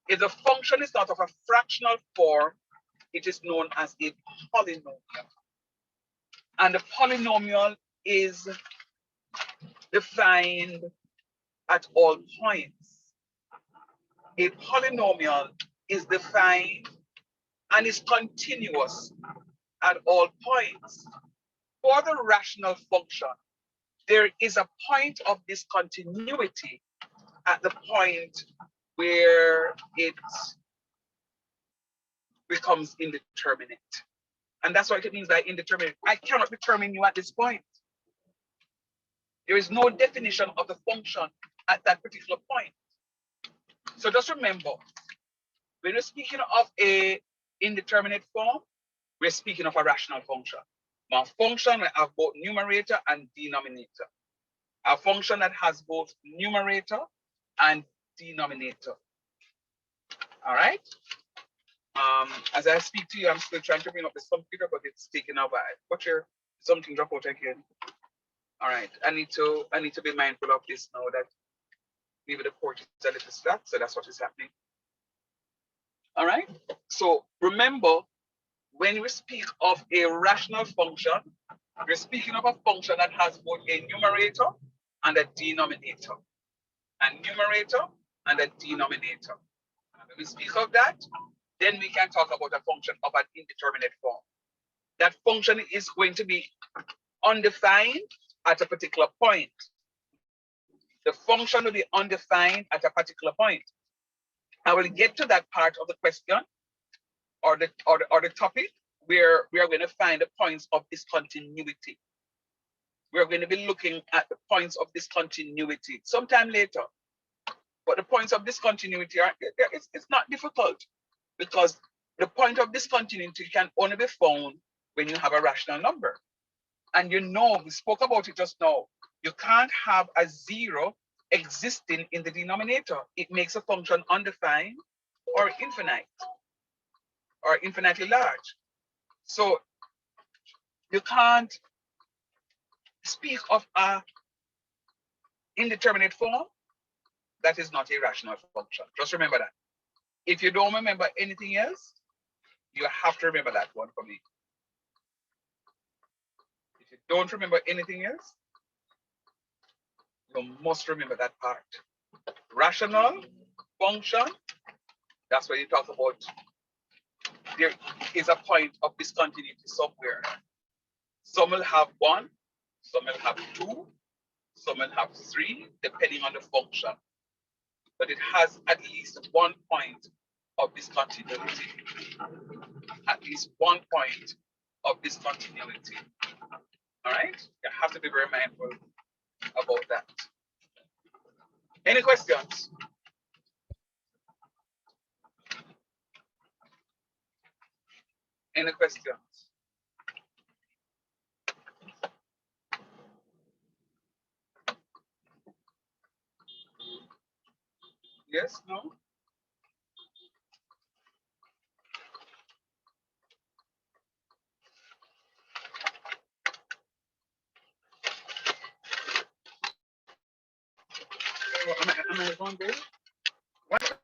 If the function is not of a fractional form, it is known as a polynomial. And the polynomial is defined at all points. A polynomial is defined and is continuous at all points. For the rational function, there is a point of discontinuity at the point where it becomes indeterminate. And that's what it means by indeterminate. I cannot determine you at this point. There is no definition of the function at that particular point. So just remember, when we're speaking of a indeterminate form, we're speaking of a rational function. Now, function will have both numerator and denominator. A function that has both numerator and denominator. All right. As I speak to you, I'm still trying to bring up this computer, but it's taking a while. Watch your something drop out again. All right. I need to be mindful of this now that maybe the port is a little slack, so that's what is happening. All right. So remember, when we speak of a rational function, we're speaking of a function that has both a numerator and a denominator. A numerator and a denominator. And when we speak of that, then we can talk about a function of an indeterminate form. That function is going to be undefined at a particular point. The function will be undefined at a particular point. I will get to that part of the question or the topic where we are going to find the points of discontinuity. We're going to be looking at the points of discontinuity sometime later. But the points of discontinuity are, it's not difficult, because the point of discontinuity can only be found when you have a rational number. And you know, we spoke about it just now, you can't have a zero existing in the denominator. It makes a function undefined or infinite or infinitely large. So you can't speak of a indeterminate form that is not a rational function. Just remember that. If you don't remember anything else, you have to remember that one for me. If you don't remember anything else, you must remember that part. Rational function, that's where you talk about there is a point of discontinuity somewhere. Some will have 1, some will have 2, some will have 3, depending on the function. But it has at least one point of discontinuity. At least one point of discontinuity. All right? You have to be very mindful about that. Any questions? Any questions? Yes, no? Am I wrong there? What?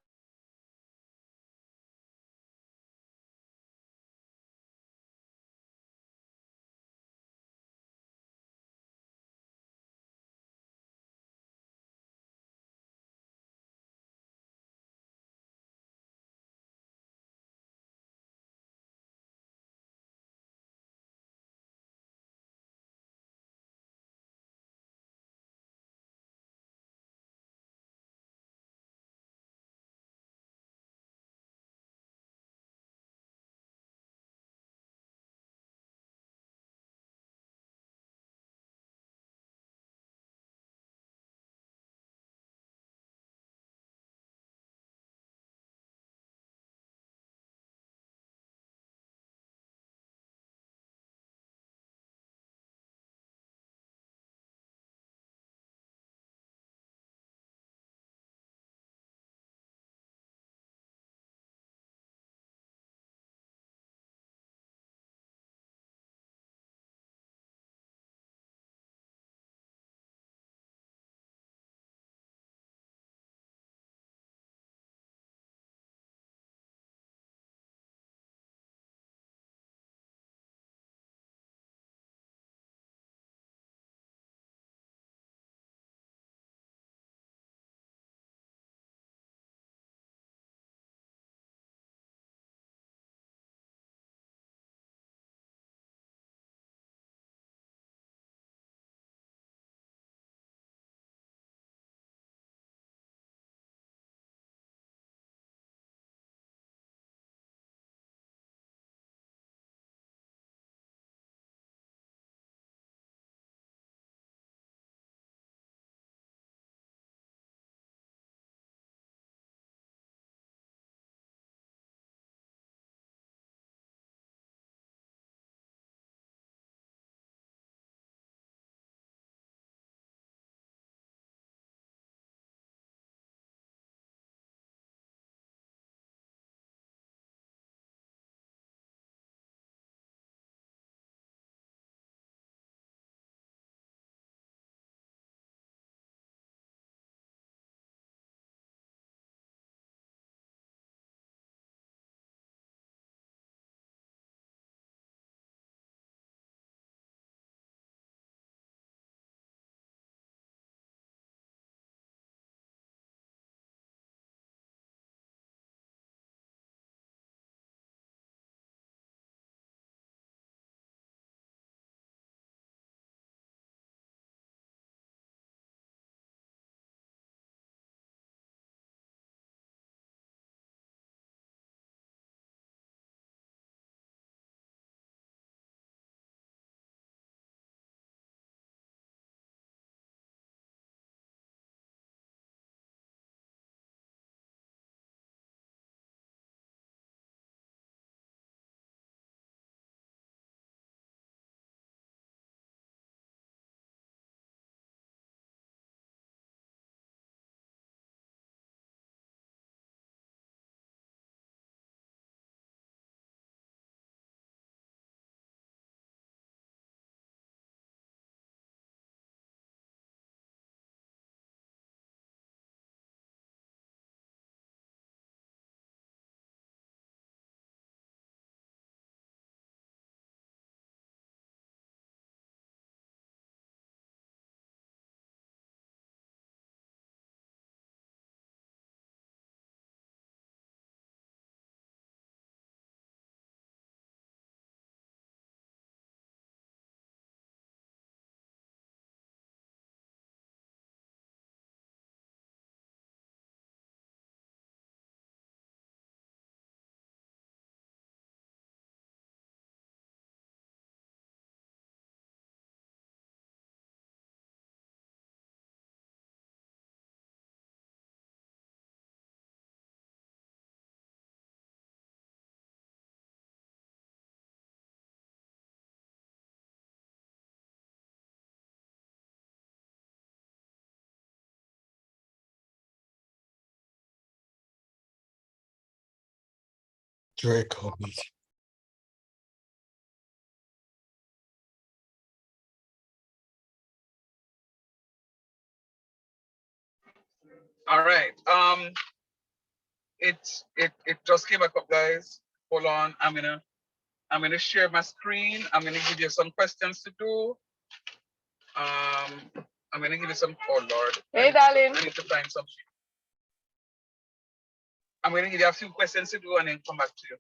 Draco meeting. All right. It just came back up, guys. Hold on. I'm gonna share my screen. I'm gonna give you some questions to do. I'm gonna give you some. Oh Lord. Hey, darling. I need to find some. I'm gonna give you a few questions to do and then come back to you.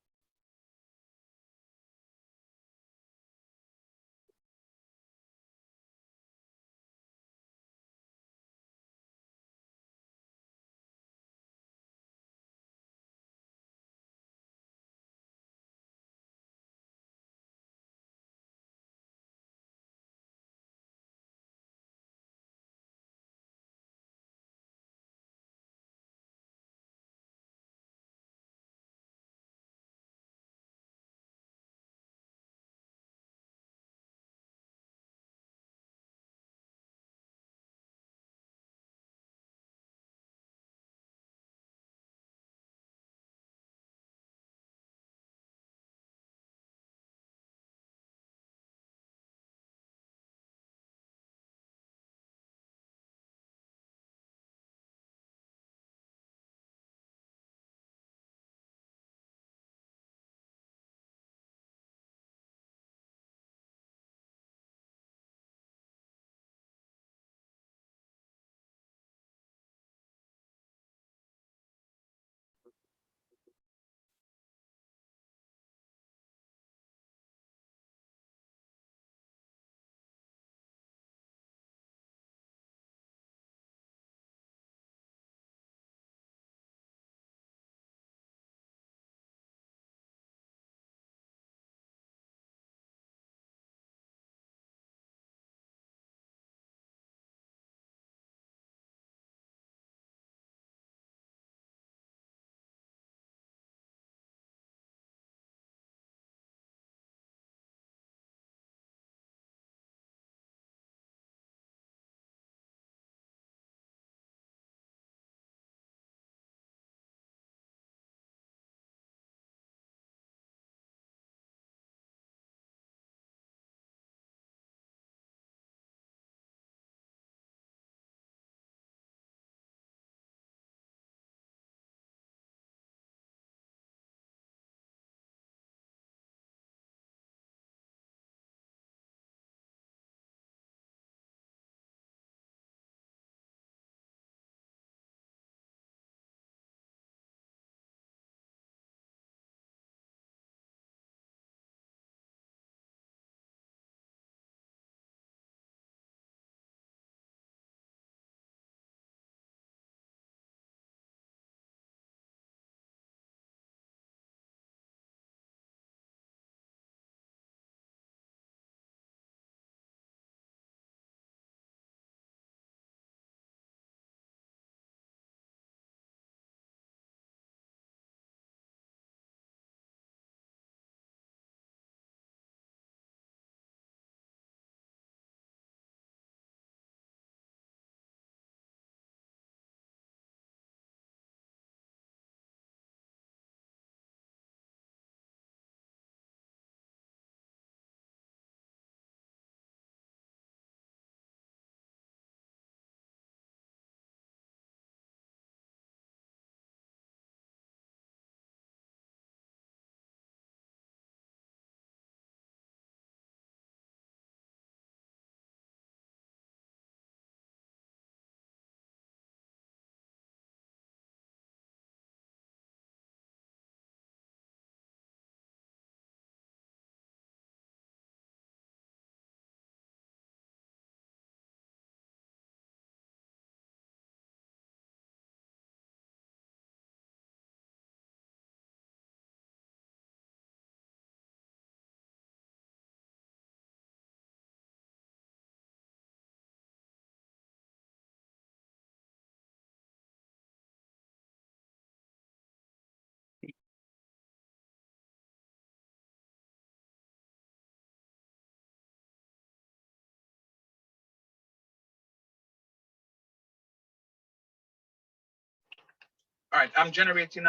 All right, I'm generating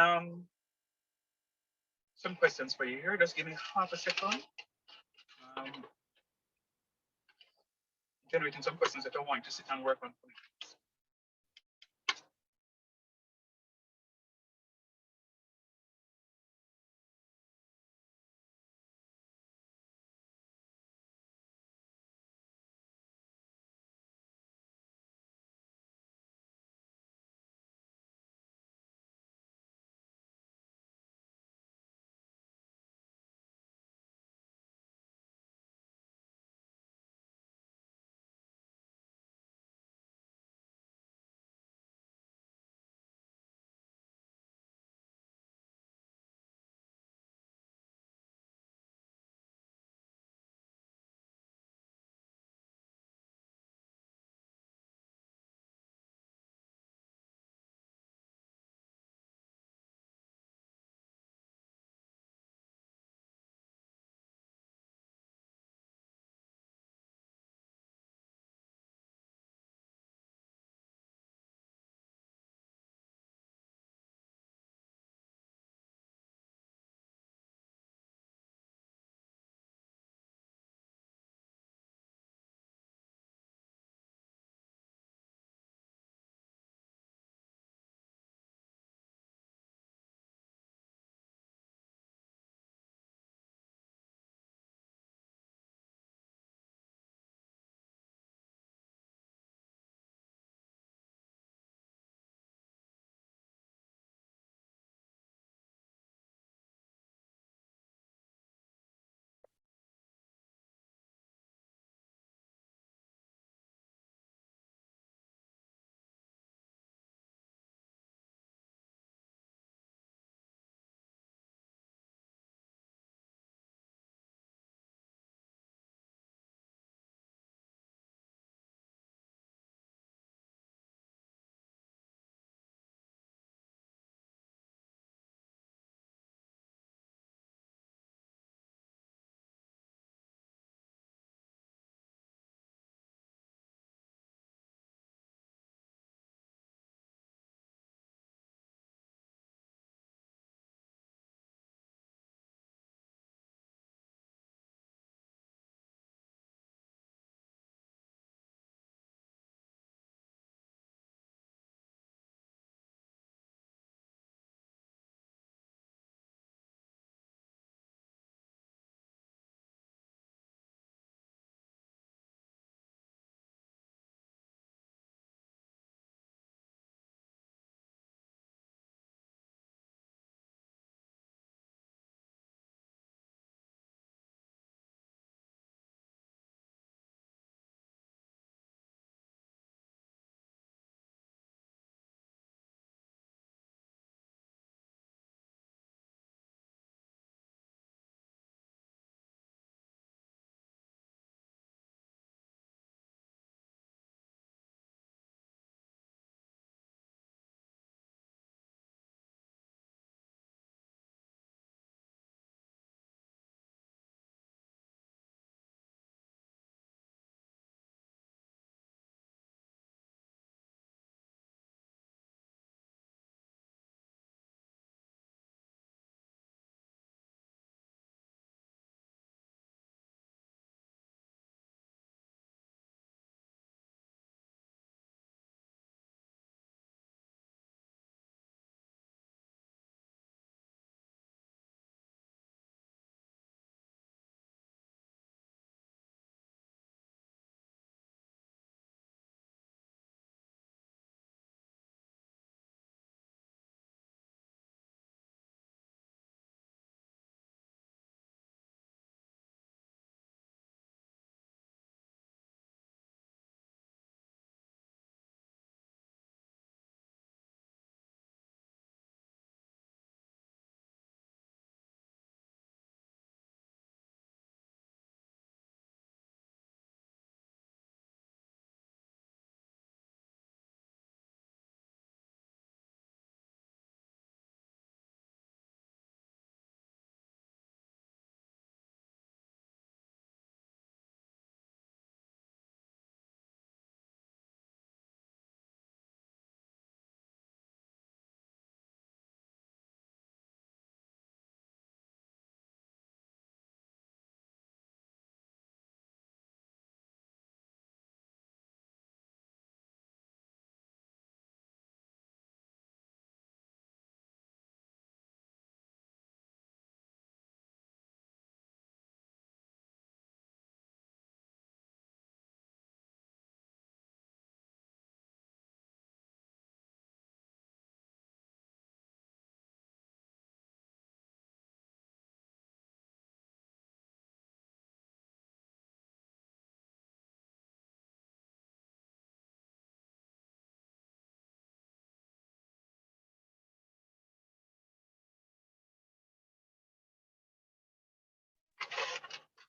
some questions for you here. Just give me half a second. Generating some questions that I want to sit and work on.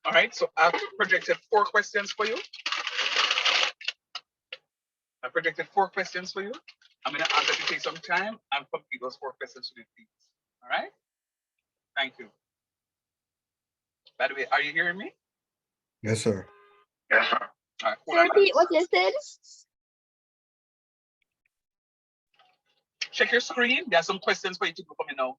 All right, so I've projected 4 questions for you. I projected 4 questions for you. I'm going to ask that you take some time and complete those 4 questions for me, please. All right? Thank you. By the way, are you hearing me? Yes, sir. Yes, sir. All right, hold Sir, on. repeat what you said. Check your screen. There are some questions for you to do for me now.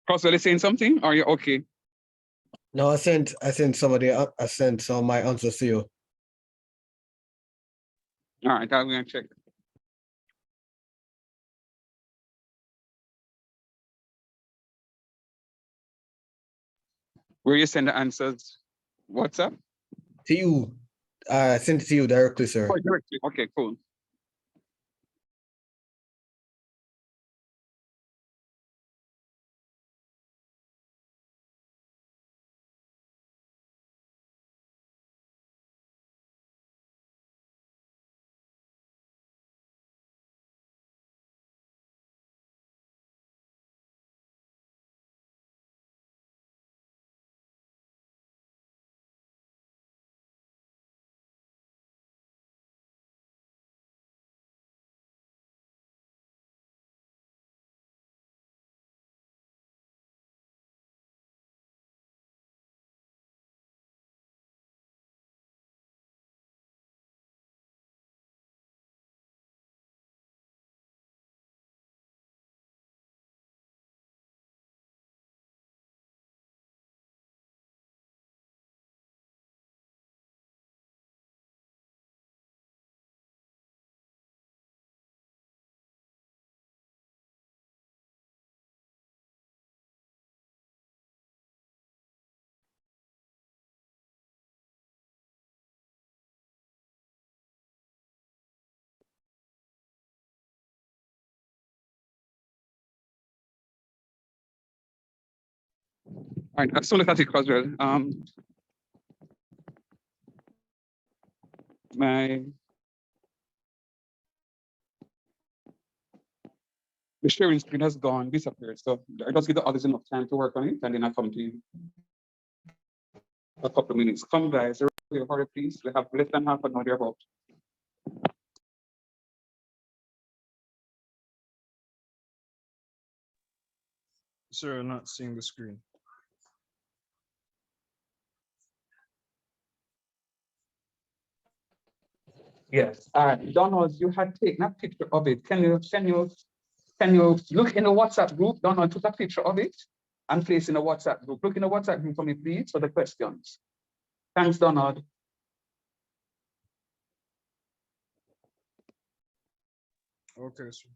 Crosswell is saying something? Are you okay? No, I sent somebody up. I sent some of my answers to you. All right, I'm gonna check. Where you send the answers? WhatsApp? To you. I sent it to you directly, sir. Oh, directly. Okay, cool. All right, I've still look at it, Crosswell. The sharing screen has gone, disappeared. So I just give the others enough time to work on it, and then I come to you. A couple of minutes. Come, guys, hurry, please. We have less than half an hour about. Sir, not seeing the screen. Yes. Donald, you had taken a picture of it. Can you look in the WhatsApp group? Donald took a picture of it and place in the WhatsApp group. Look in the WhatsApp group for me, please, for the questions. Thanks, Donald. Okay, sir.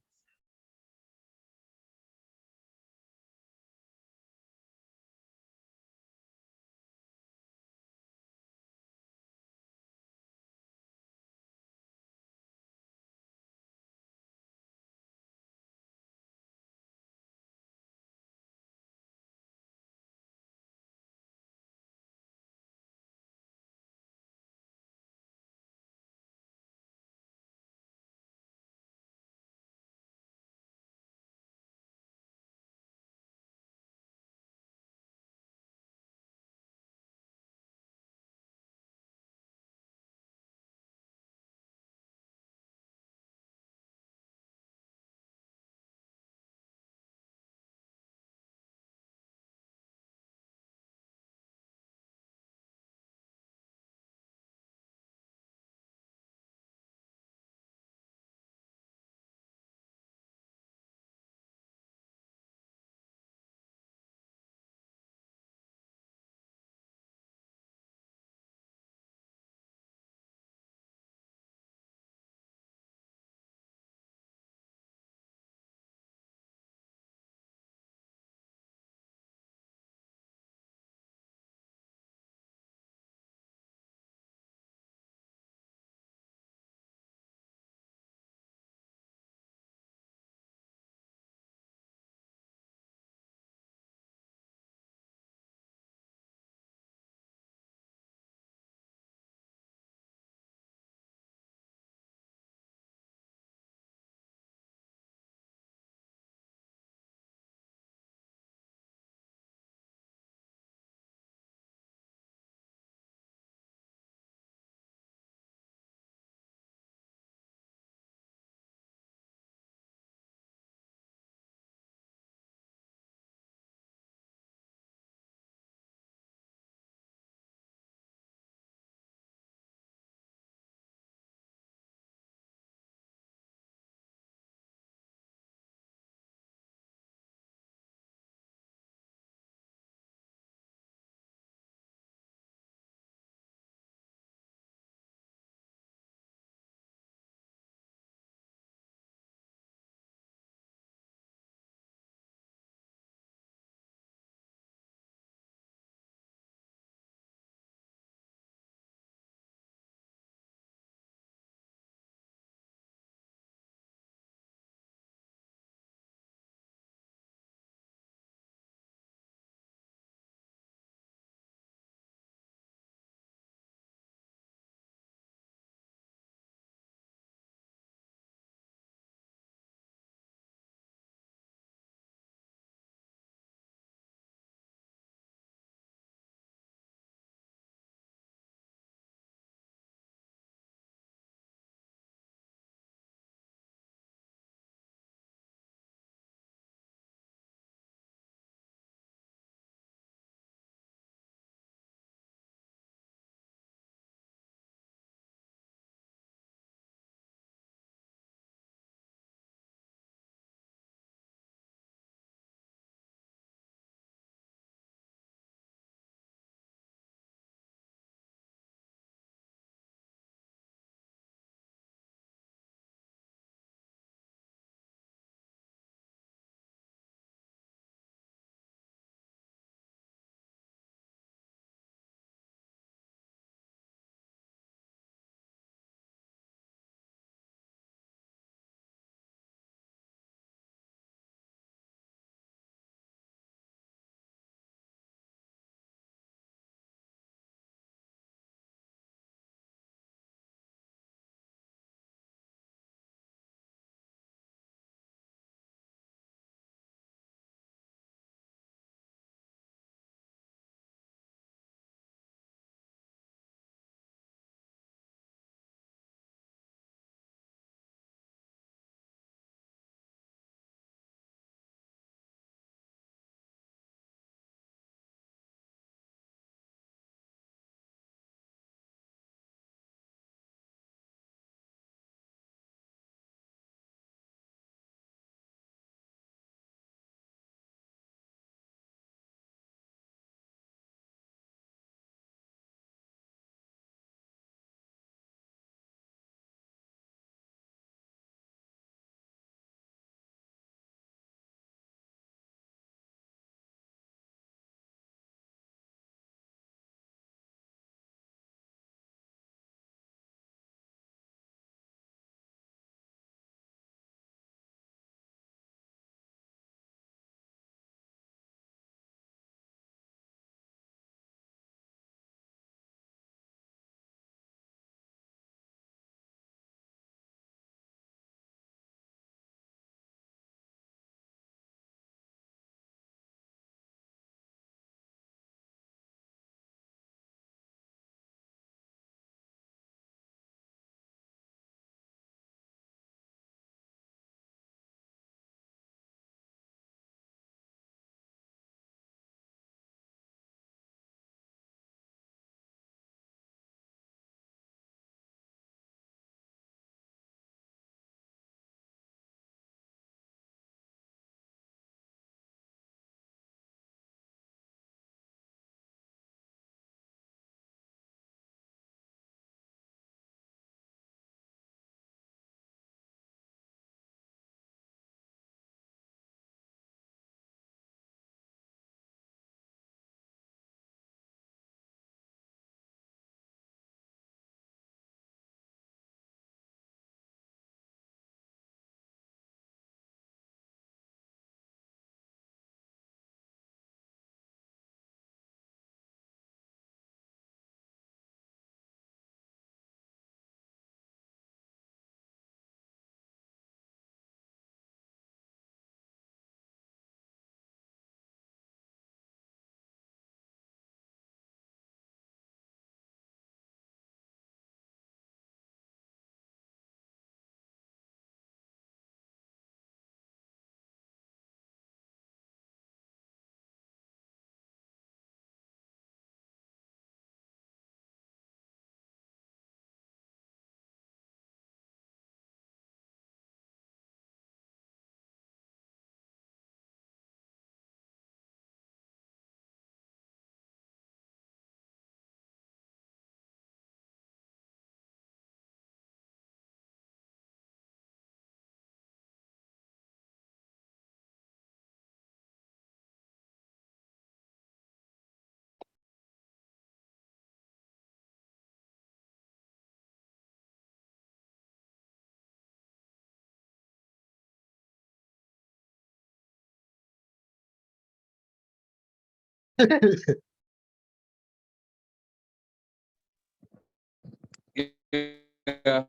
Yeah.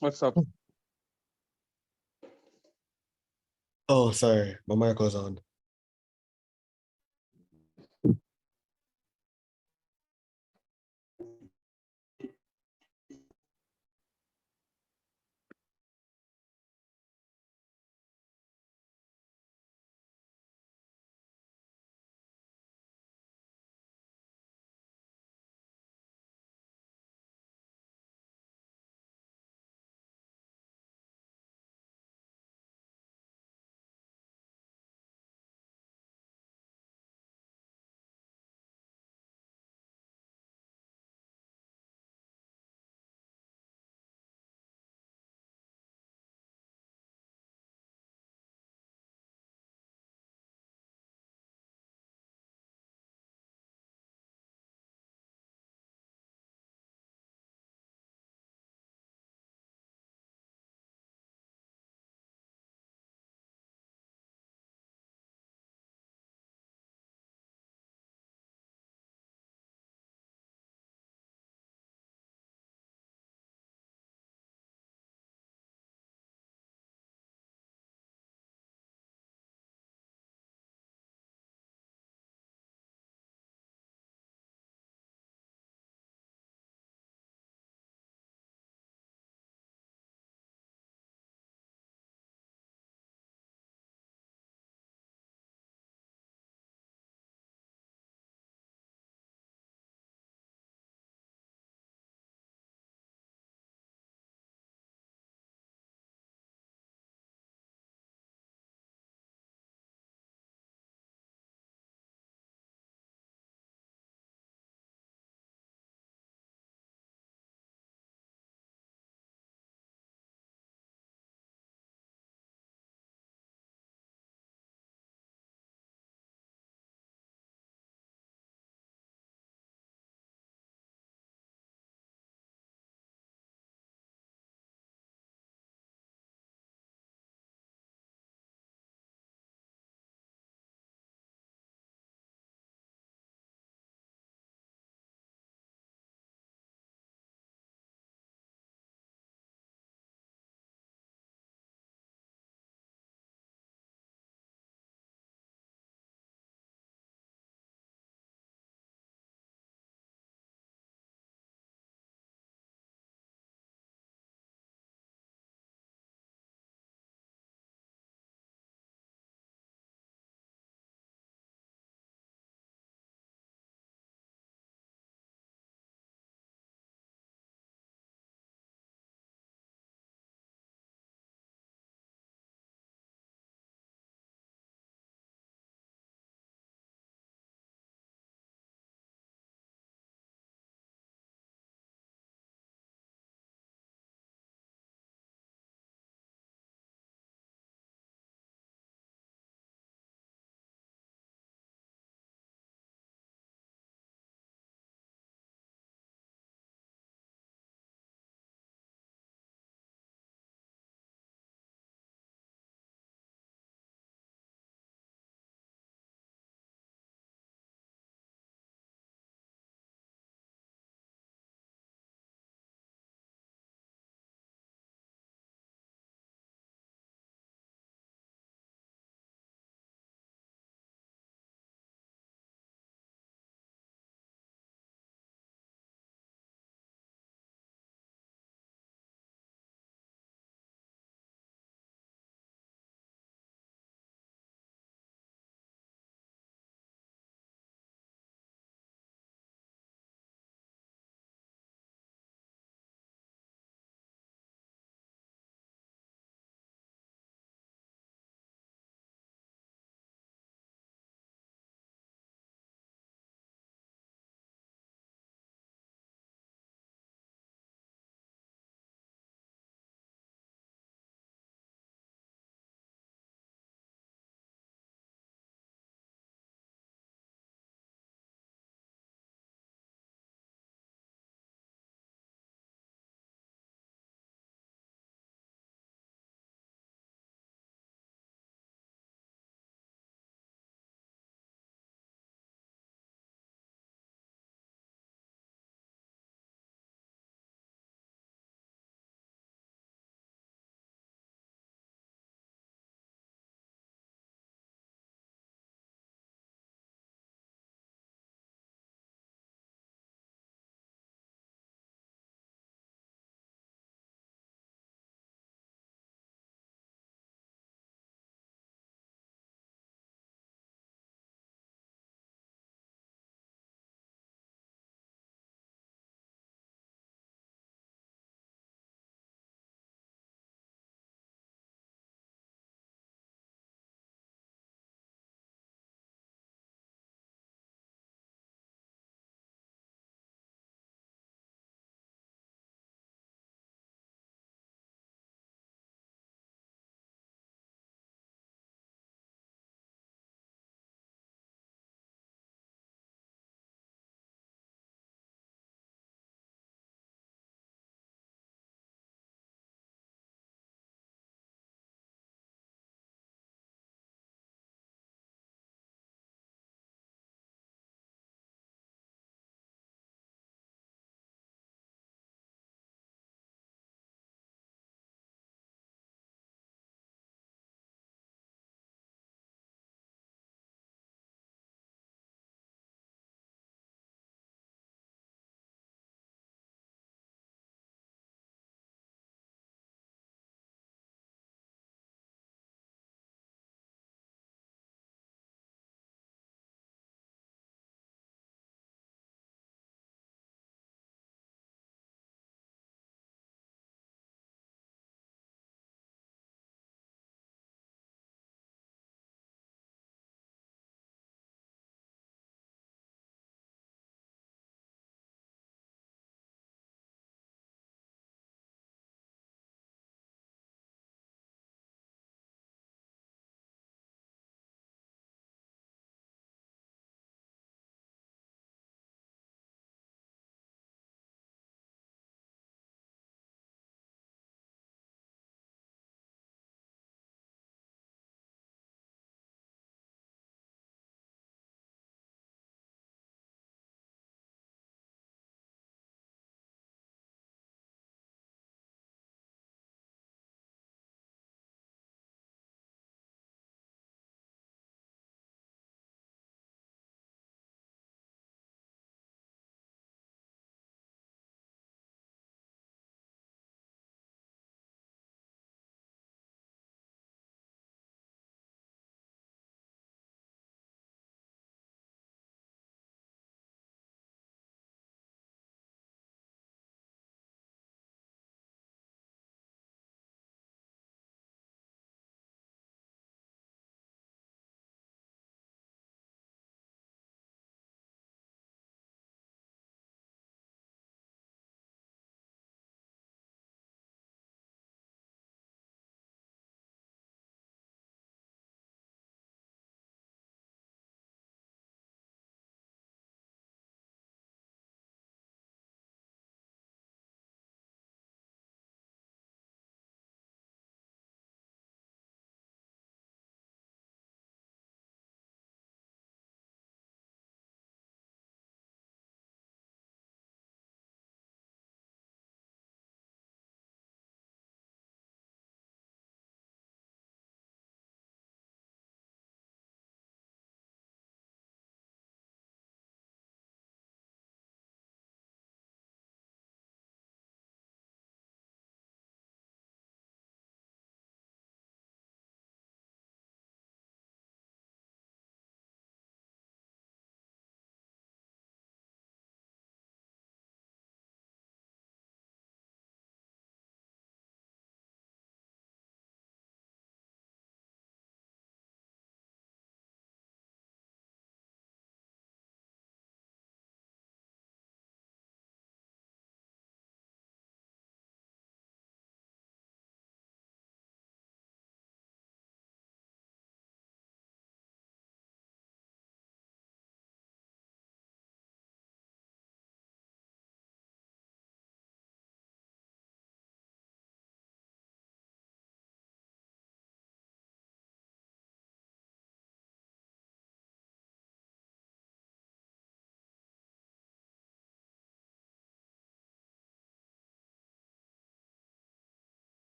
What's up? Oh, sorry, my mic was on.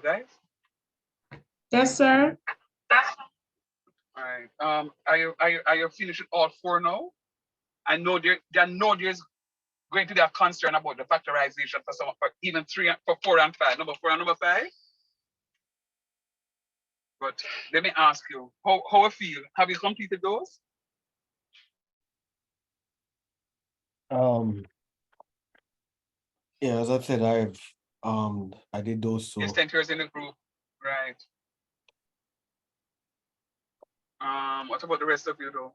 guys? Yes, sir. All right. Are you finished with all four now? I know there's going to be a concern about the factorization for some, for even for 4 and 5, number 4 and number 5. But let me ask you, how you feel? Have you completed those? Yeah, as I said, I did those You two. sent yours in the group, right? What about the rest of you though?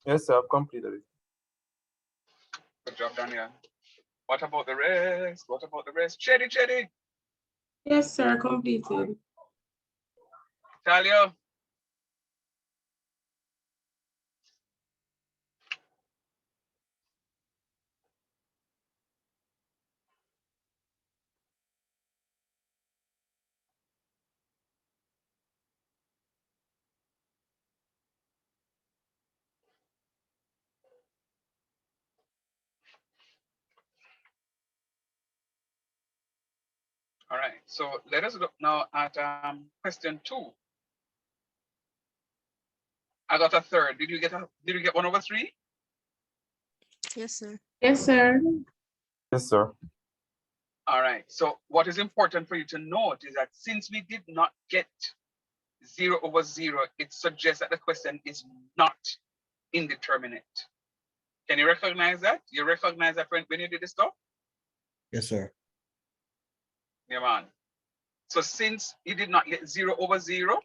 Yes, sir, I've completed it. Good job, Daniel. What about the rest? What about the rest? Chetty. Yes, sir. Completed. Talia. All right, so let us look now at question 2. I got a third. Did you get 1/3? Yes, sir. Yes, sir. Yes, sir. All right, so what is important for you to note is that since we did not get 0/0, it suggests that the question is not indeterminate. Can you recognize that? You recognize that when you did this stuff? Yes, sir. Yeah, man. So since you did not get 0/0,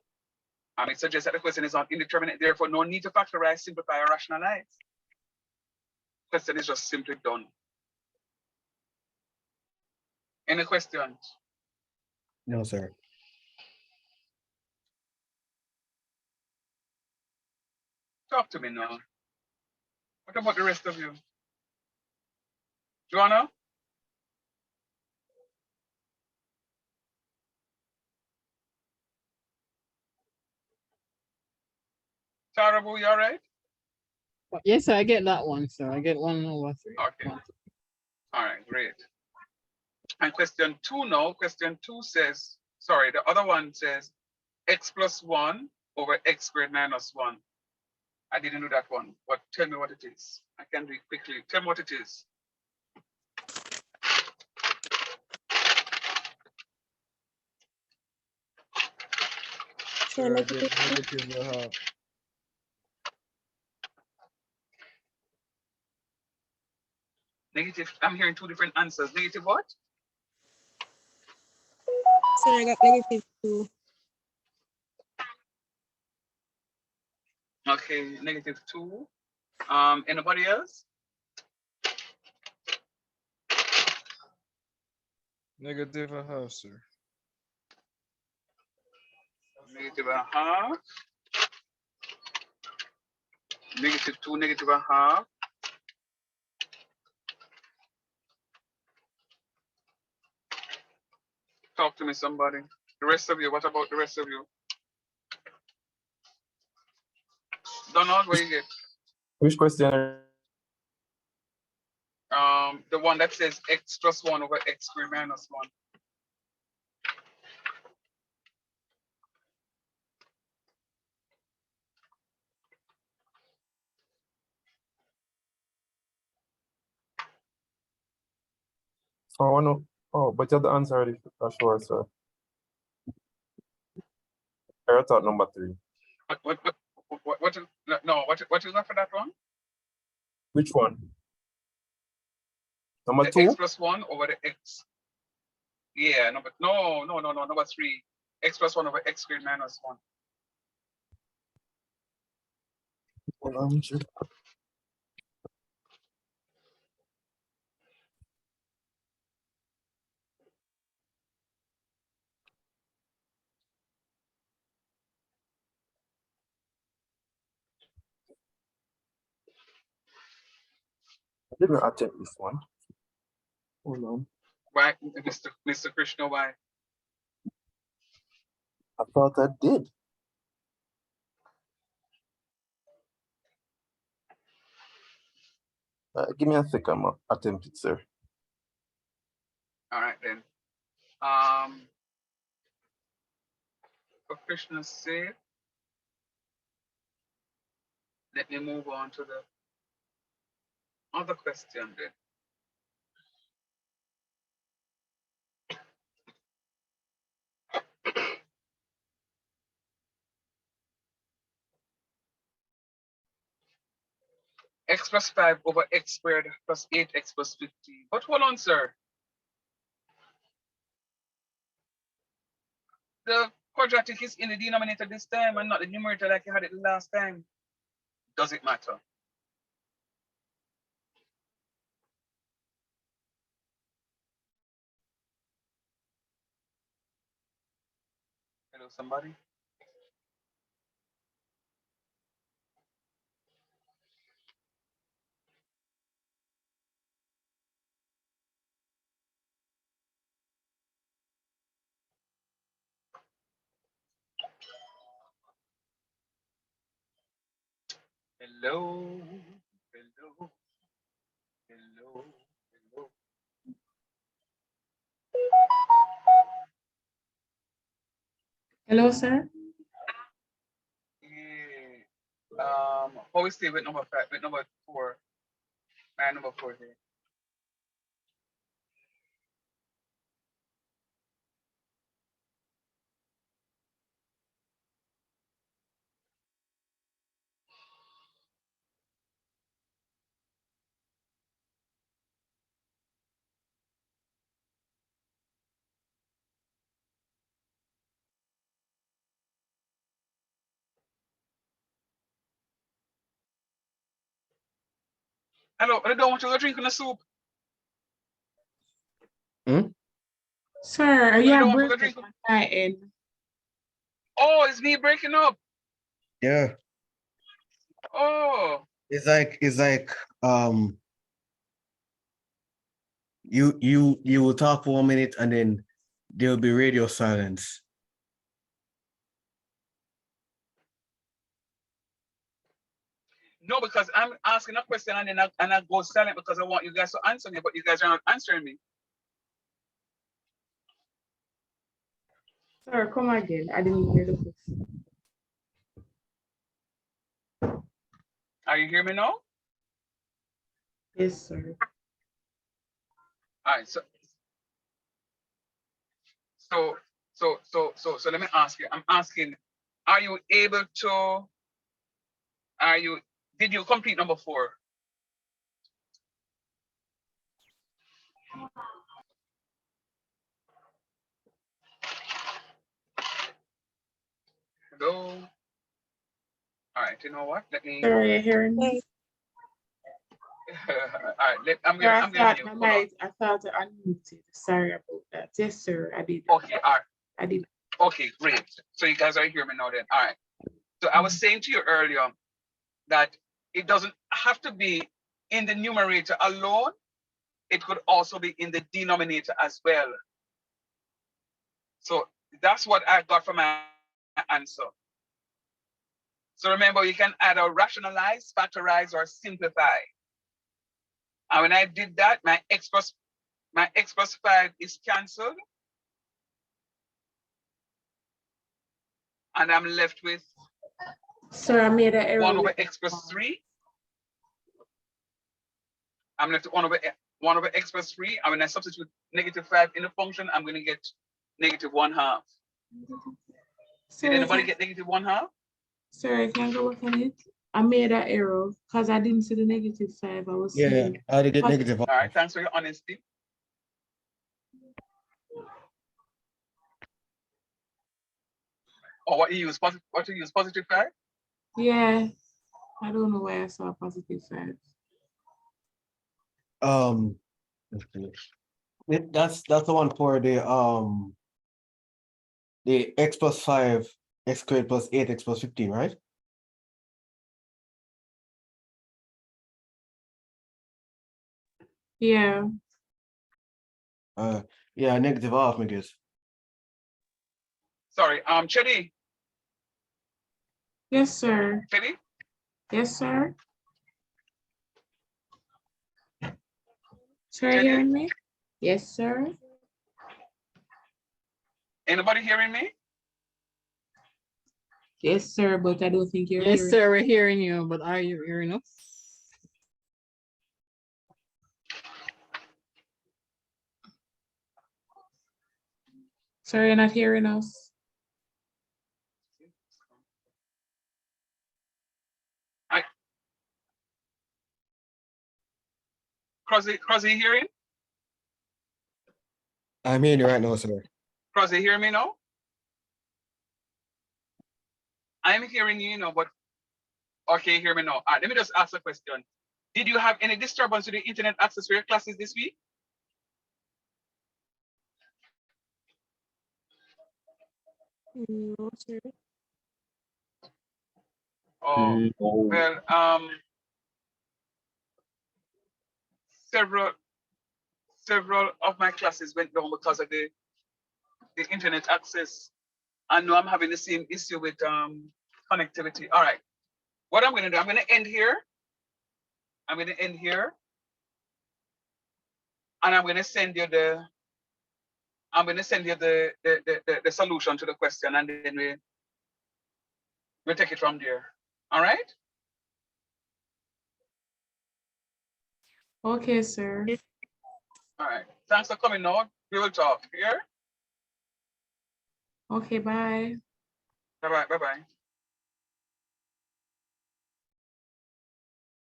it suggests that the question is not indeterminate, therefore no need to factorize, simplify, or rationalize. Question is just simply done. Any questions? No, sir. Talk to me now. What about the rest of you? Joanna? Tarabu, you all right? Yes, sir, I get that one, sir. I get 1/3. Okay. All right, great. And question 2 now, question 2 says, sorry, the other one says x plus 1 over x squared minus 1. I didn't do that one, but tell me what it is. I can do it quickly. Tell me what it is. So negative. Negative, I'm hearing 2 different answers. Negative what? So I got -2. Okay, -2. Anybody else? -1/2, sir. -1/2. -2, -1/2. Talk to me, somebody. The rest of you, what about the rest of you? Donald, where you get? Which question? The one that says x plus 1 over x squared minus 1. So I want to, oh, but you have the answer already, sure, sir. I thought number 3. What is, no, what is that for that one? Which one? Number The 2? x plus 1 over the x. Yeah, number 3. X plus 1 over x squared minus 1. Hold on, sure. I didn't attempt this one. Hold on. Why, Mr. Krishna, why? I thought I did. Give me a second, I'm attempt it, sir. All right then. For Krishna's sake, let me move on to the other question then. X plus 5 over x squared plus 8x plus 15. But hold on, sir. The quadratic is in the denominator this time and not the numerator like you had it last time. Does it matter? Hello, somebody? Hello, hello, hello, hello. Hello, sir. Yeah. How we stay with number 5, with number 4? My number 4 here. Hello, I don't want you to drink in the soup. Sir, I you don't are want you to breaking drink. on my end. Oh, it's me breaking up. Yeah. Oh, It's like you will talk for 1 minute and then there'll be radio silence. no, because I'm asking a question and then I go silent because I want you guys to answer me, but you guys are not answering me. Sir, come again. I didn't hear the question. Are you hearing me now? Yes, sir. All right, so let me ask you. I'm asking, are you able to, did you complete number 4? Hello? All right, you know what? Let me, Sir, are you hearing me? all right, I'm Sir, I gonna thought mute. my Hold on. mic, I thought I unmuted. Sorry about that. Yes, sir, I did. Okay, all right. I did. Okay, great. So you guys are hearing me now then. All right. So I was saying to you earlier that it doesn't have to be in the numerator alone. It could also be in the denominator as well. So that's what I got from my answer. So remember, you can either rationalize, factorize, or simplify. And when I did that, my x plus 5 is canceled. And I'm left with Sir, I made an error. 1 over x plus 3. I'm left with 1 over x plus 3. And when I substitute -5 in the function, I'm going to get -1/2. Did anybody get -1/2? Sir, I can go back on it. I made an error because I didn't see the -5. I was Yeah, seeing. I did get negative. All right, thanks for your honesty. Oh, what you use? What you use? +5? Yeah, I don't know why I saw +5. That's the one for the x plus 5, x squared plus 8x plus 15, right? Yeah. Yeah, -1/2, I guess. Sorry, Chedi. Yes, sir. Chedi? Yes, sir. Sir, Chedi? hearing me? Yes, sir. Anybody hearing me? Yes, sir, but I don't think you're Yes, hearing. sir, we're hearing you, but are you hearing us? Sir, you're not hearing us. Crosby hearing? I'm hearing you right now, sir. Crosby, hear me now? I'm hearing you now, but okay, hear me now. All right, let me just ask a question. Did you have any disturbance to the internet access for your classes this week? No, sir. Oh, well, several of my classes went down because of the internet access. I know I'm having the same issue with connectivity. All right, what I'm gonna do, I'm gonna end here. I'm gonna end here. And I'm gonna send you the solution to the question, and then we'll take it from there. All right? Okay, sir. All right. Thanks for coming now. We will talk here. Okay, bye. Bye-bye. Bye-bye.